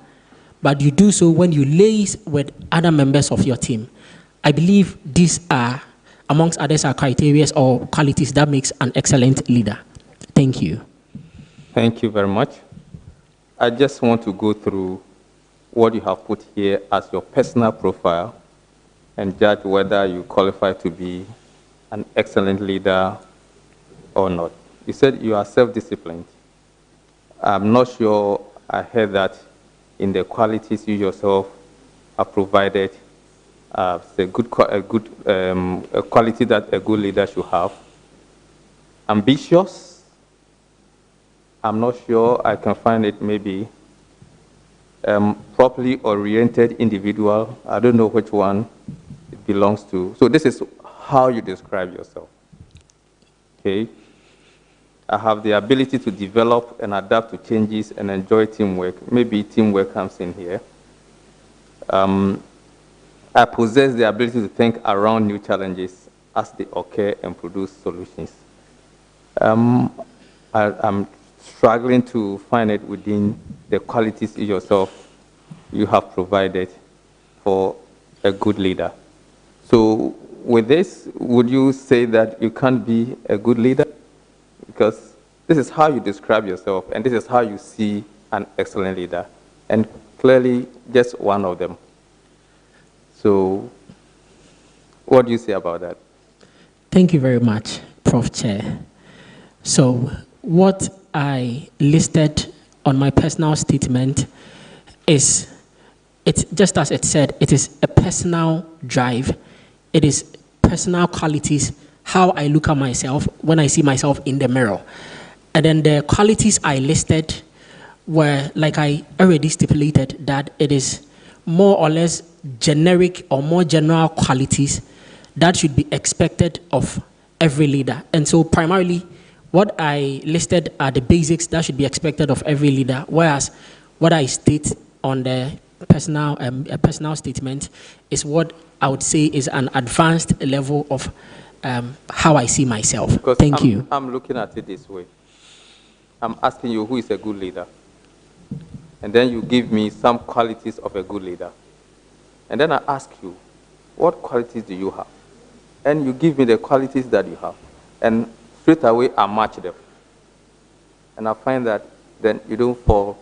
but you do so when you liaise with other members of your team. I believe these are, amongst others, are criteria or qualities that makes an excellent leader. Thank you. Thank you very much. I just want to go through what you have put here as your personal profile and judge whether you qualify to be an excellent leader or not. You said you are self-disciplined. I'm not sure I heard that in the qualities you yourself have provided. It's a quality that a good leader should have. Ambitious. I'm not sure I can find it maybe. Properly oriented individual. I don't know which one it belongs to. So this is how you describe yourself. Okay? I have the ability to develop and adapt to changes and enjoy teamwork. Maybe teamwork comes in here. I possess the ability to think around new challenges as they occur and produce solutions. I'm struggling to find it within the qualities you have provided for a good leader. So with this, would you say that you can't be a good leader? Because this is how you describe yourself, and this is how you see an excellent leader, and clearly just one of them. So what do you say about that? Thank you very much, Prof. Chair. So what I listed on my personal statement is, it's just as it said, it is a personal drive. It is personal qualities, how I look at myself when I see myself in the mirror. And then the qualities I listed were, like I already stipulated, that it is more or less generic or more general qualities that should be expected of every leader. And so primarily, what I listed are the basics that should be expected of every leader, whereas what I state on the personal statement is what I would say is an advanced level of how I see myself. Because Thank you. I'm looking at it this way. I'm asking you who is a good leader. And then you give me some qualities of a good leader. And then I ask you, what qualities do you have? And you give me the qualities that you have. And straight away, I match them. And I find that then you don't fall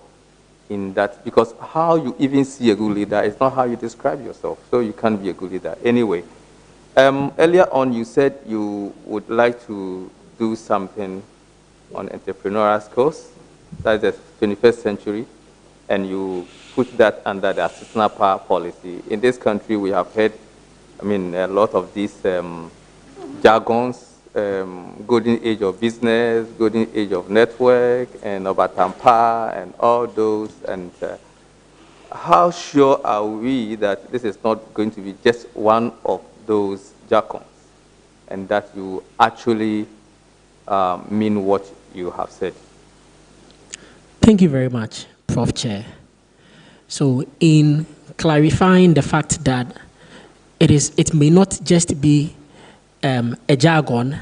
in that, because how you even see a good leader is not how you describe yourself. So you can't be a good leader. Anyway, earlier on you said you would like to do something on entrepreneurial skills. That is the 21st century. And you put that under the artisanal power policy. In this country, we have heard, a lot of these jargons, golden age of business, golden age of network, and Obatampa, and all those. And how sure are we that this is not going to be just one of those jargons, and that you actually mean what you have said? Thank you very much, Prof. Chair. So in clarifying the fact that it may not just be a jargon,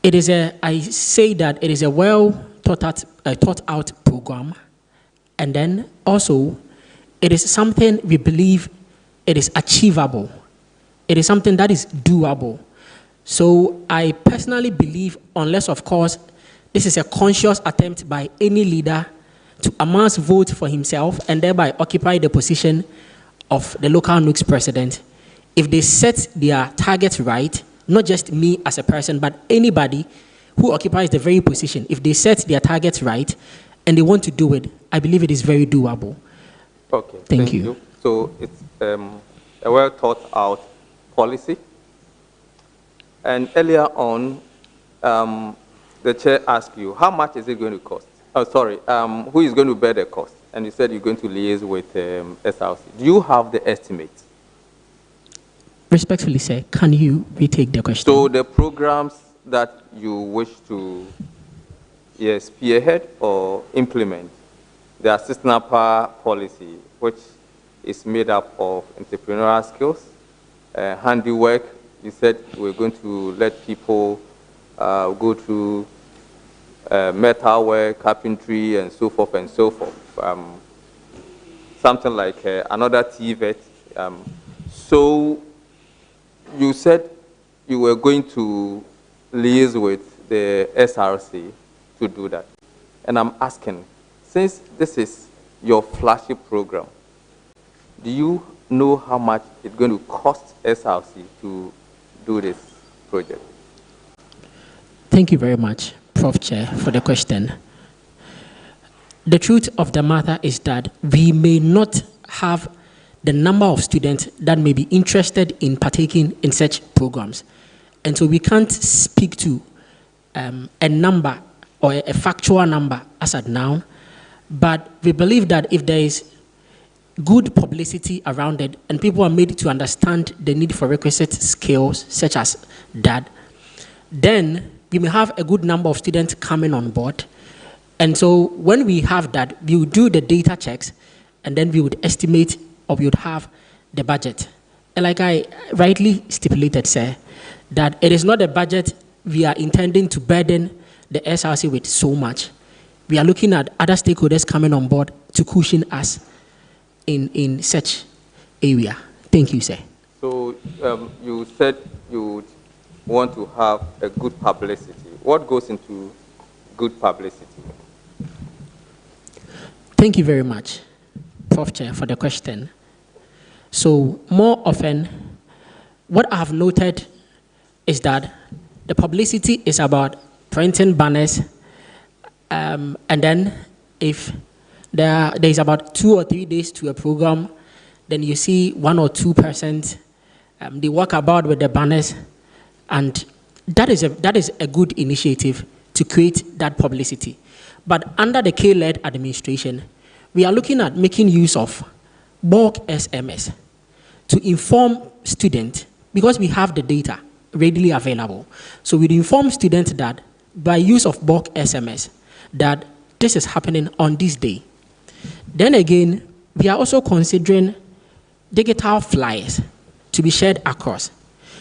I say that it is a well thought out program, and then also it is something we believe it is achievable. It is something that is doable. So I personally believe, unless of course this is a conscious attempt by any leader to amass votes for himself and thereby occupy the position of the local Nugs president, if they set their targets right, not just me as a person, but anybody who occupies the very position, if they set their targets right and they want to do it, I believe it is very doable. Okay, thank you. So it's a well thought out policy. And earlier on, the chair asked you, how much is it going to cost? Oh, sorry, who is going to bear the cost? And you said you're going to liaise with SRC. Do you have the estimate? Respectfully, sir, can you retake the question? So the programs that you wish to spearhead or implement, the artisanal power policy, which is made up of entrepreneurial skills, handiwork. You said we're going to let people go through metalwork, carpentry, and so forth and so forth. Something like another Tvucc. So you said you were going to liaise with the SRC to do that. And I'm asking, since this is your flagship program, do you know how much it's going to cost SRC to do this project? Thank you very much, Prof. Chair, for the question. The truth of the matter is that we may not have the number of students that may be interested in partaking in such programs. And so we can't speak to a number or a factual number as at now, but we believe that if there is good publicity around it, and people are made to understand the need for requisite skills such as that, then we may have a good number of students coming on board. And so when we have that, we would do the data checks, and then we would estimate, or we would have the budget. And like I rightly stipulated, sir, that it is not a budget we are intending to burden the SRC with so much. We are looking at other stakeholders coming on board to cushion us in such area. Thank you, sir. So you said you would want to have a good publicity. What goes into good publicity? Thank you very much, Prof. Chair, for the question. So more often, what I have noted is that the publicity is about printing banners, and then if there is about 2 or 3 days to a program, then you see 1 or 2%, they walk about with the banners, and that is a good initiative to create that publicity. But under the K-led administration, we are looking at making use of bulk SMS to inform students, because we have the data readily available. So we inform students that by use of bulk SMS, that this is happening on this day. Then again, we are also considering digital flyers to be shared across.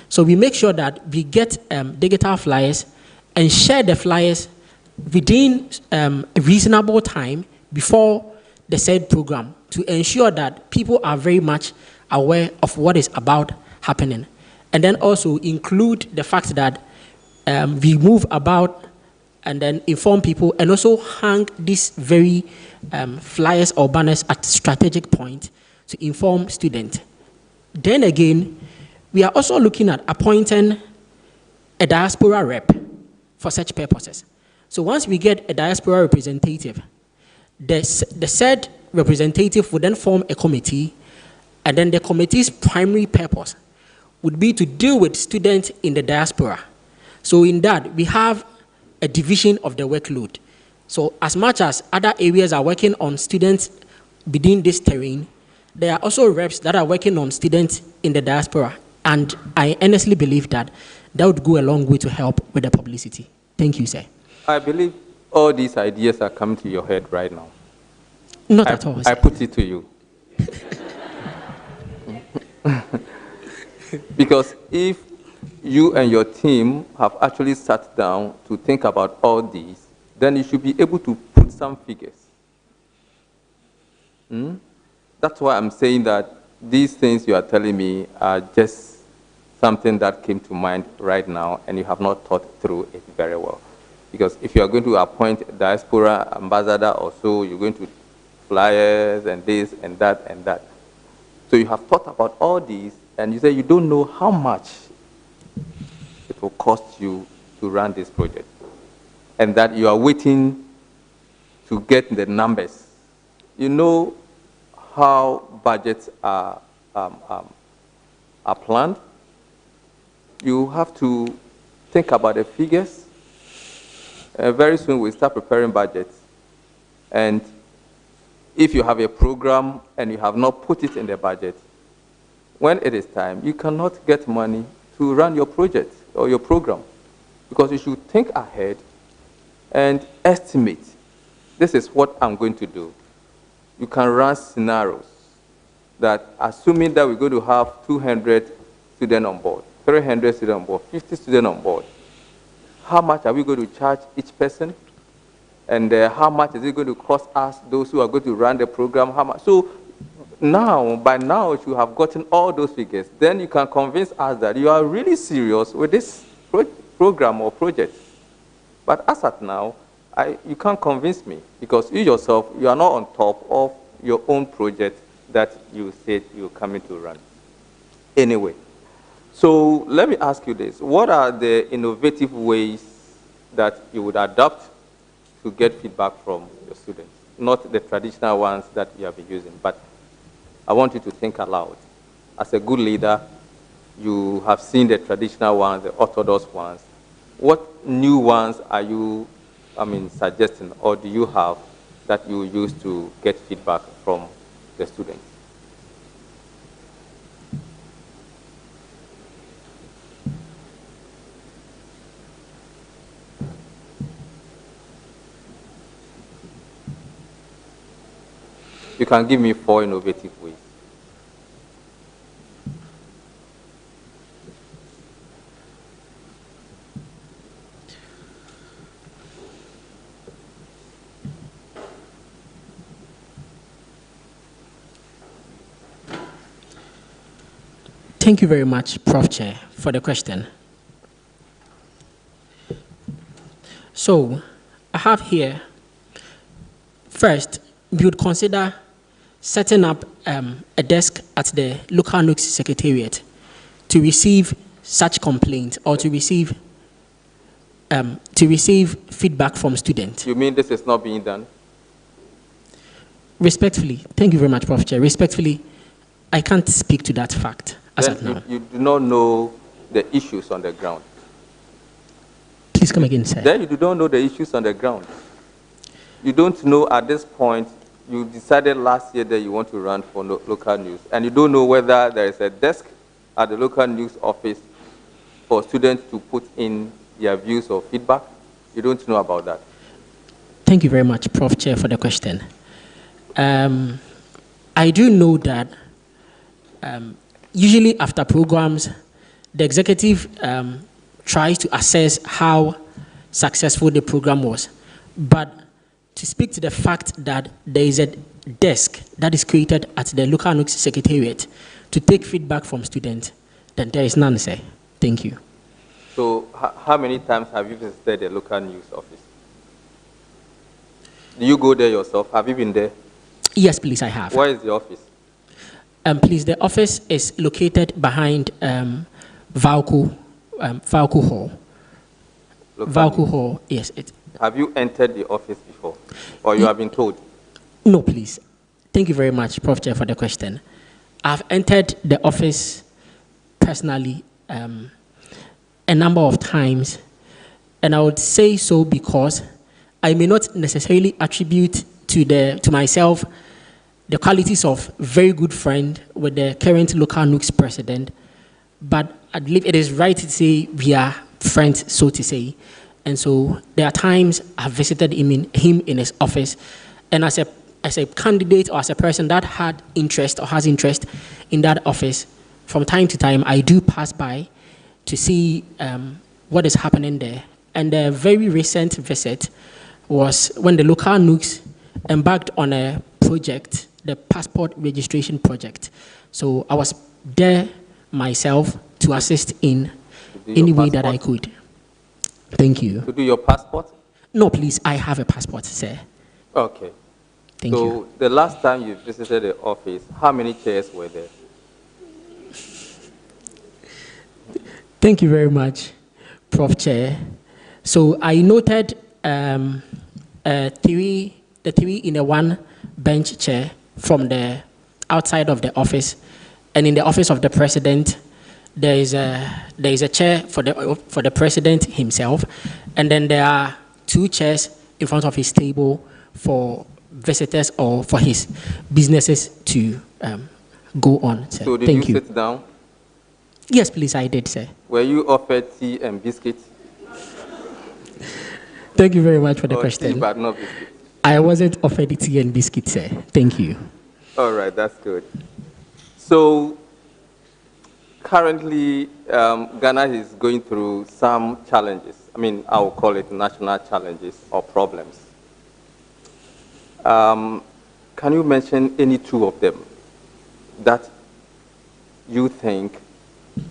So we make sure that we get digital flyers and share the flyers within a reasonable time before the said program, to ensure that people are very much aware of what is about happening. And then also include the fact that we move about and then inform people, and also hang these very flyers or banners at strategic point to inform students. Then again, we are also looking at appointing a diaspora rep for such purposes. So once we get a diaspora representative, the said representative would then form a committee, and then the committee's primary purpose would be to deal with students in the diaspora. So in that, we have a division of the workload. So as much as other areas are working on students within this terrain, there are also reps that are working on students in the diaspora. And I honestly believe that that would go a long way to help with the publicity. Thank you, sir. I believe all these ideas are coming to your head right now. Not at all, sir. I put it to you. Because if you and your team have actually sat down to think about all these, then you should be able to put some figures. That's why I'm saying that these things you are telling me are just something that came to mind right now, and you have not thought through it very well. Because if you are going to appoint a diaspora ambassador or so, you're going to flyers and this and that and that. So you have thought about all these, and you say you don't know how much it will cost you to run this project, and that you are waiting to get the numbers. You know how budgets are planned. You have to think about the figures. Very soon we'll start preparing budgets, and if you have a program and you have not put it in the budget, when it is time, you cannot get money to run your project or your program, because you should think ahead and estimate. This is what I'm going to do. You can run scenarios that, assuming that we're going to have 200 students on board, 300 students on board, 50 students on board, how much are we going to charge each person? And how much is it going to cost us, those who are going to run the program? How much? So now, by now, you have gotten all those figures. Then you can convince us that you are really serious with this program or project. But as at now, you can't convince me, because you yourself, you are not on top of your own project that you said you're coming to run. Anyway, so let me ask you this. What are the innovative ways that you would adopt to get feedback from your students? Not the traditional ones that you have been using, but I want you to think aloud. As a good leader, you have seen the traditional ones, the orthodox ones. What new ones are you, suggesting, or do you have that you use to get feedback from the students? You can give me 4 innovative ways. Thank you very much, Prof. Chair, for the question. So, I have here, first, we would consider setting up a desk at the local Nugs Secretariat to receive such complaints or to receive feedback from students. You mean this is not being done? Respectfully, thank you very much, Prof. Chair. Respectfully, I can't speak to that fact as of now. You do not know the issues on the ground. Please come again, sir. Then you do not know the issues on the ground. You don't know at this point, you decided last year that you want to run for local news, and you don't know whether there is a desk at the local news office for students to put in their views or feedback. You don't know about that. Thank you very much, Prof. Chair, for the question. I do know that usually after programs, the executive tries to assess how successful the program was. But to speak to the fact that there is a desk that is created at the local Nugs Secretariat to take feedback from students, then there is none, sir. Thank you. So how many times have you visited the local news office? Do you go there yourself? Have you been there? Yes, please, I have. Where is the office? Please, the office is located behind Tvucc Hall. Tvucc Hall, yes. Have you entered the office before, or you have been told? No, please. Thank you very much, Prof. Chair, for the question. I've entered the office personally a number of times, and I would say so because I may not necessarily attribute to myself the qualities of very good friend with the current local Nugs president, but I believe it is right to say we are friends, so to say. And so there are times I've visited him in his office, and as a candidate or as a person that had interest or has interest in that office, from time to time I do pass by to see what is happening there. And a very recent visit was when the local Nugs embarked on a project, the passport registration project. So I was there myself to assist in any way that I could. Thank you. To do your passport? No, please, I have a passport, sir. Okay. Thank you. So the last time you visited the office, how many chairs were there? Thank you very much, Prof. Chair. So I noted the three in a one bench chair from the outside of the office, and in the office of the president, there is a chair for the president himself, and then there are 2 chairs in front of his table for visitors or for his businesses to go on. Sir. So did Thank you sit down? Yes, please, I did, sir. Were you offered tea and biscuits? Thank you very much for the Or question. Tea, but not biscuits. I wasn't offered tea and biscuits, sir. Thank you. All right, that's good. So currently, Ghana is going through some challenges. I mean, I will call it national challenges or problems. Can you mention any 2 of them that you think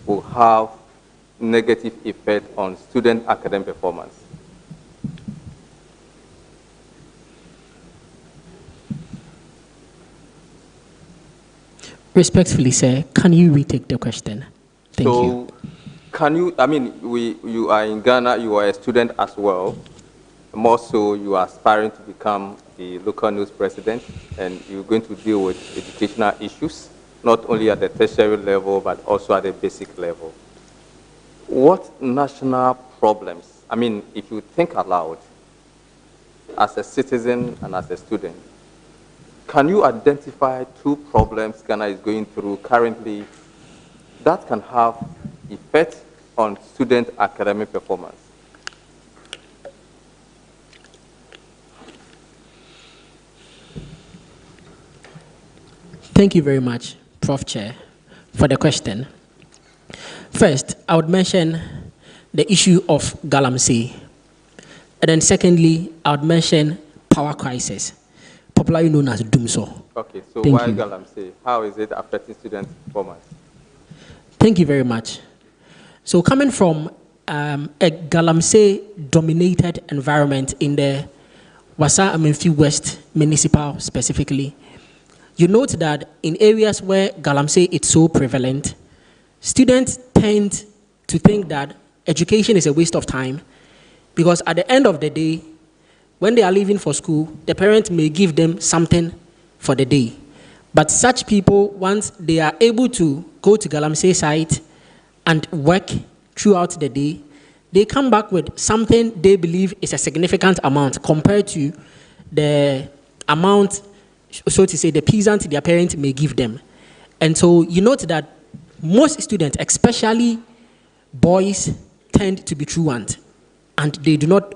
will have negative effect on student academic performance? Respectfully, sir, can you retake the question? Thank you. So, can you, I mean, you are in Ghana, you are a student as well. More so, you are aspiring to become the local news president, and you're going to deal with educational issues, not only at the tertiary level, but also at the basic level. What national problems, I mean, if you think aloud, as a citizen and as a student, can you identify 2 problems Ghana is going through currently that can have effect on student academic performance? Thank you very much, Prof. Chair, for the question. First, I would mention the issue of Galamsey. And then secondly, I would mention power crisis, popularly known as Doomso. Okay, so Thank why you. Galamsey? How is it affecting student performance? Thank you very much. So coming from a Galamsey-dominated environment in the Wasa Amenfi West municipal specifically, you note that in areas where Galamsey is so prevalent, students tend to think that education is a waste of time because at the end of the day, when they are leaving for school, the parents may give them something for the day. But such people, once they are able to go to Galamsey site and work throughout the day, they come back with something they believe is a significant amount compared to the amount, so to say, the peasant their parents may give them. And so you note that most students, especially boys, tend to be truant, and they do not